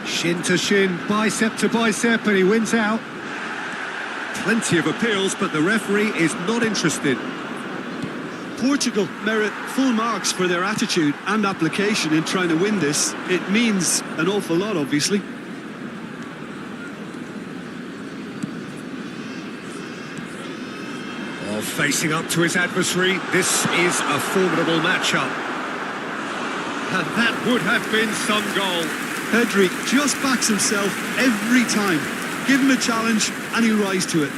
Shin to shin, bicep to bicep, and he wins out. Plenty of appeals, but the referee is not interested. Portugal merit full marks for their attitude and application in trying to win this. It means an awful lot, obviously. While facing up to his adversary, this is a formidable matchup. And that would have been some goal. Pedri just backs himself every time. Give him a challenge and he'll rise to it.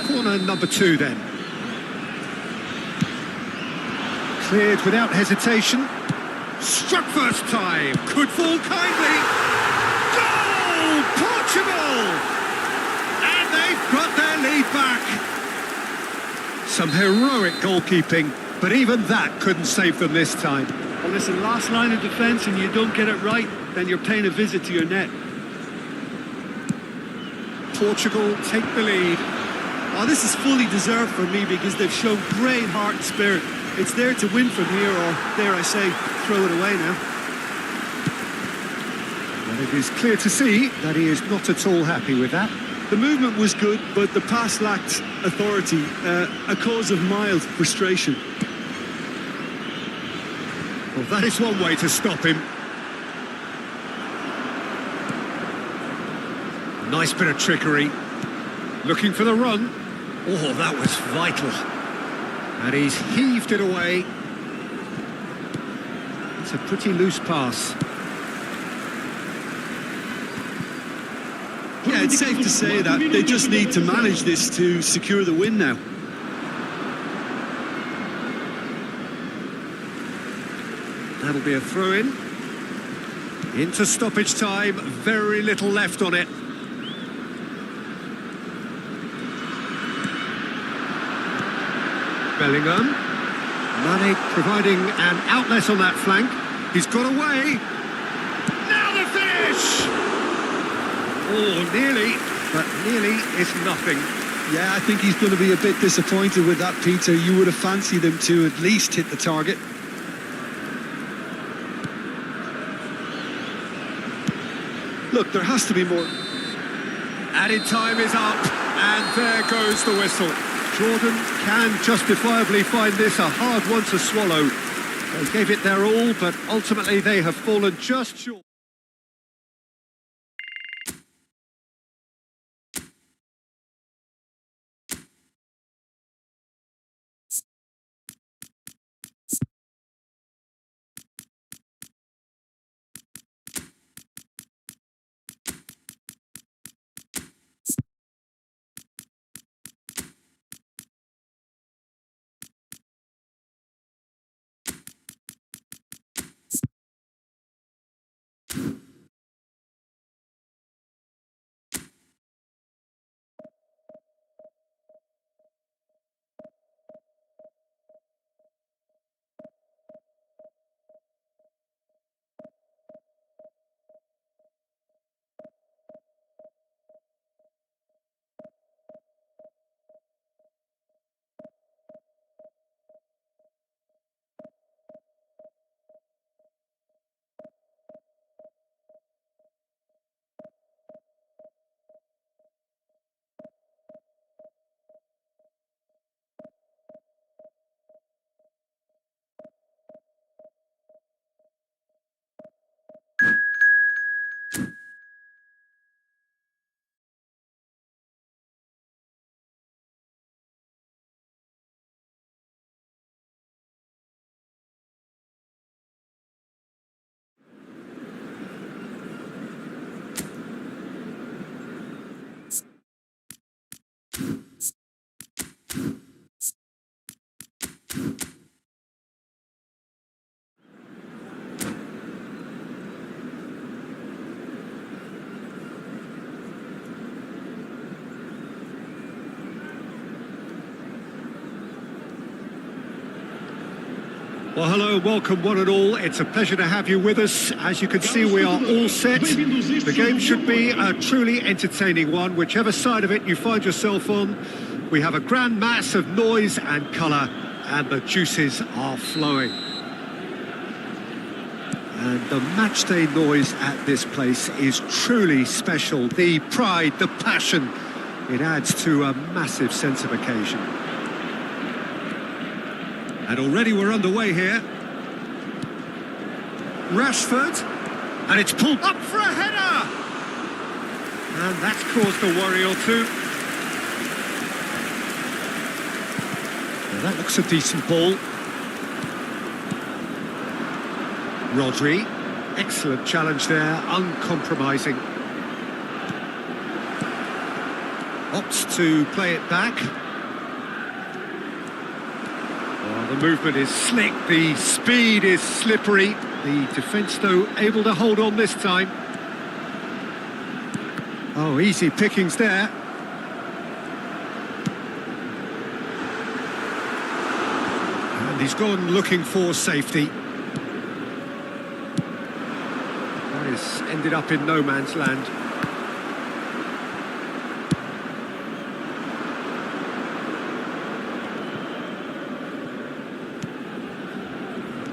Corner number 2 then. Cleared without hesitation. Struck first time. Could fall kindly. Goal! Portugal! And they've got their lead back. Some heroic goalkeeping, but even that couldn't save them this time. Well, listen, last line of defence and you don't get it right, then you're paying a visit to your net. Portugal take the lead. Oh, this is fully deserved for me because they've shown great heart and spirit. It's there to win from here, or dare I say, throw it away now. Well, it is clear to see that he is not at all happy with that. The movement was good, but the pass lacked authority, a cause of mild frustration. Well, that is one way to stop him. Nice bit of trickery. Looking for the run. Oh, that was vital. And he's heaved it away. It's a pretty loose pass. Yeah, it's safe to say that they just need to manage this to secure the win now. That'll be a throw-in. Into stoppage time, very little left on it. Bellingham. Mane providing an outlet on that flank. He's got away. Now the finish! Oh, nearly, but nearly is nothing. Yeah, I think he's going to be a bit disappointed with that, Peter. You would have fancied him to at least hit the target. Look, there has to be more. Added time is up, And there goes the whistle. Jordan can justifiably find this a hard one to swallow. They gave it their all, but ultimately they have fallen just short. Well, hello, welcome one and all. It's a pleasure to have you with us. As you can see, we are all set. The game should be a truly entertaining one, whichever side of it you find yourself on. We have a grand mass of noise and colour, and the juices are flowing. And the matchday noise at this place is truly special. The pride, the passion, it adds to a massive sense of occasion. And already we're underway here. Rashford, and it's pulled up for a header! And that's caused a worry or two. Now that looks a decent ball. Rodri, excellent challenge there, uncompromising. Opts to play it back. The movement is slick, the speed is slippery. The defence, though, able to hold on this time. Oh, easy pickings there. And he's gone looking for safety. That has ended up in no man's land.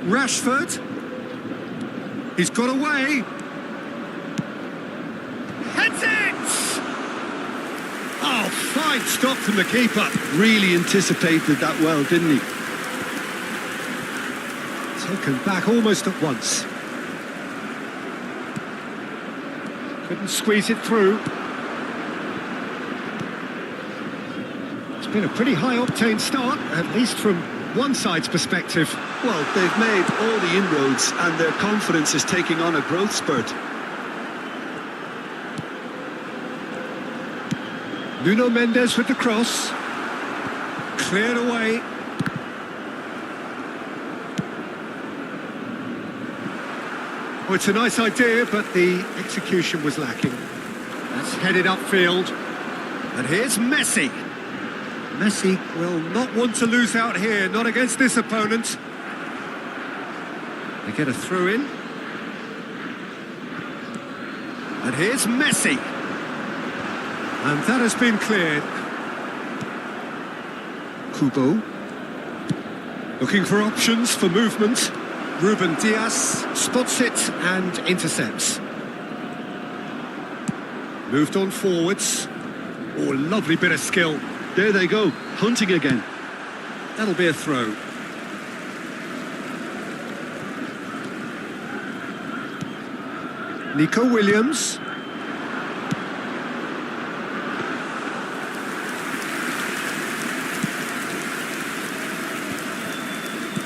Rashford, he's got away, heads it! Oh, fine stop from the keeper. Really anticipated that well, didn't he? Taken back almost at once. Couldn't squeeze it through. It's been a pretty high-octane start, at least from one side's perspective. Well, they've made all the inroads and their confidence is taking on a growth spurt. Nuno Mendes with the cross. Cleared away. Oh, it's a nice idea, but the execution was lacking. That's headed upfield. And here's Messi. Messi will not want to lose out here, not against this opponent. They get a throw in. And here's Messi. And that has been cleared. Kubo. Looking for options for movement. Ruben Diaz spots it and intercepts. Moved on forwards. Oh, lovely bit of skill. There they go, hunting again. That'll be a throw. Nico Williams.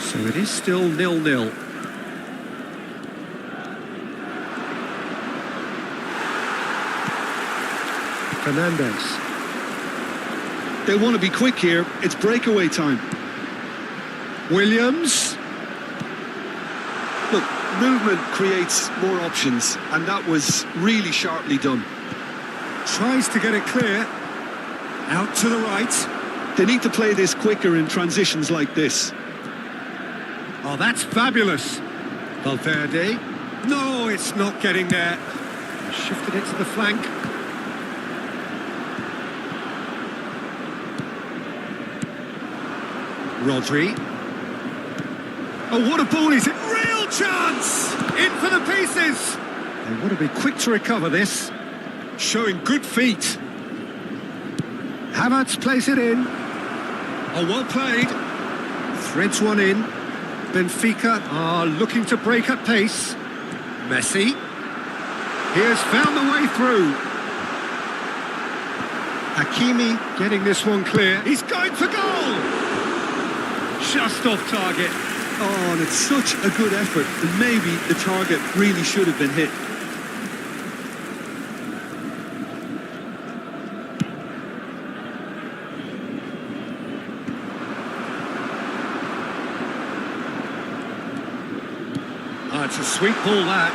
So it is still 0-0. Fernandez. They want to be quick here, it's breakaway time. Williams. Look, movement creates more options, and that was really sharply done. Tries to get it clear. Out to the right. They need to play this quicker in transitions like this. Oh, that's fabulous. Valverde. No, it's not getting there. Shifted it to the flank. Rodri. Oh, what a ball is it? Real chance! In for the pieces! They want to be quick to recover this. Showing good feet. Havertz plays it in. Oh, well played. Threads one in. Benfica are looking to break at pace. Messi. He has found the way through. Hakimi getting this one clear. He's going for goal! Just off target. Oh, and it's such a good effort, and maybe the target really should have been hit. Oh, it's a sweet ball, that.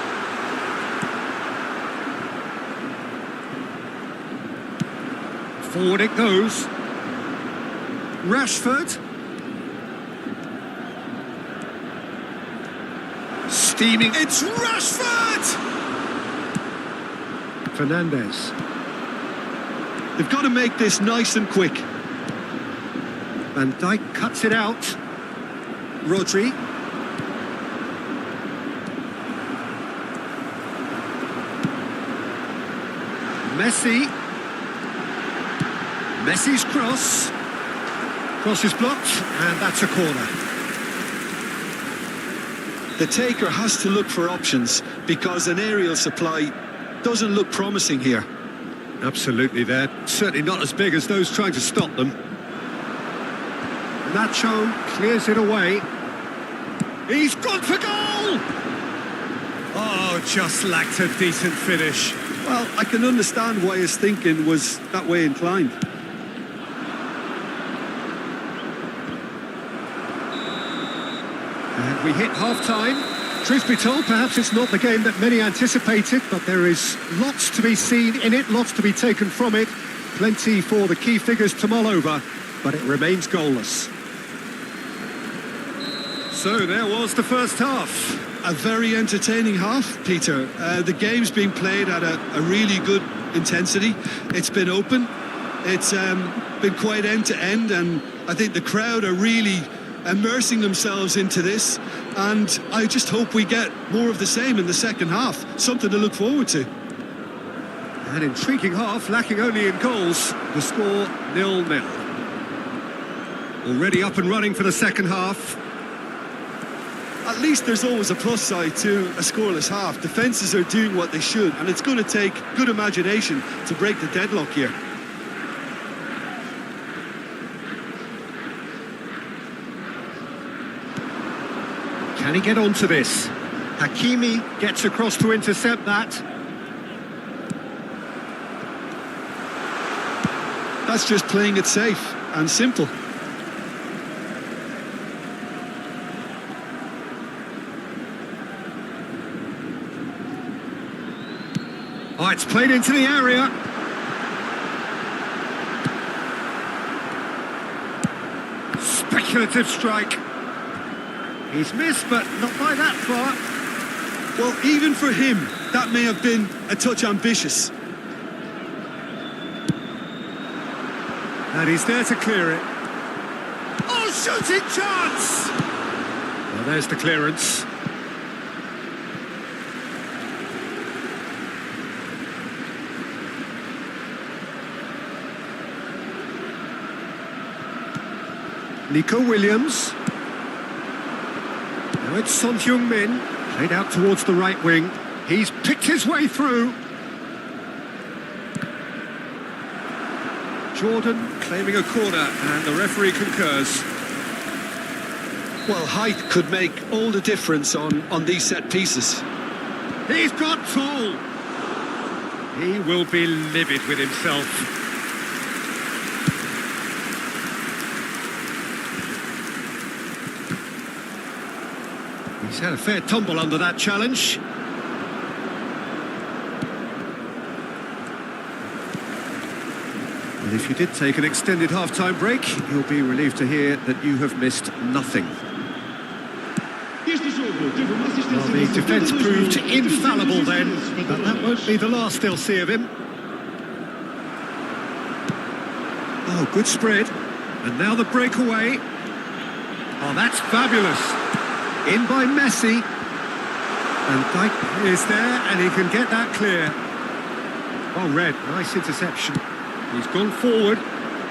Forward it goes. Rashford. Steaming. It's Rashford! Fernandez. They've got to make this nice and quick. Van Dijk cuts it out. Rodri. Messi. Messi's cross. Cross is blocked, and that's a corner. The taker has to look for options because an aerial supply doesn't look promising here. Absolutely, they're certainly not as big as those trying to stop them. Nacho clears it away. He's gone for goal! Oh, just lacked a decent finish. Well, I can understand why his thinking was that way inclined. And we hit half-time. Truth be told, perhaps it's not the game that many anticipated, but there is lots to be seen in it, lots to be taken from it. Plenty for the key figures to mull over, but it remains goalless. So there was the first half. A very entertaining half, Peter. The game's been played at a really good intensity. It's been open. It's been quite end-to-end, and I think the crowd are really immersing themselves into this, and I just hope we get more of the same in the second half. Something to look forward to. An intriguing half, lacking only in goals. The score 0-0. Already up and running for the second half. At least there's always a plus side to a scoreless half. Defences are doing what they should, and it's going to take good imagination to break the deadlock here. Can he get onto this? Hakimi gets across to intercept that. That's just playing it safe and simple. Oh, it's played into the area. Speculative strike. He's missed, but not by that far. Well, even for him, that may have been a touch ambitious. And he's there to clear it. Oh, shooting chance! Well, there's the clearance. Nico Williams. Now it's Son Heung-min, played out towards the right wing. He's picked his way through. Jordan claiming a corner, and the referee concurs. Well, height could make all the difference on these set pieces. He's got tall. He will be livid with himself. He's had a fair tumble under that challenge. And if you did take an extended half-time break, you'll be relieved to hear that you have missed nothing. Well, the defence proved infallible then, but that won't be the last they'll see of him. Oh, good spread. And now the breakaway. Oh, that's fabulous. In by Messi. And Dyke is there, and he can get that clear. Oh, Red, nice interception. He's gone forward.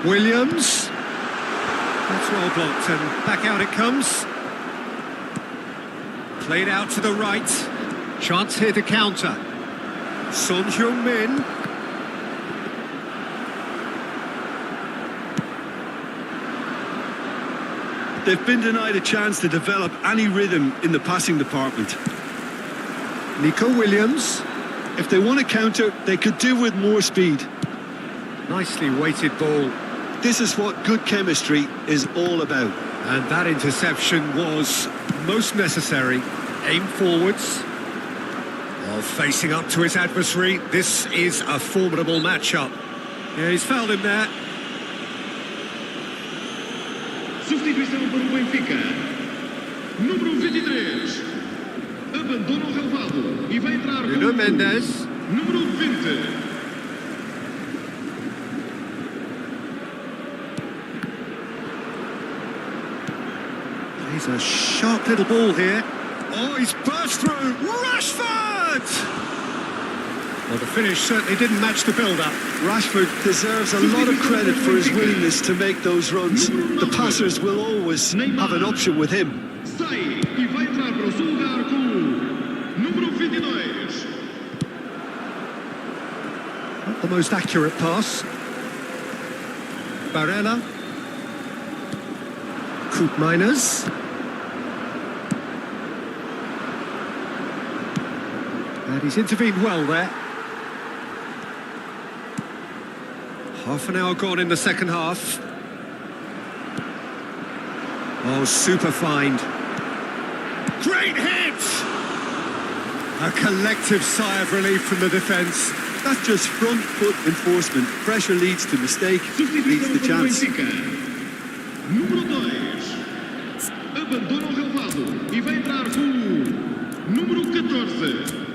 Williams. That's well blocked, and back out it comes. Played out to the right. Chance here to counter. Son Heung-min. They've been denied a chance to develop any rhythm in the passing department. Nico Williams. If they want to counter, they could do with more speed. Nicely weighted ball. This is what good chemistry is all about. And that interception was most necessary. Aim forwards. While facing up to his adversary, this is a formidable matchup. Yeah, he's fouled him there. Substituição para o Benfica. Número 23. Abandona o relvado e vai entrar Nuno Mendes. número 20. He's a sharp little ball here. Oh, he's burst through. Rashford! Well, the finish certainly didn't match the build-up. Rashford deserves a lot of credit for his willingness to make those runs. The passers will always have an option with him. Sai e vai entrar para o seu lugar com o número 22. Not the most accurate pass. Barella. Koopmeiners. And he's intervened well there. Half an hour gone in the second half. Oh, super find. Great hit! A collective sigh of relief from the defence. That's just front foot enforcement. Pressure leads to mistake, leads to chance. Número 2. Abandona o relvado e vai entrar com o número 14.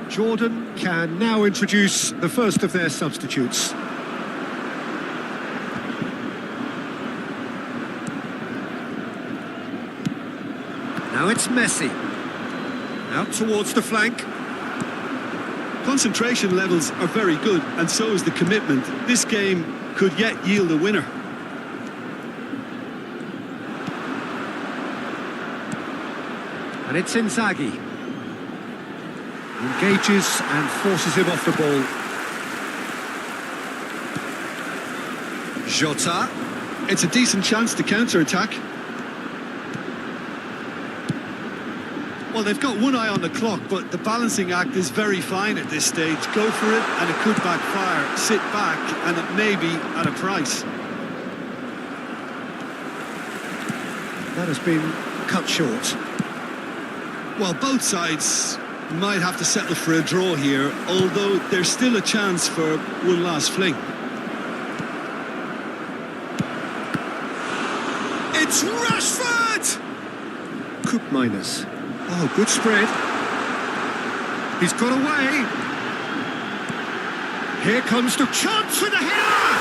Jordan can now introduce the first of their substitutes. Now it's Messi. Out towards the flank. Concentration levels are very good, and so is the commitment. This game could yet yield a winner. And it's Inzaghi. Engages and forces him off the ball. Jota. It's a decent chance to counter-attack. Well, they've got one eye on the clock, but the balancing act is very fine at this stage. Go for it, and it could backfire. Sit back, and it may be at a price. That has been cut short. Well, both sides Might have to settle for a draw here, although there's still a chance for one last fling. It's Rashford! Cook minus. Oh, good spread. He's got away. Here comes the chance for the header!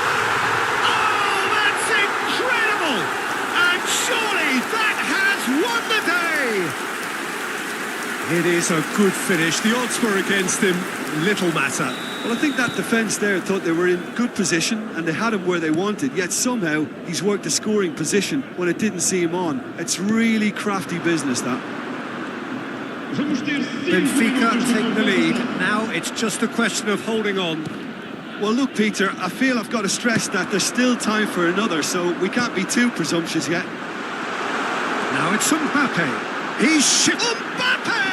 Oh, that's incredible! And surely that has won the day! It is a good finish. The odds were against him. Little matter. Well, I think that defence there thought they were in good position and they had him where they wanted, yet somehow he's worked a scoring position when it didn't see him on. It's really crafty business, that. Benfica take the lead. Now it's just a question of holding on. Well, look, Peter, I feel I've got to stress that there's still time for another, so we can't be too presumptuous yet. Now it's Mbappe. He's Mbappe!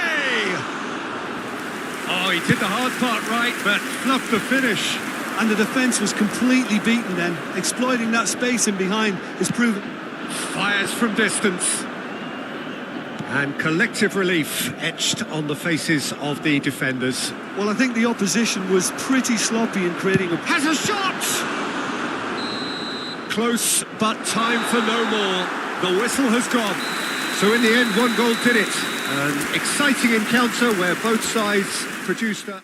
Oh, he did the hard part right, but fluffed the finish. And the defence was completely beaten then. Exploiting that space in behind is proven. Fires from distance. And collective relief etched on the faces of the defenders. Well, I think the opposition was pretty sloppy in creating a... Has a shot! Close, but time for no more. The whistle has gone. So in the end, one goal did it. An exciting encounter where both sides produced a...